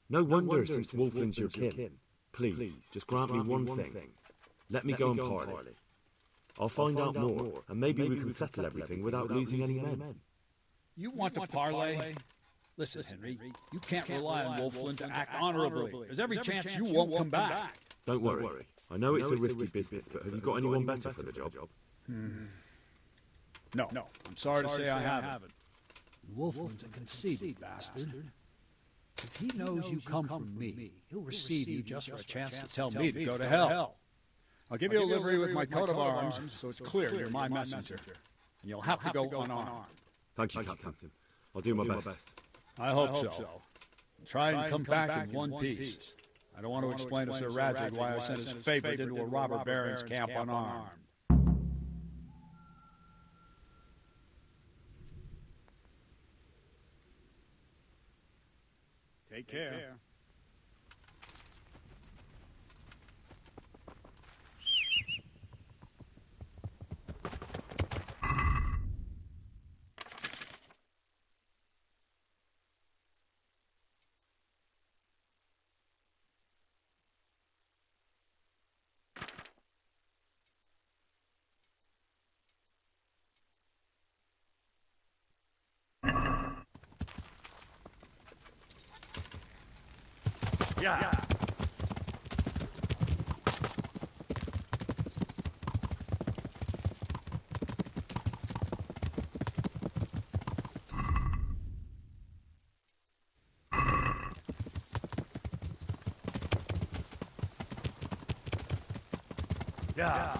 No wonder, since Wolfland's your kin. Please, just grant me one thing. Let me go and parley. I'll find out more, and maybe we can settle everything without losing any men. You want to parley? Listen, Henry, you can't rely on Wolfland to act honorably. There's every chance you won't come back. Don't worry. I know it's a risky business, but have you got anyone better for the job? No, I'm sorry to say I haven't. Wolfland's a conceited bastard. If he knows you come from me, he'll receive you just for a chance to tell me to go to hell. I'll give you a livery with my coat of arms, so it's clear you're my messenger. And you'll have to go unarmed. Thank you, Captain. I'll do my best. I hope so. Try and come back in one piece. I don't want to explain to Sir Radzig why I sent his favorite into a robber baron's camp unarmed. Take care. Yeah. Yeah.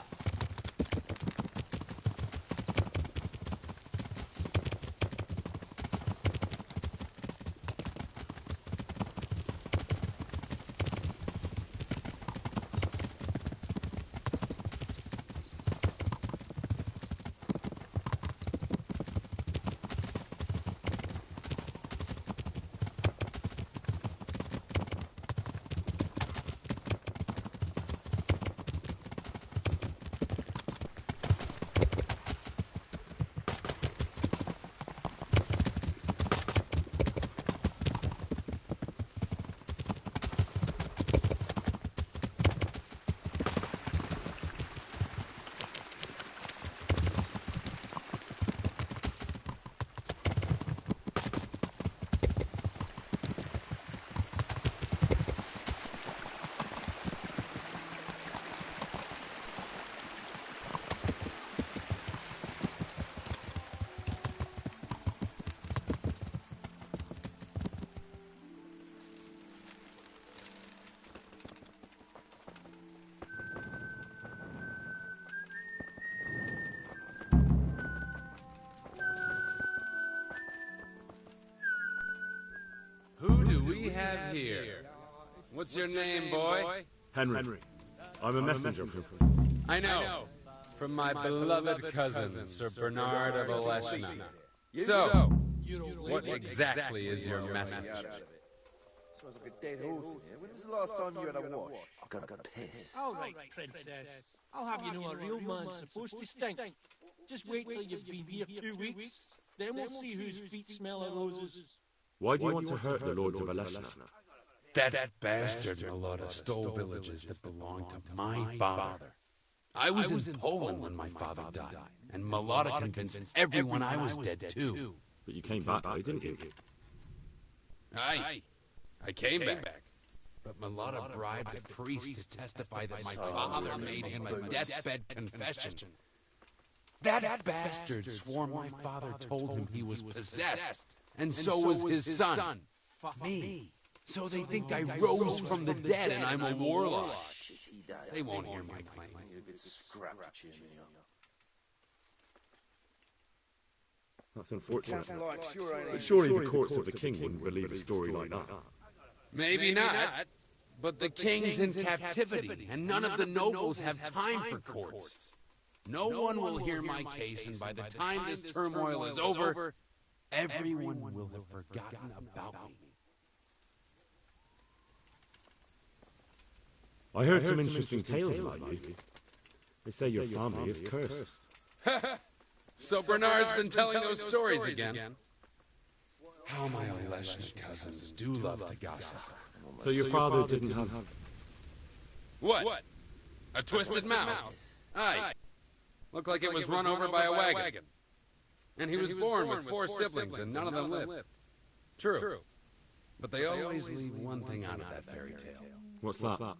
Who do we have here? What's your name, boy? Henry. I'm a messenger from... I know. From my beloved cousin, Sir Bernard of Aleshna. So, what exactly is your message? Smells like a dead horse in here. When was the last time you had a wash? I've got to piss. All right, princess. I'll have you know a real man's supposed to stink. Just wait till you've been here 2 weeks. Then we'll see whose feet smell of roses. Why do you want to hurt the lords of Aleshna? That bastard Malota stole villages that belonged to my father. I was in Poland when my father died, and Malota convinced everyone I was dead too. But you came back though, didn't you? I came back. But Malota bribed the priest to testify that my father made him a deathbed confession. That bastard swore my father told him he was possessed, and so was his son. Me. So they think I rose from the dead and I'm a warlock. They won't hear my claim. That's unfortunate. But surely the courts of the king wouldn't believe a story like that. Maybe not. But the king's in captivity, and none of the nobles have time for courts. No one will hear my case, and by the time this turmoil is over, everyone will have forgotten about me. I heard some interesting tales about you. They say your family is cursed. So Bernard's been telling those stories again. How my Oleshna cousins do love to gossip. So your father didn't have... What? A twisted mouth? Aye. Looked like it was run over by a wagon. And he was born with 4 siblings and none of them lived. True. But they always leave one thing out of that fairy tale. What's that?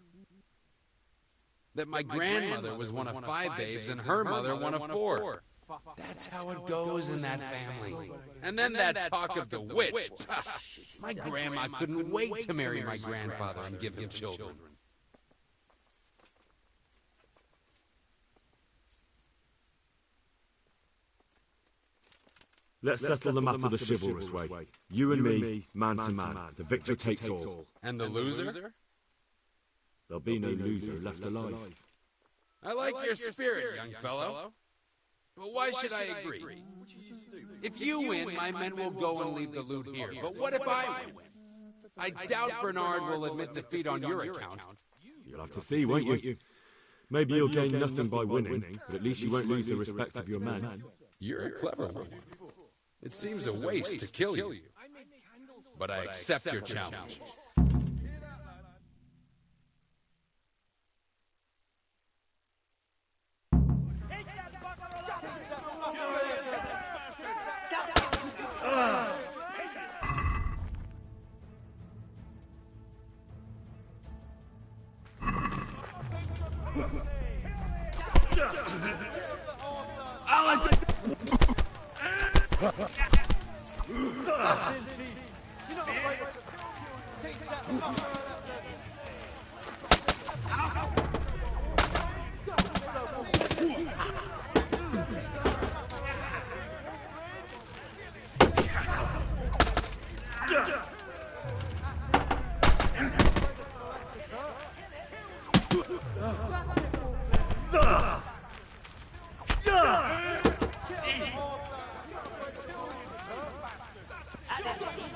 That my grandmother was one of 5 babes and her mother one of 4. That's how it goes in that family. And then that talk of the witch. My grandma couldn't wait to marry my grandfather and give him children. Let's settle the matter the chivalrous way. You and me, man to man. The victor takes all. And the loser? There'll be no loser left alive. I like your spirit, young fellow. But why should I agree? If you win, my men will go and leave the loot here. But what if I win? I doubt Bernard will admit defeat on your account. You'll have to see, won't you? Maybe you'll gain nothing by winning, but at least you won't lose the respect of your men. You're a clever one. It seems a waste to kill you. But I accept your challenge.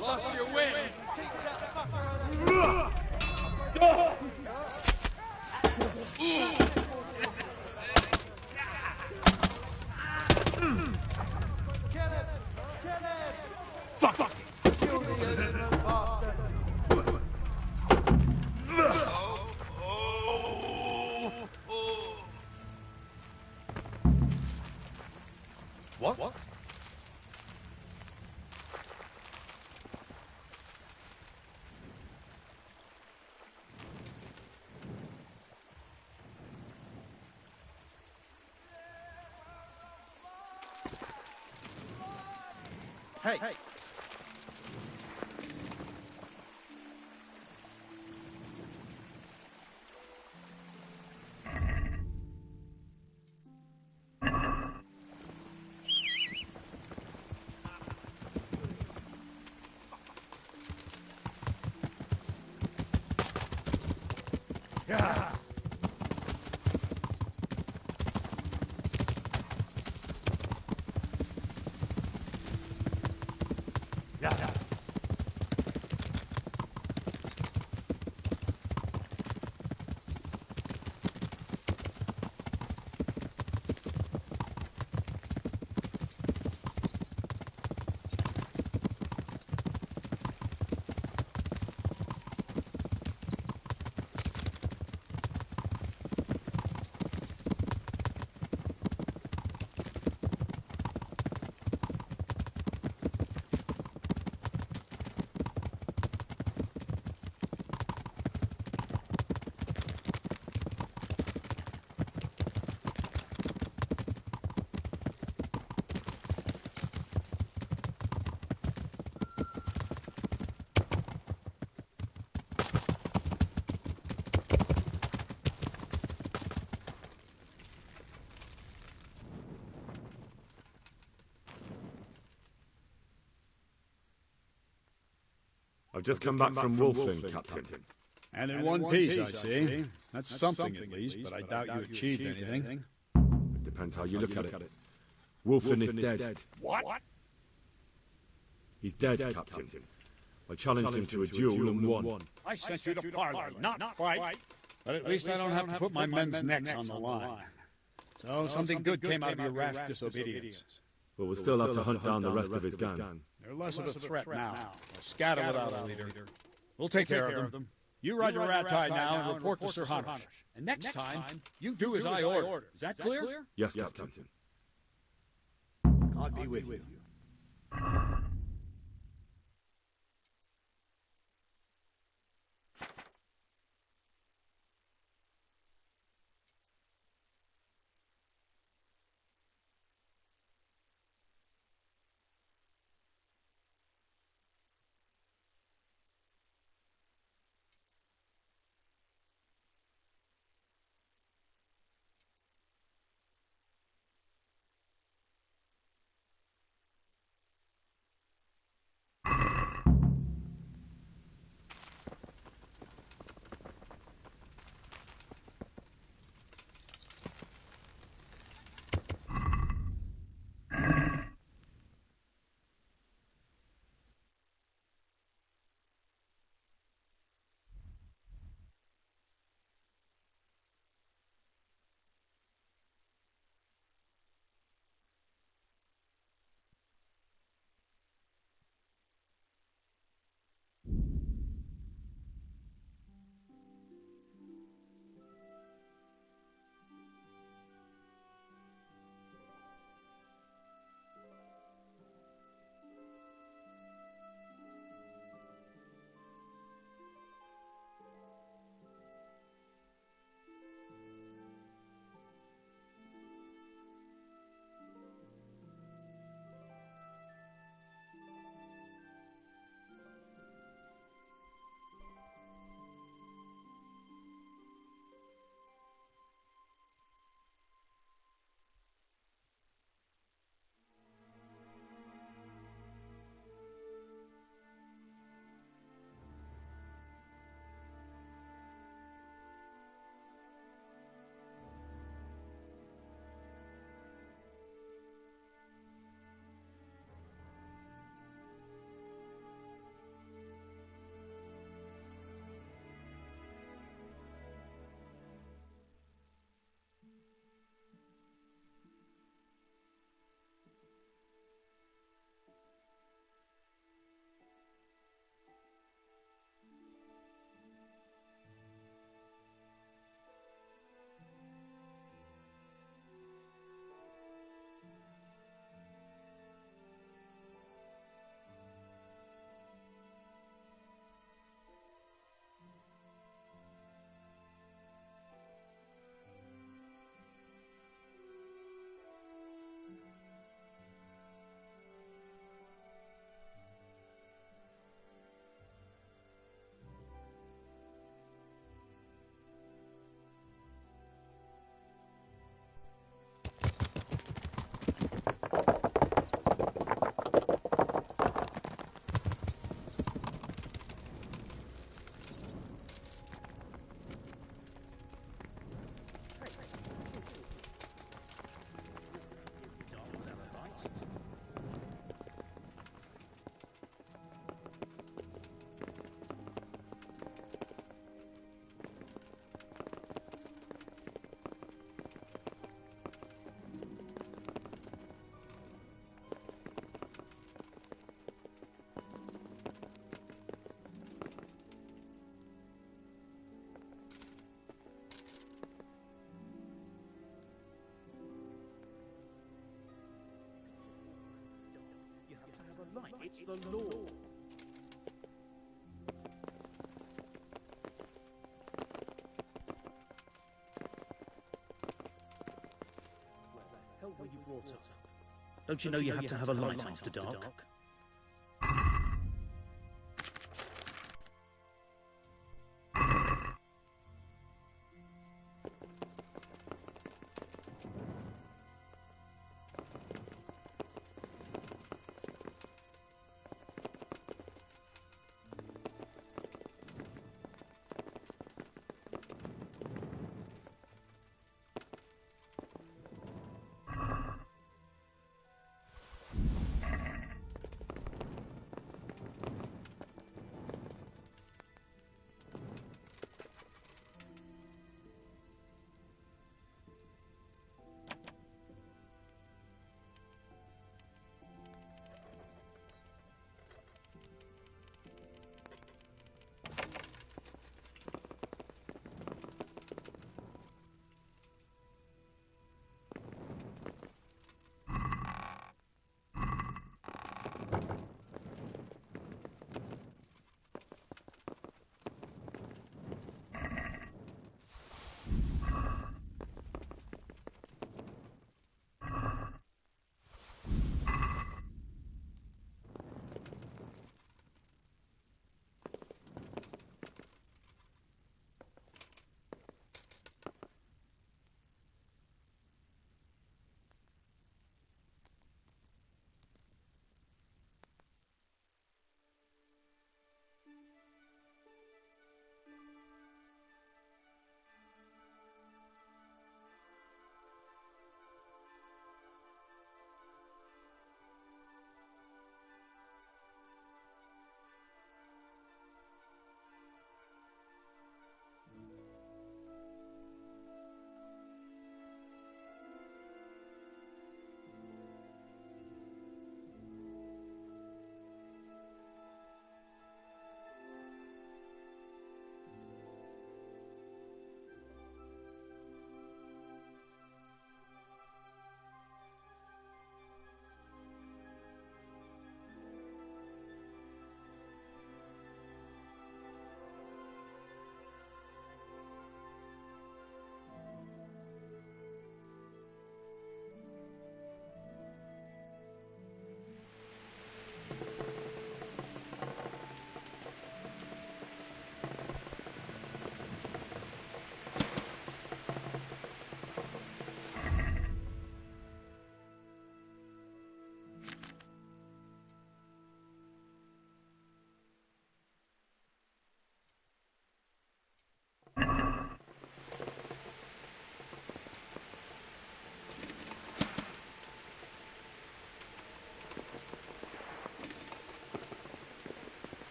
Lost your win. Fuck. What? Hey. Yeah. I've just come back from wolfing, Captain. And in one piece, I see. That's something at least, but I doubt you achieved anything. It depends how you look at it. Wolfen is dead. What? He's dead, Captain. I challenged him to a duel and won. I sent you to parley, not fight. But at least I don't have to put my men's necks on the line. So something good came out of your rash disobedience. But we'll still have to hunt down the rest of his gang. They're less of a threat now. They'll scatter without a leader. We'll take care of them. You ride your rat tie now and report to Sir Hanush. And next time, you do as I order. Is that clear? Yes, Captain. God be with you. Right, it's the law. Where the hell were you brought up? Don't you know you have to have a light after dark?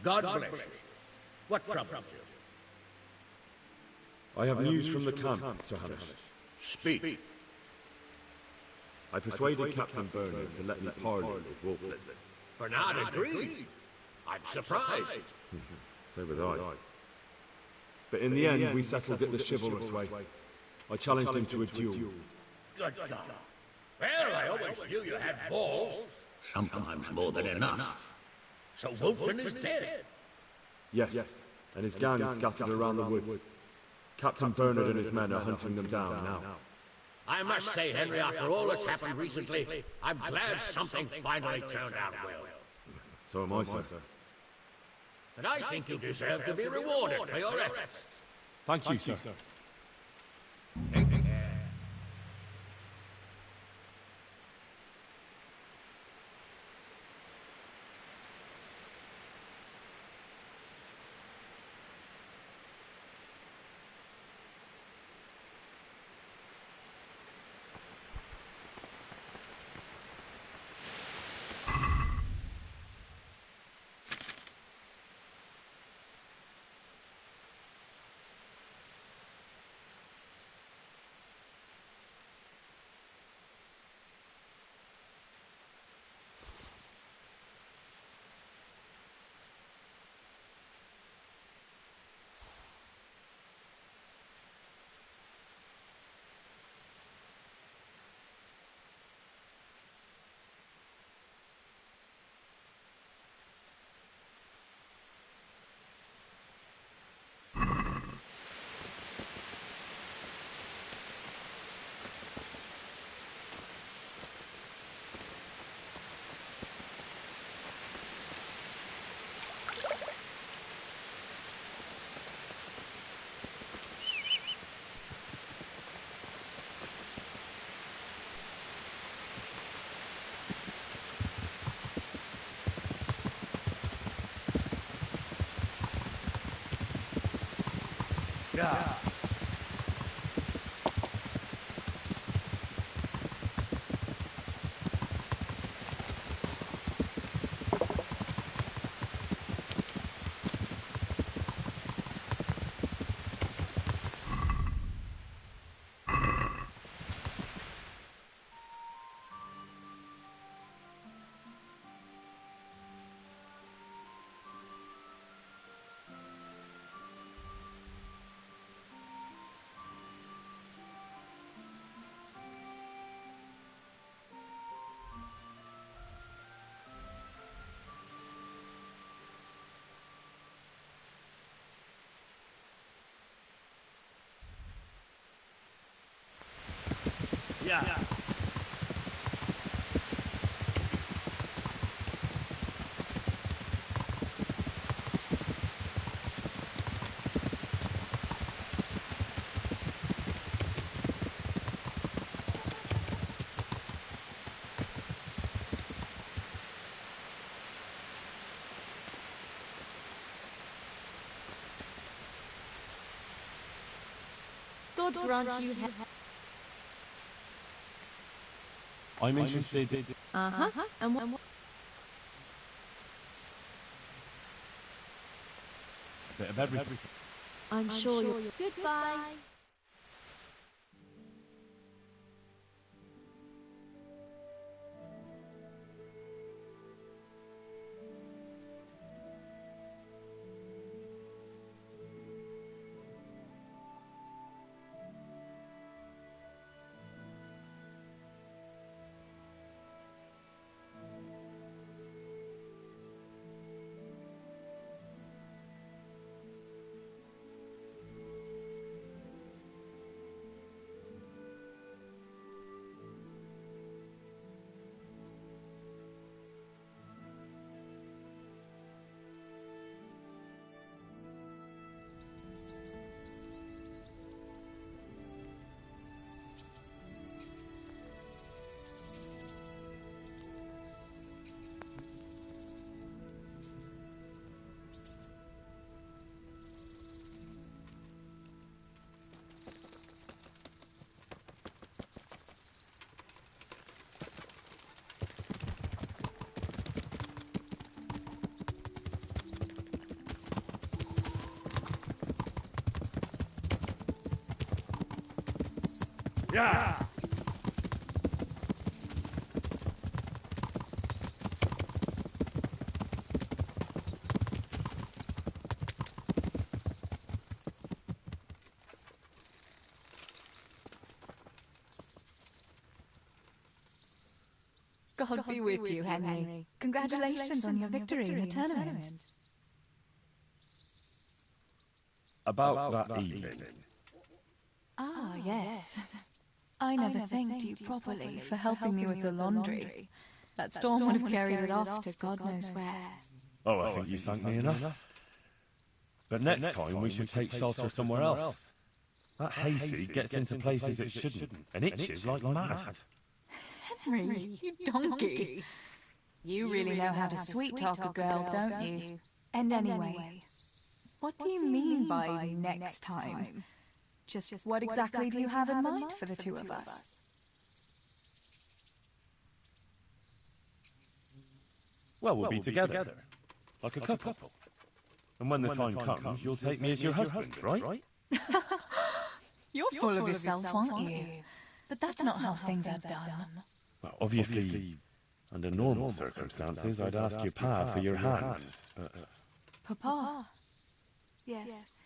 God bless you. What troubles you? I have news from the camp, Sir Hamish. Speak. I persuaded Captain Bernard to let me parley with Wolflin. Bernard agreed. I'm surprised. So was I. But in the end, we settled it the chivalrous way. I challenged him to a duel. Good God. Well, I always knew you had balls. Sometimes more than enough. So Wolflin is dead? Yes, and his gang is scattered around the woods. Captain Bernard and his men are hunting them down now. I must say, Henry, after all that's happened recently, I'm glad something finally turned out well. So am I, sir. And I think you deserve to be rewarded for your efforts. Thank you, sir. Yeah. Yeah. God grant you have. I'm interested. Uh-huh. And what? A bit of everything. I'm sure you're. Goodbye. Yeah! God be with you, Henry. Congratulations on your victory in the tournament. About that evening. Ah, yes. I never thanked you properly for helping me with the laundry. That storm would have carried it off to God knows where. Oh, I think you thanked me enough. But next time we should take shelter somewhere else. That hayseed gets into places it shouldn't, and itches like mad. Henry, you donkey. You really know how to sweet-talk a girl, don't you? And anyway, what do you mean by next time? Just what exactly do you have in mind for the two of us? Well, we'll be together, like a couple. And when the time comes, you'll take me as your husband, right? You're full of yourself, aren't you? But that's not how things are done. Well, obviously, under normal circumstances, I'd ask your pa for your hand, but... Papa? Yes.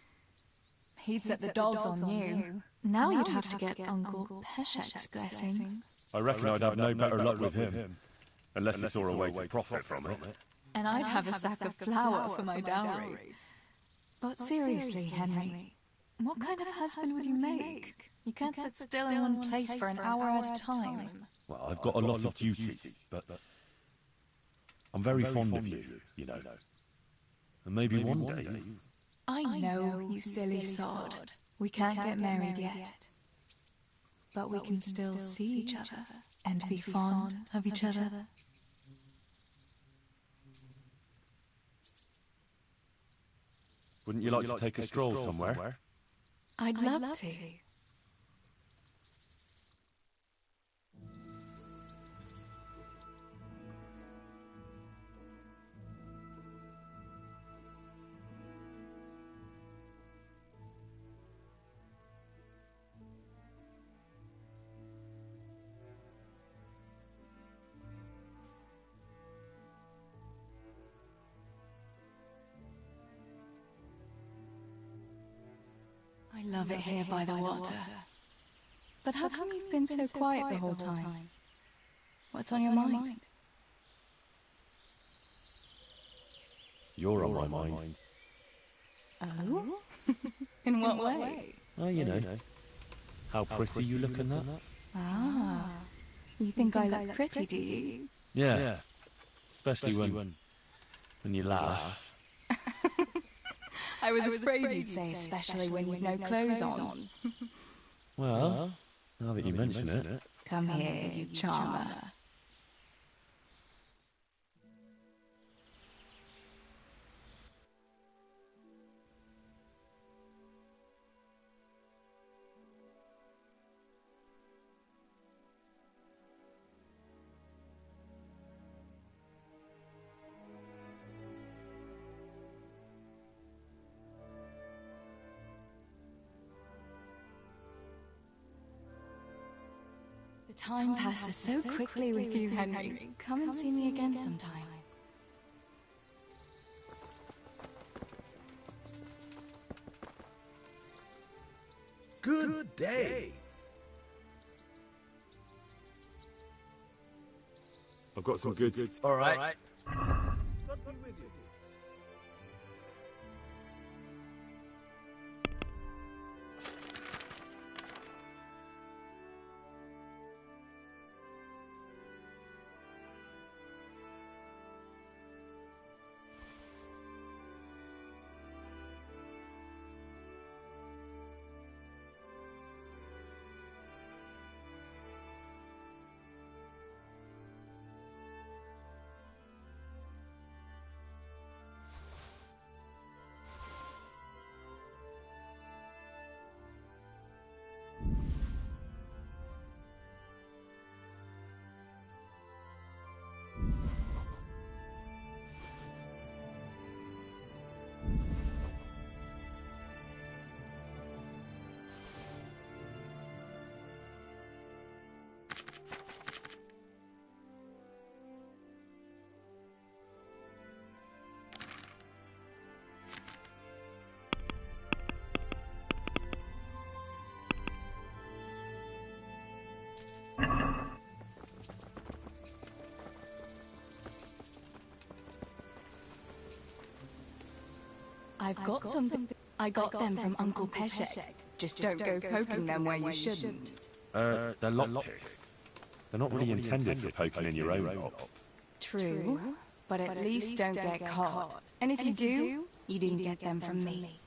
He'd set the dogs on you. Now you'd have to get Uncle Peshek's blessing. I reckon I'd have no better luck with him, unless he saw a way to profit from it. And I'd have a sack of flour for my dowry. But seriously, Henry, what kind of husband would you make? You can't sit still in one place for an hour at a time. Well, I've got a lot of duties, but I'm very fond of you, you know. And maybe one day... I know, you silly sod. We can't get married yet. But we can still see each other and be fond of each other. Wouldn't you like to take a stroll somewhere? I'd love to. I love it here by the water. But how come you've been so quiet the whole time? What's on your mind? You're on my mind. Oh? In what way? Oh, you know. How pretty you look in that. Ah. You think I look pretty, do you? Yeah. Especially when you laugh. I was afraid you'd say especially when you've no clothes on. Well, now that you mention it. Come here, you charmer. The time passes so quickly with you, Henry. Come and see me again sometime. Good day. I've got some goods. All right. God be with you. I've got something. I got them from Uncle Peshek. Just don't go poking them where you shouldn't. They're lockpicks. They're not really intended for poking in your own locks. True, but at least don't get caught. And if you do, you didn't get them from me.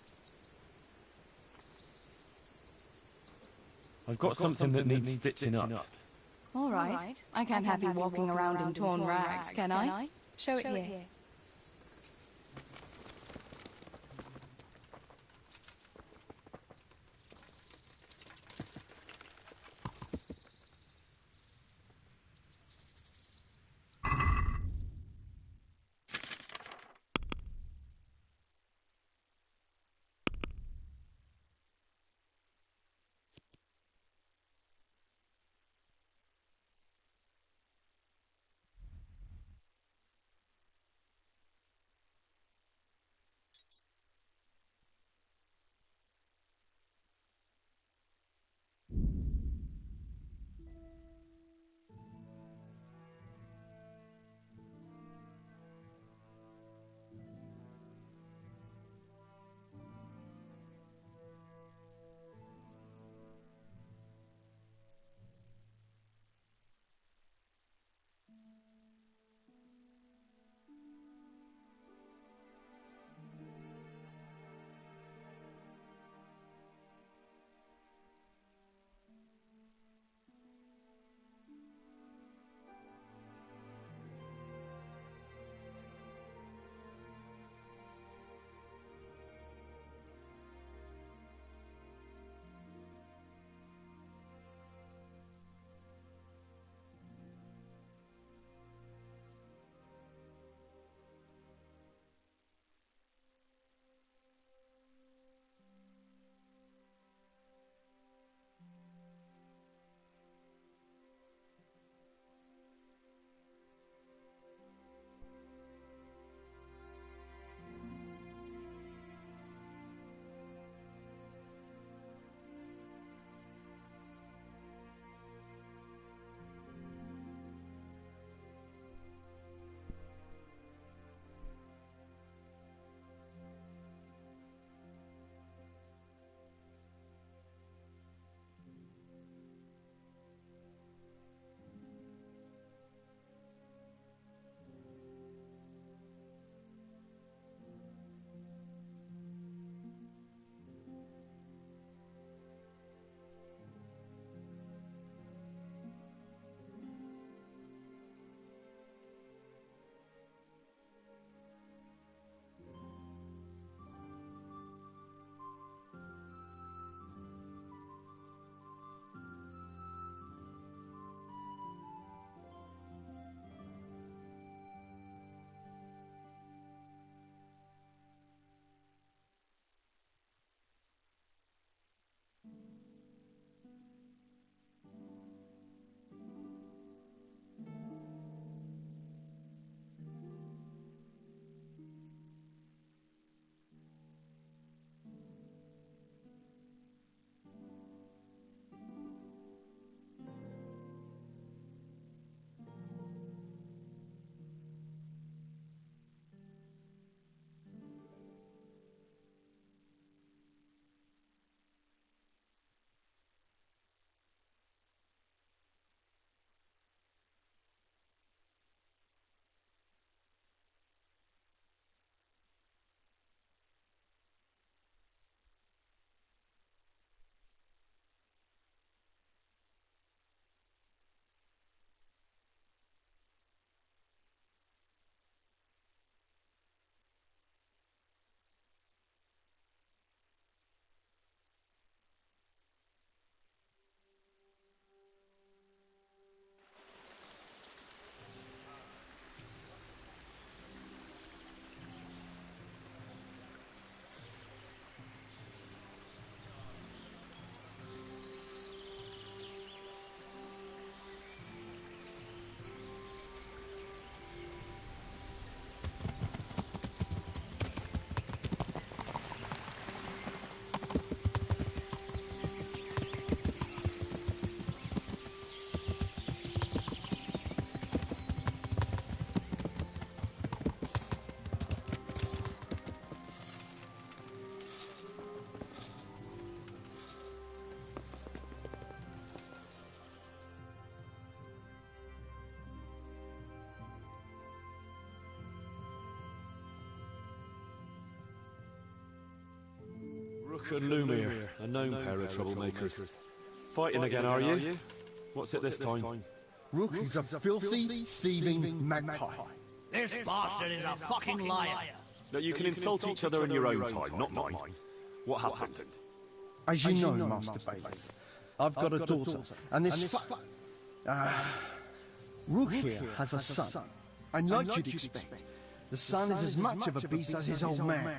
I've got something that needs stitching up. All right. I can't have you walking around in torn rags, can I? Show it here. Rook and Lumiere, a known pair of troublemakers. Fighting again, are you? What's it this time? Rook is a filthy, thieving magpie. This bastard is a fucking liar. That you can insult each other in your own time, not mine. What happened? As you know, Master Bailiff, I've got a daughter, and this Rook here has a son. And like you'd expect, the son is as much of a beast as his old man.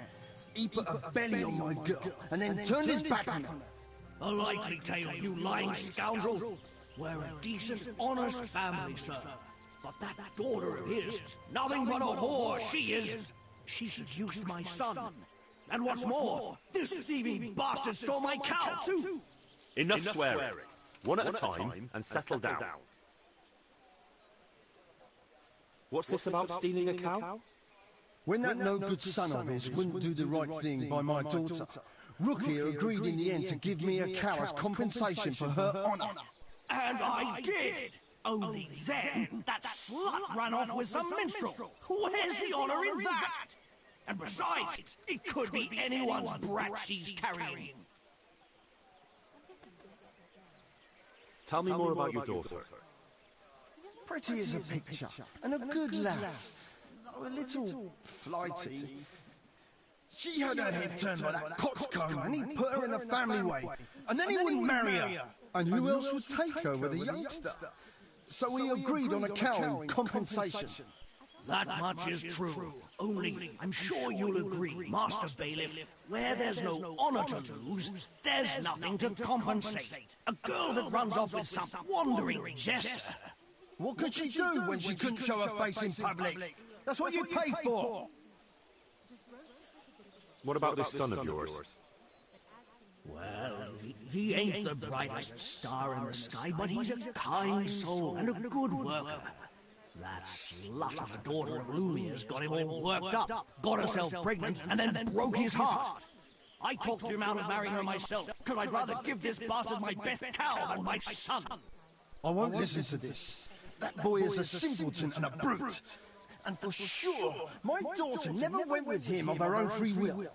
He put a belly on my girl, and then turned his back on her. A likely tale, you lying scoundrel. We're a decent, honest family, sir. But that daughter of his, nothing but a whore, she is. She seduced my son. And what's more, this thieving bastard stole my cow, too. Enough swearing. One at a time, and settle down. What's this about stealing a cow? When that no-good son of his wouldn't do the right thing by my daughter, Rook here agreed in the end to give me a cow as compensation for her honour. And I did! Only then, that slut ran off with some minstrel. Where's the honour in that? And besides, it could be anyone's brat she's carrying. Tell me more about your daughter. Pretty as a picture, and a good lass, though a little flighty. She had her head turned by that coxcomb, and he put her in the family way, and then he wouldn't marry her. And who else would take her with a youngster? So we agreed on a cow in compensation. That much is true. Only, I'm sure you'll agree, Master Bailiff, where there's no honour to lose, there's nothing to compensate. A girl that runs off with some wandering jester. What could she do when she couldn't show her face in public? That's what you paid for. What about this son of yours? Well, he ain't the brightest star in the sky, but he's a kind soul and a good worker. That slut of a daughter of Lumiere's got him all worked up, got herself pregnant, and then broke his heart. I talked him out of marrying her myself, because I'd rather give this bastard my best cow than my son. I won't listen to this. That boy is a simpleton and a brute. And for sure, my daughter never went with him of her own free will.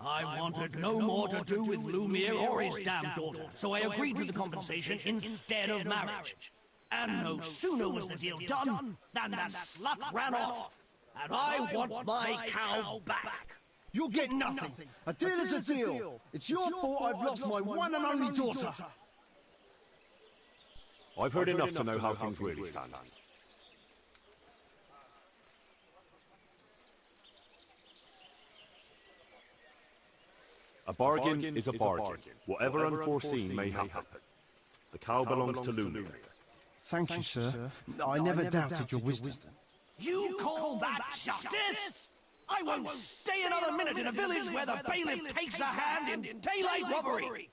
I wanted no more to do with Lumiere or his damn daughter, so I agreed to the compensation instead of marriage. And no sooner was the deal done than that slut ran off. And I want my cow back. You'll get nothing. A deal is a deal. It's your fault I've lost my one and only daughter. I've heard enough to know how things really stand. A bargain is a bargain, whatever unforeseen may happen. The cow belongs to Lumiere. Thank you, sir. I never doubted your wisdom. You call that justice? I won't stay another minute in a village where the bailiff takes a hand in daylight robbery.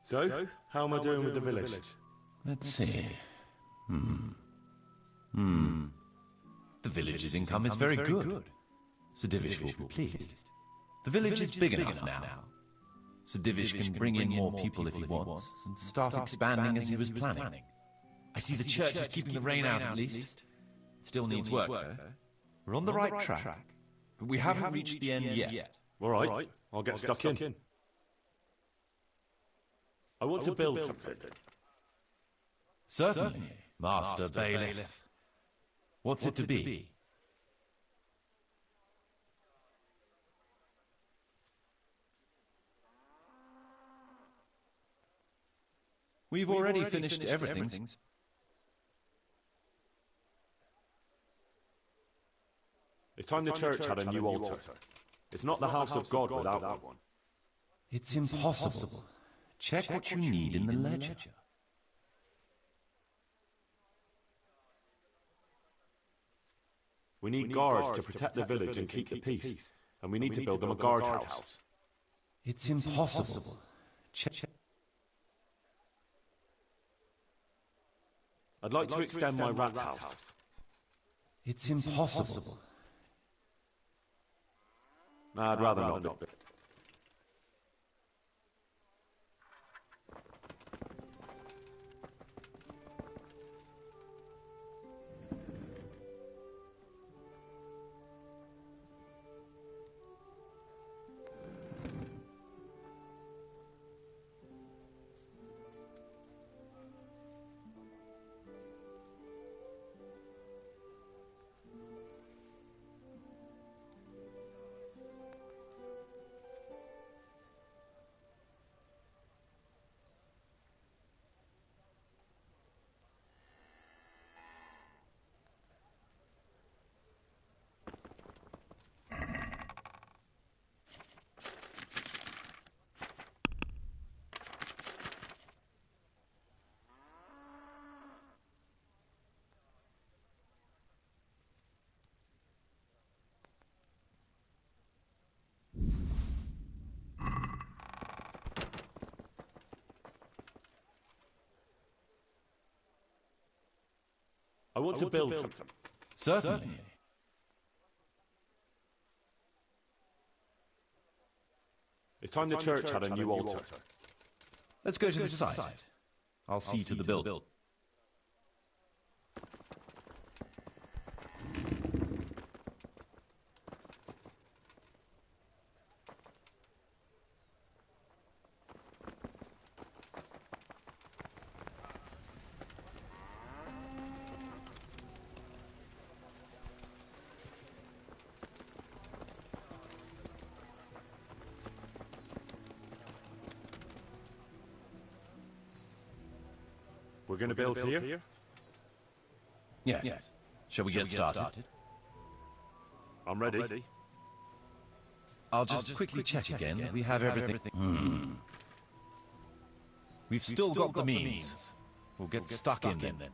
So, how am I doing with the village? Let's see. The village village's income is very good. Sir Divish will be pleased. The village is big enough now. Sir Divish can bring in more people if he wants, and start expanding as he was planning. I see the church is keeping the rain out at least. It still needs work, though. We're on the right track, but we haven't reached the end yet. All right, I'll get stuck in. I want to build something. Certainly, Master Bailiff. What's it to be? We've already finished everything. It's time the church had a new altar. It's not the house of God without one. It's impossible. Check what you need in the ledger. We need guards to protect the village and keep the peace, and we need to build them a guardhouse. It's impossible. Check. I'd like to extend my rat house. It's impossible. I'd rather not. I want to build something. Certainly. It's time the church had a new altar. Let's go to the site. I'll see to the build. We're going to build here? Yes. Shall we get started? I'm ready. I'll just quickly check again that we have everything. We've still got the means. We'll get stuck in then.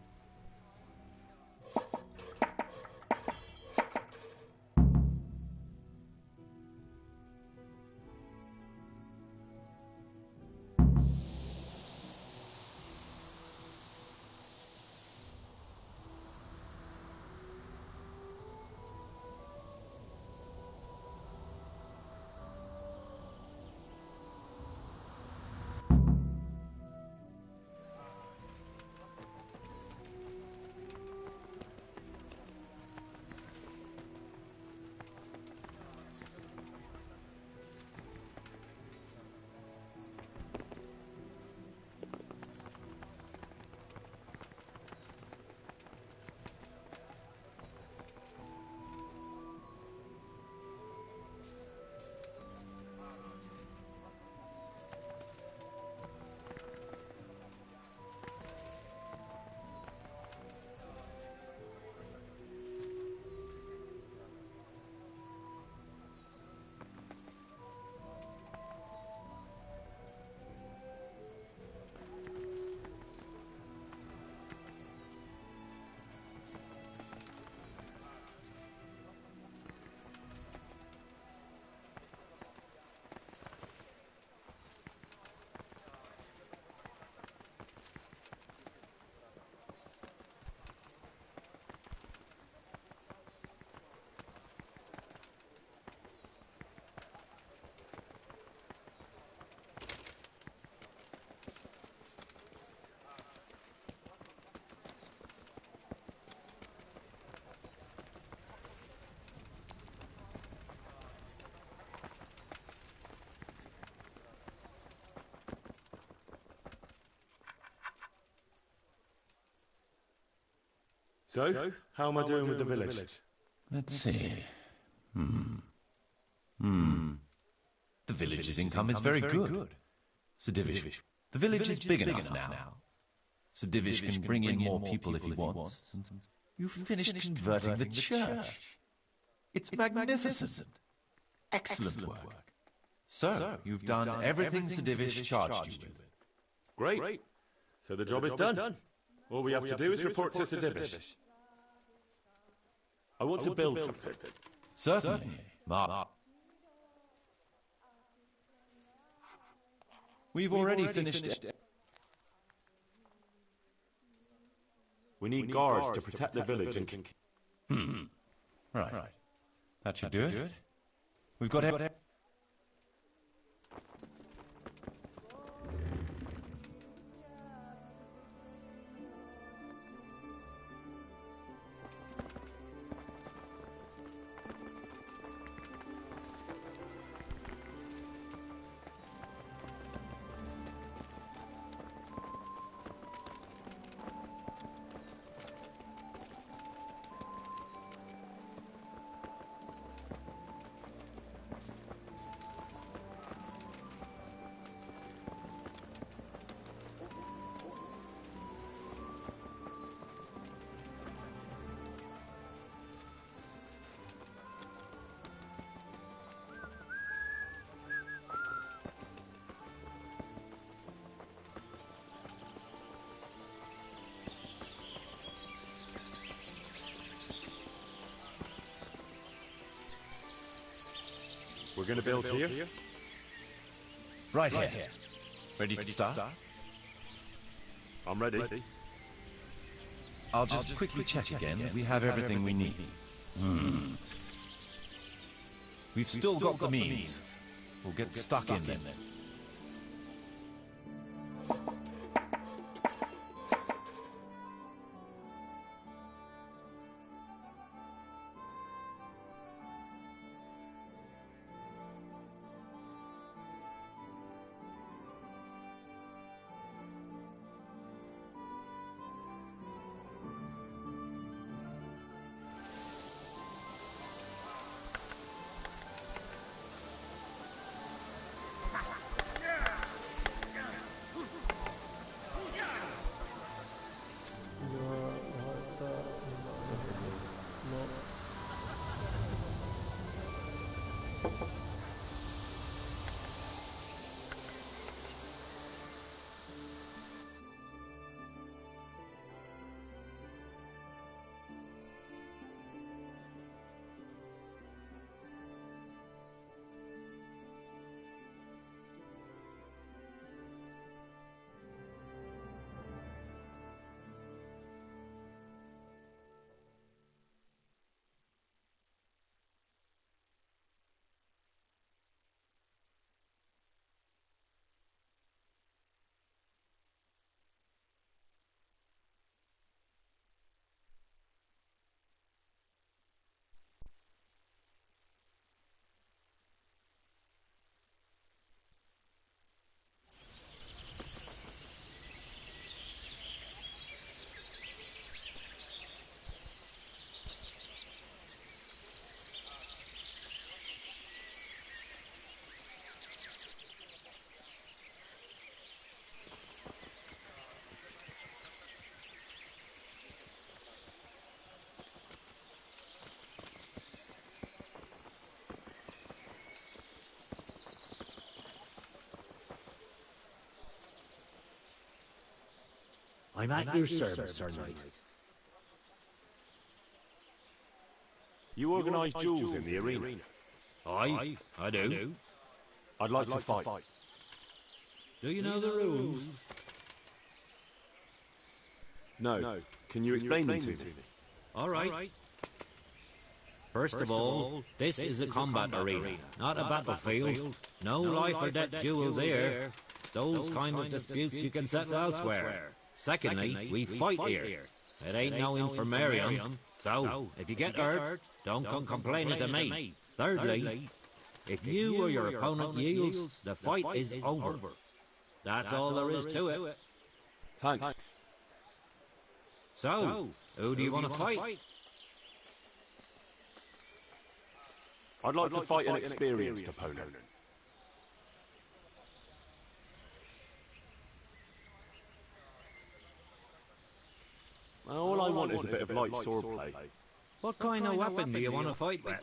So, how am I doing with the village? Let's see. The village's income is very good. Sir Divish, the village is big enough now. Sir Divish can bring in more people if he wants. You've finished converting the church. It's magnificent. Excellent work. So, you've done everything Sir Divish charged you with. Great. So the job is done. All we have to do is report to Sir Divish. I want to build something. Certainly. Mark. We've already finished it. We need guards to protect the village and... Right. That should do it. We've got it. We're going to build here? Right here. Ready to start? I'm ready. I'll just quickly check again that we have everything we need. We've still got the means. We'll get stuck in then. I'm at your service, Sir Knight. You organise duels in the arena? Aye, I do. I'd like to fight. Do you know the rules? No. Can you explain them to me? All right. First of all, this is a combat arena, not a battlefield. No life or death duels here. Those kind of disputes you can settle elsewhere. Secondly, we fight here. It ain't no infirmarium, so if you get hurt, don't come complaining to me. Thirdly, if you or your opponent yields, the fight is over. That's all there is to it. Thanks. So, who do you want to fight? I'd like to fight an experienced opponent. All I want is a bit of light swordplay. What kind of weapon do you want to fight with?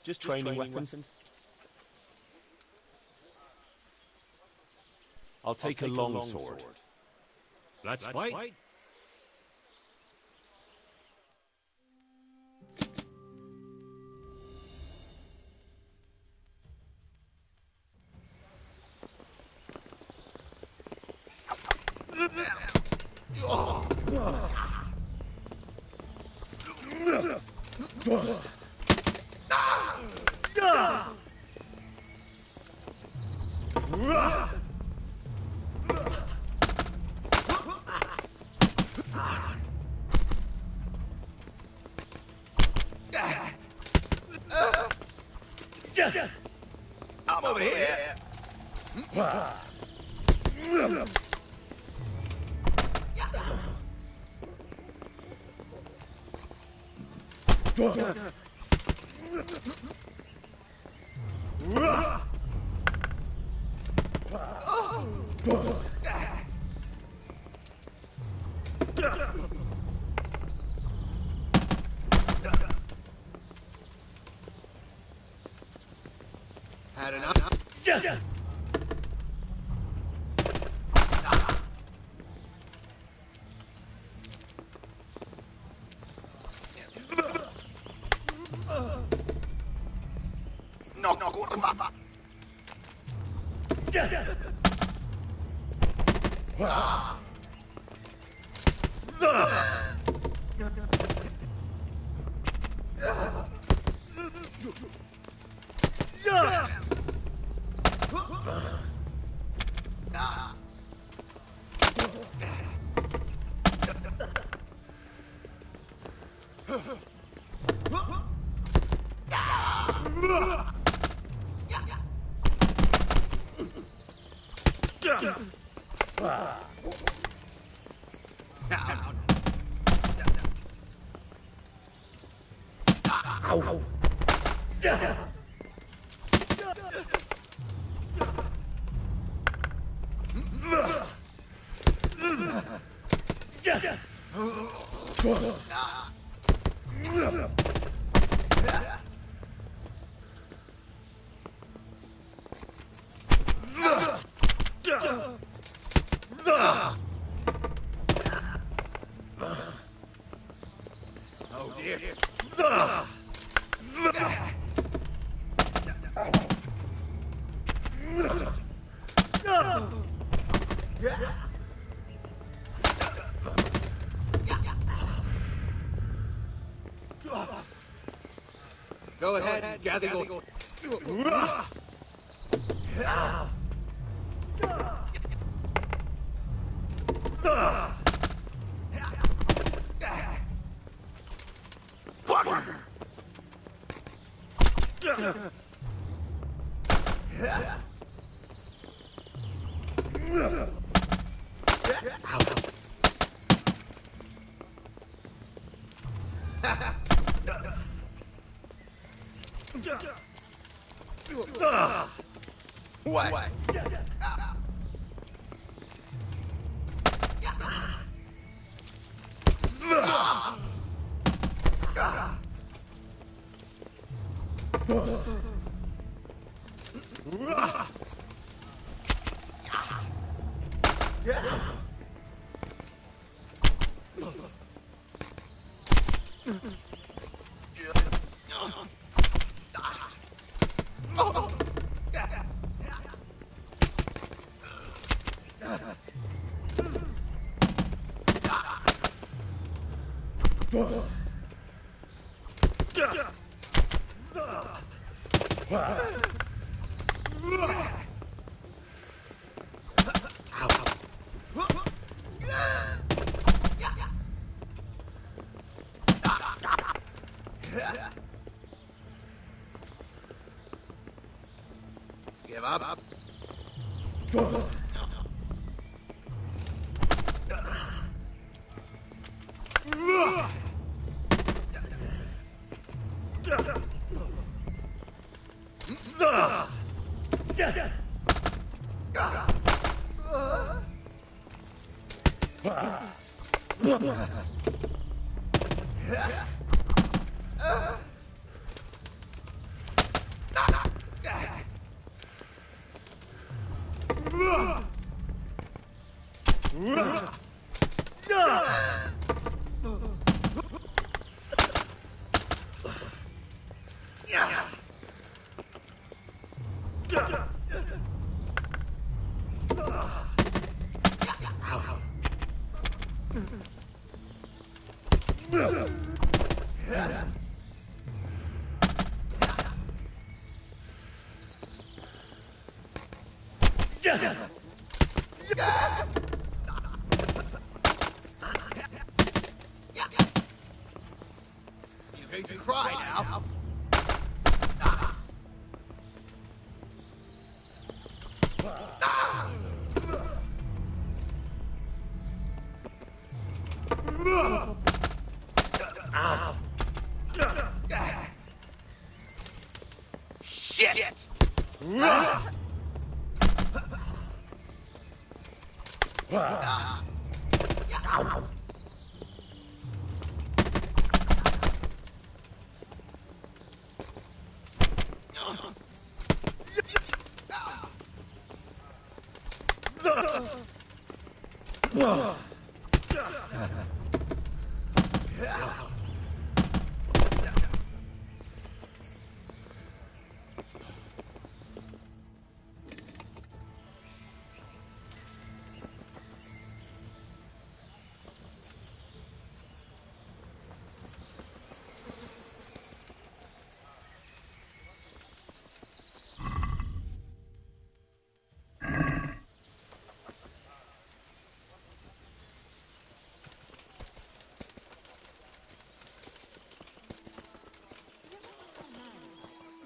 Just training weapons. I'll take a long sword. Let's fight. I'm over here. Had enough? No, kurwa! Oh dear. Go ahead, gather your... What? Give up. You're going to cry now. Shit!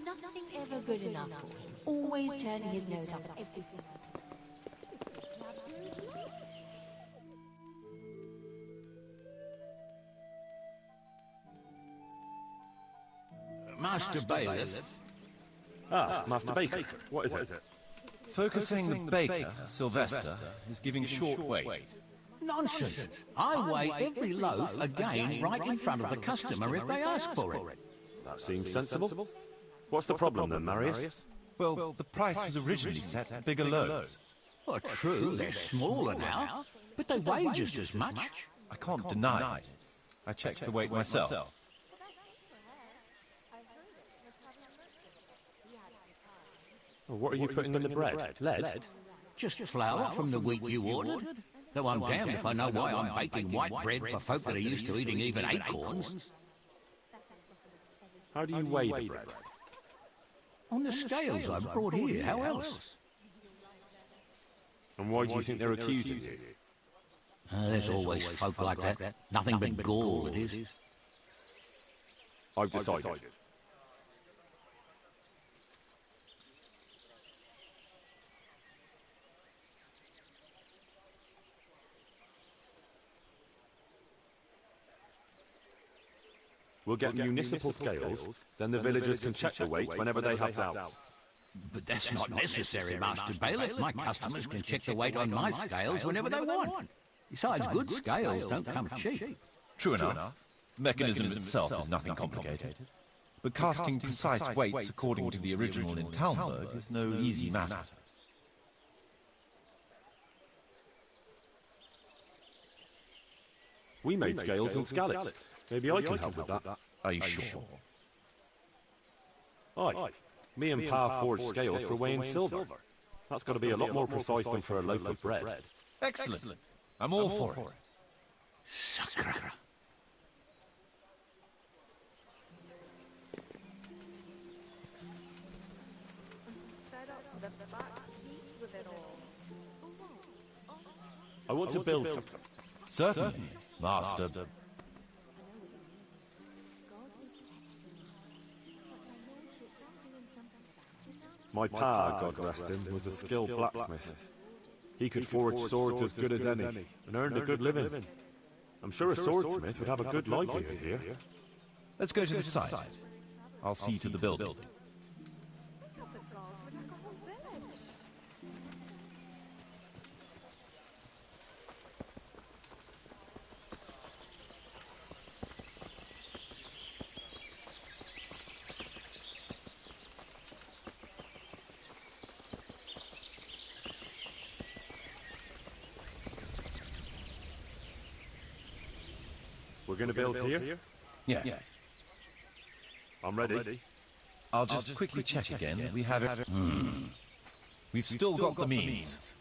Nothing ever good enough for him. Always turning his nose up at everything. Master Bailiff. Ah, Master Baker. What is it? Focusing the baker, Sylvester, is giving short weight. Nonsense. I weigh every loaf again right in front of the customer if they ask for it. That seems sensible. What's the problem then, Marius? Well, the price was originally set for bigger loaves. Well, true, they're smaller now, but they weigh just as much. I can't deny it. I checked the weight myself. Well, what are you putting in the bread? Lead? Just flour from the wheat you ordered. Though I'm damned if I know why I'm baking white bread for folk that are used to eating even acorns. How do you weigh the bread? On the scales I've brought here, how else? And why do you think they're accusing you? There's always folk like that. Nothing but gall, it is. I've decided. We'll get municipal scales, then the villagers can check the weight whenever they have doubts. But that's not necessary, Master Bailiff. My customers can check the weight on my scales whenever they want. Besides, good scales don't come cheap. True enough. The mechanism itself is nothing complicated. But casting precise weights according to the original in Talmberg is no easy matter. We made scales in Skalitz. Maybe I can help with that. Are you sure? Aye. Me and Pa forged scales for weighing silver. That's got to be a lot more precise than for a loaf of bread. Excellent. I'm all for it. Sacre. I want to build something. Certainly, Master. My pa, God rest him, was a skilled blacksmith. He could forge swords as good as any, and earned a good living. I'm sure a swordsmith would have a good livelihood here. Let's go to the site. I'll see you to the building. We're going to build here? Yes. I'm ready. I'll just quickly check again. We have it. We've still got the means.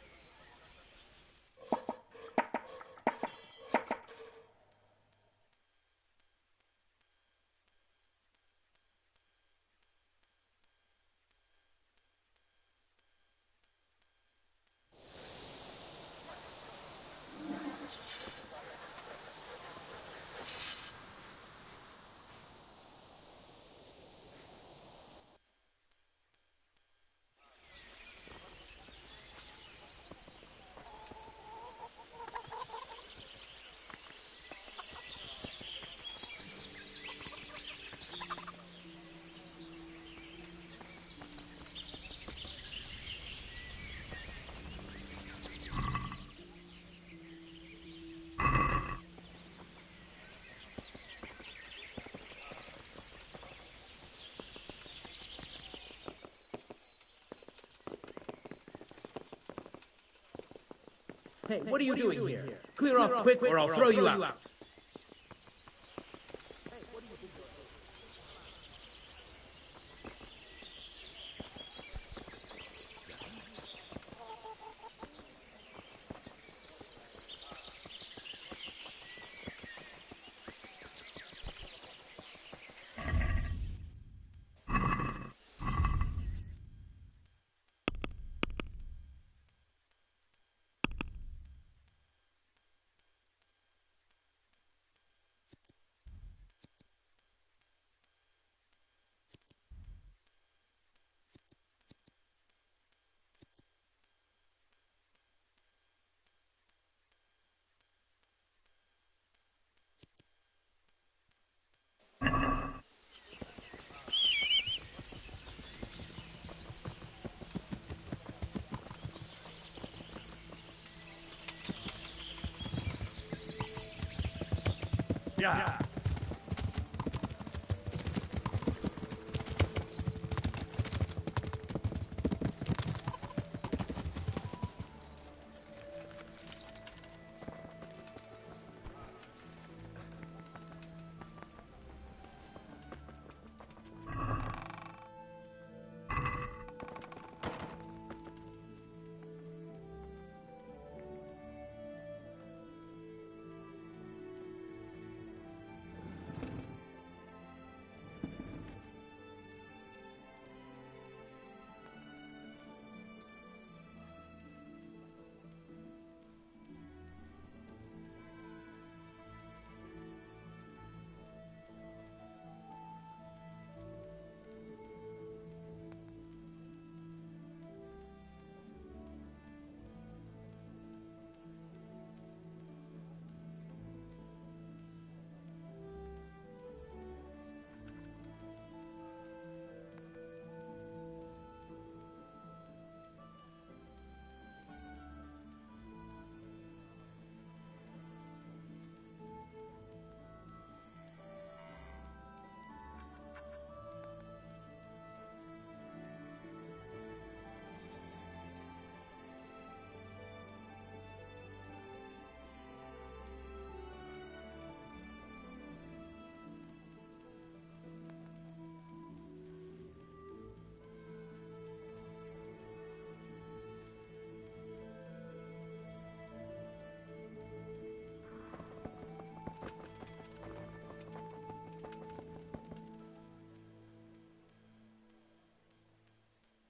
Hey, what are you doing here? Clear off quick or I'll throw you out. Yeah.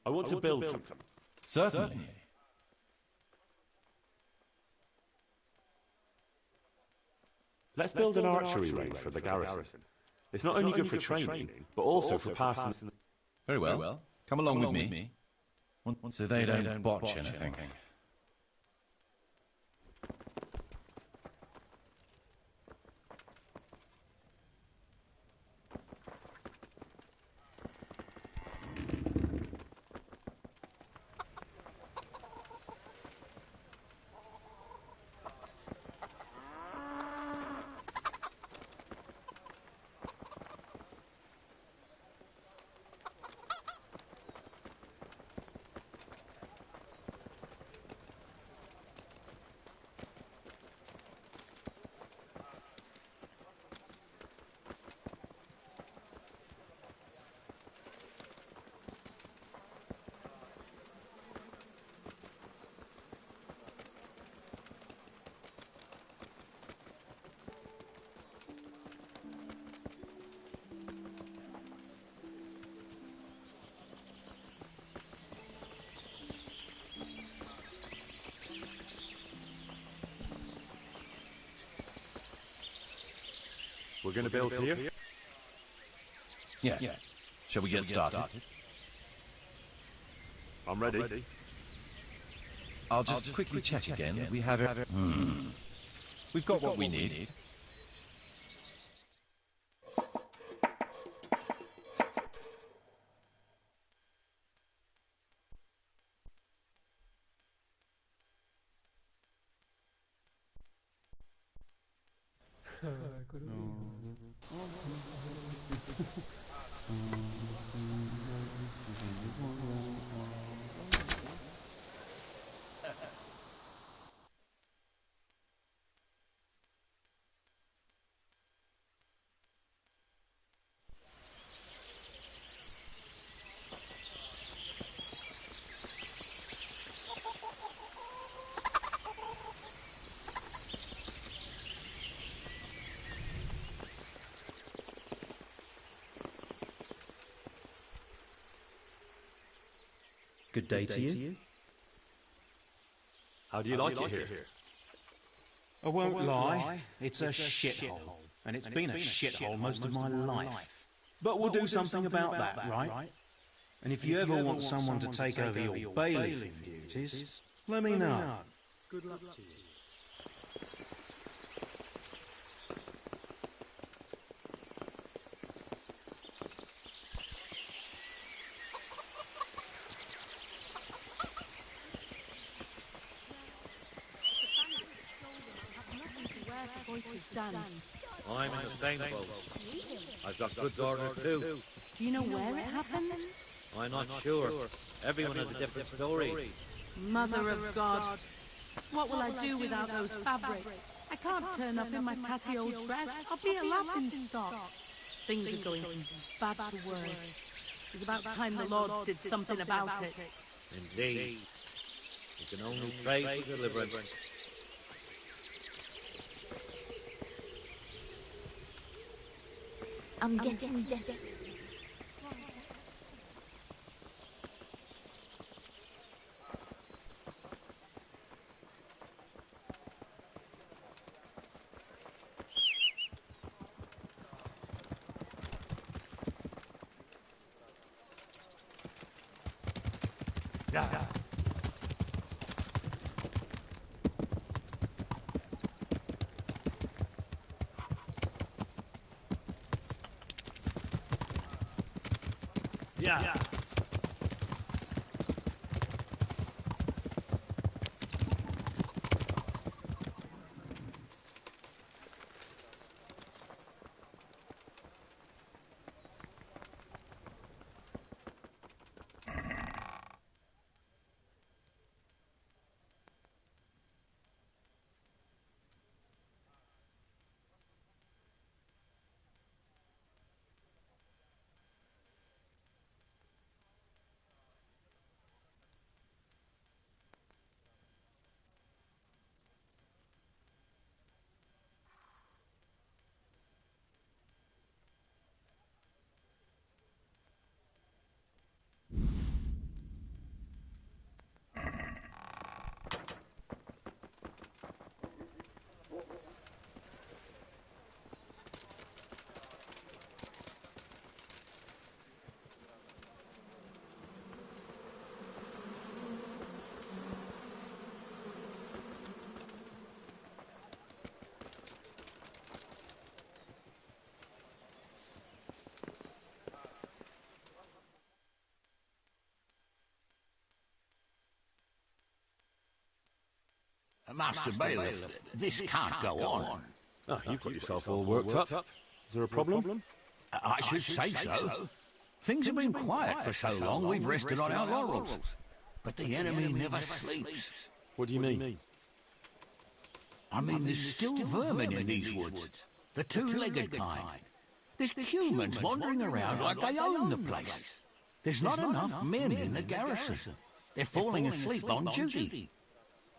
I want to build something. Certainly. Let's build an archery range for the garrison. It's not only good for training, but also for passing. Very well. Come along with me. So they don't botch anything. We're going to build here? Yes. Shall we get started? I'm ready. I'll just quickly check again that we have it. We've got what we need. Good day to you. How do you like it here? I won't lie, it's a shithole. And it's been a shithole most of my life. But we'll do something about that, right? And if you ever want someone to take over your bailiffing duties, let me know. Good luck to you. I'm in the same boat. I've got goods ordered too. Do you know where it happened? I'm not sure. Everyone has a different story. Mother of God. What will I do without those fabrics? I can't turn up in my tatty old dress. I'll be a laughing stock. Things are going from bad to worse. It's about time the Lords did something about it. Indeed. You can only pray for deliverance. I'm getting desperate. Yeah. Yeah. Master Bailiff, this can't go on. Oh, you've got yourself all worked up. Is there a problem? I should say so. Things have been quiet for so long, we've rested on our laurels. But the enemy never sleeps. What do you mean? I mean, there's still vermin in these woods. The two-legged kind. There's humans wandering around like they own the place. There's not enough men in the garrison. They're falling asleep on duty.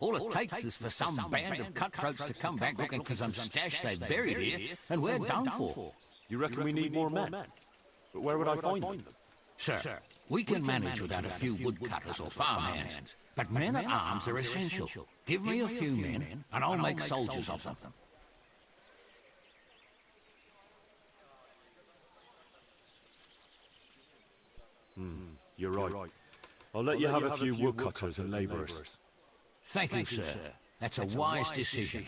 All it takes is for some band of cutthroats to come back looking for some stash they've buried here, and we're done for. You reckon we need more men? But where would I find them? Sir, we can manage without a few woodcutters or farmhands, but men-at-arms are essential. Give me a few men, and I'll make soldiers of them. You're right. I'll let you have a few woodcutters and labourers. Thank you, sir. That's a wise decision.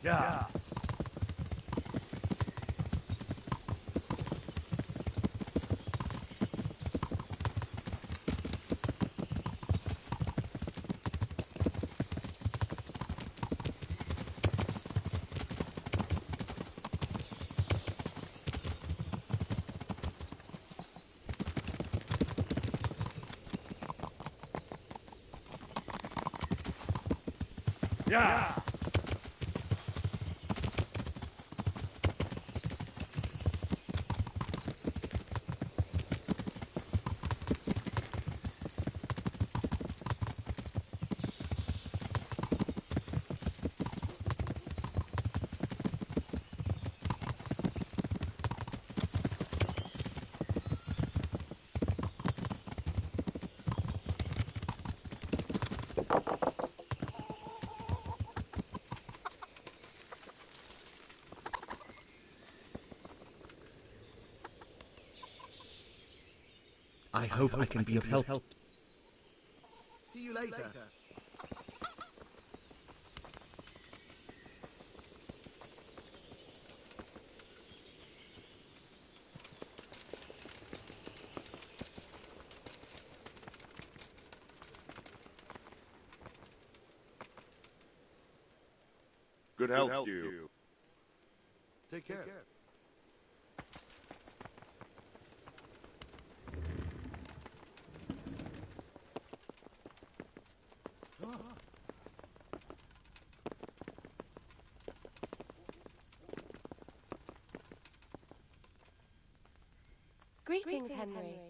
Yeah. Yeah. I hope I can be of help. See you later. Good health to you. Take care. Greetings, Henry.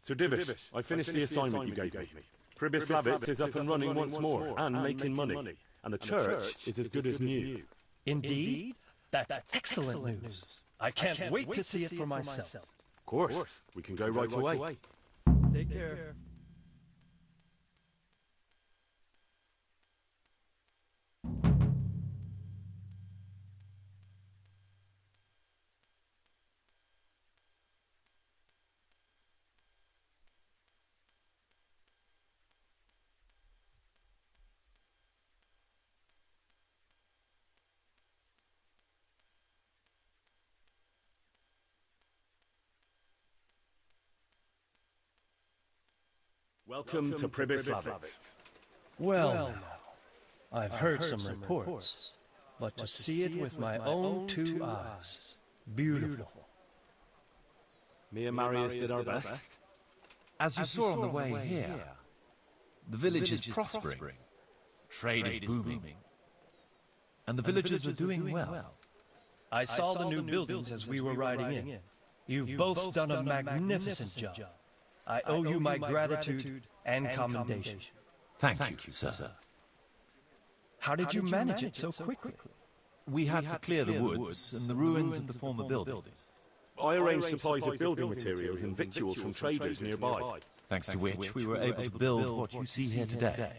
Sir Divish, I finished the assignment you gave me. Pribyslavitz is up and running once more, and making money. And the church is as good as new. Indeed? That's excellent news. I can't wait to see it for myself. Of course, we can go right away. Take care. Welcome to Pribyslavitz. Well, now, I've heard some reports, but to see it with my own two eyes, beautiful. Me and Marius did our best. As you saw on the way here, the village is prospering, trade is booming, and the villagers are doing well. I saw the new buildings as we were riding in. You've both done a magnificent job. I owe you my gratitude and commendation. Thank you, sir. How did you manage it so quickly? We had to clear the woods and the ruins of the former buildings. I arranged supplies of building materials and victuals from traders nearby. Thanks to which we were able to build what you see here today.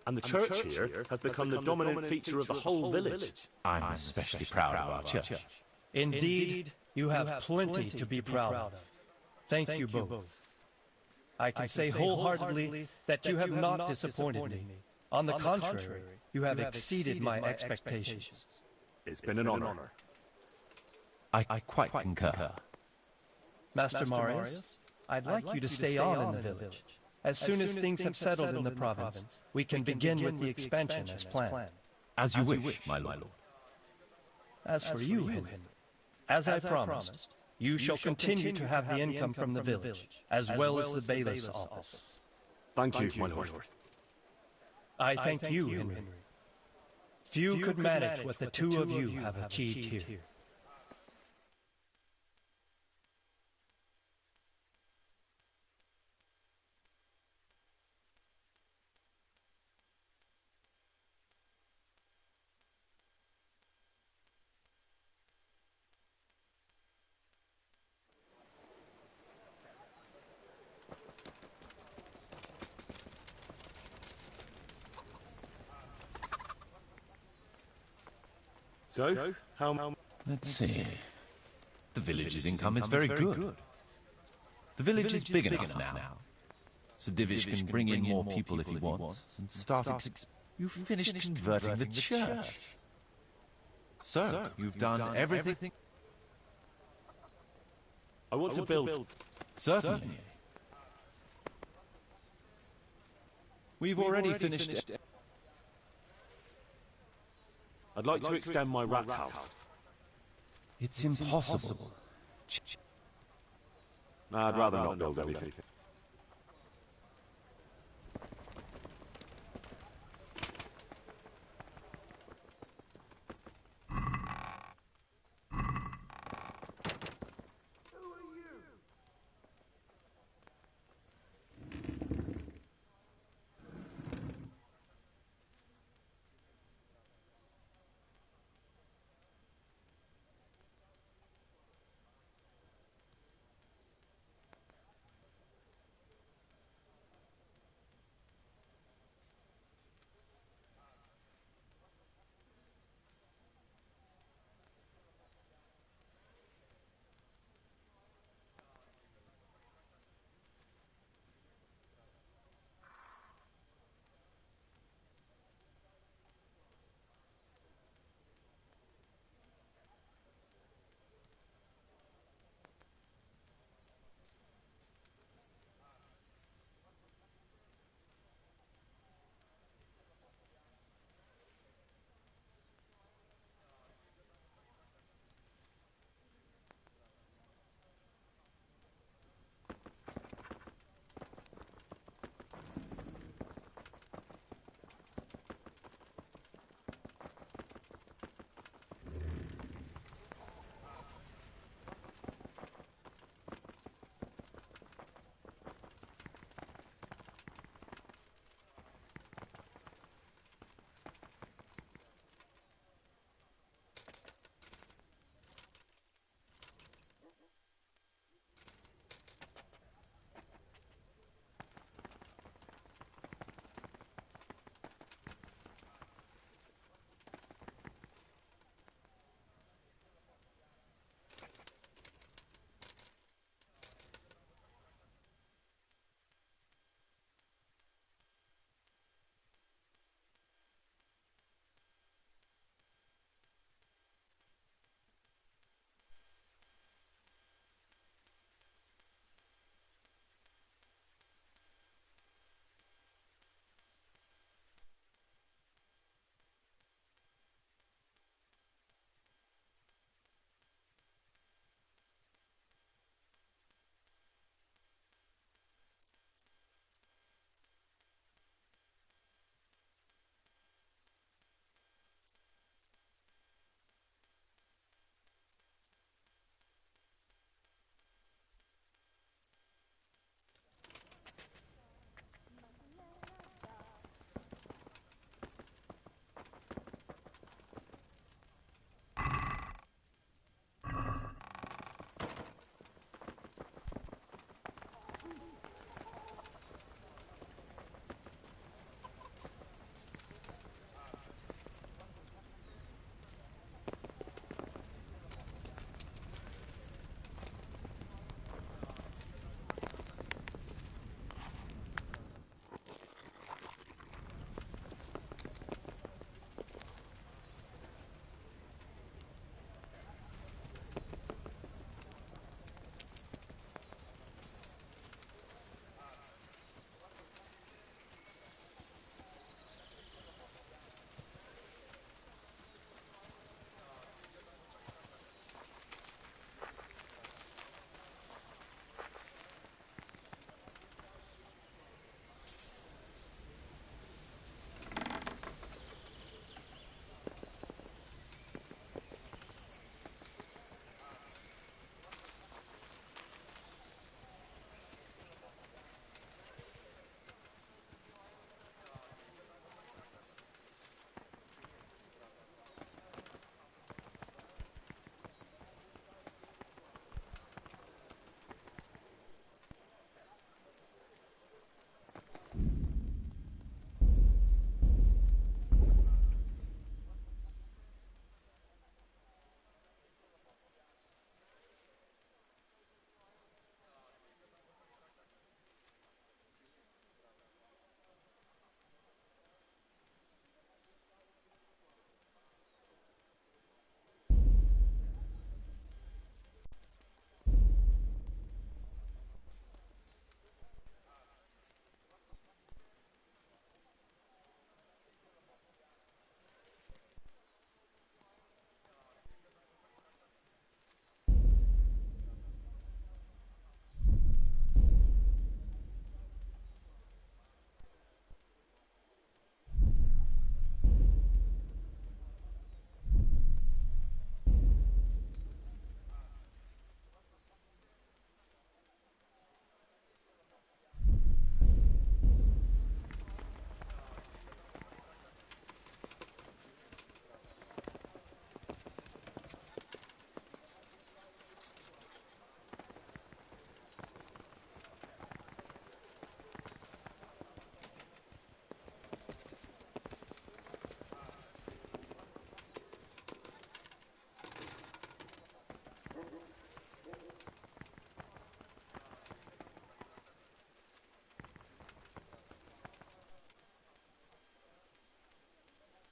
And the church here has become the dominant feature of the whole village. I'm especially proud of our church. Indeed, you have plenty to be proud of. Thank you both. I can say wholeheartedly that you have not disappointed me. On the contrary, you have exceeded my expectations. It's been an honor. I quite concur. Master Marius, I'd like you to stay on in the village. As soon as things have settled in the province, we can begin with the expansion as planned. As you wish, my lord. As for you, Henry, as I promised, you shall continue to have the income from the village, as well as the bailiff's office. Thank you, my lord. I thank you, Henry. Few could manage what the two of you have achieved here. So, how... Let's see. The village's income is very good. The village is big enough now. Sir Divish can bring in more people if he wants, and start You've finished converting the church. So, you've done everything... I want to build... Certainly. We've already finished it. I'd like to extend my rat house. It's impossible. I'd rather not build anything.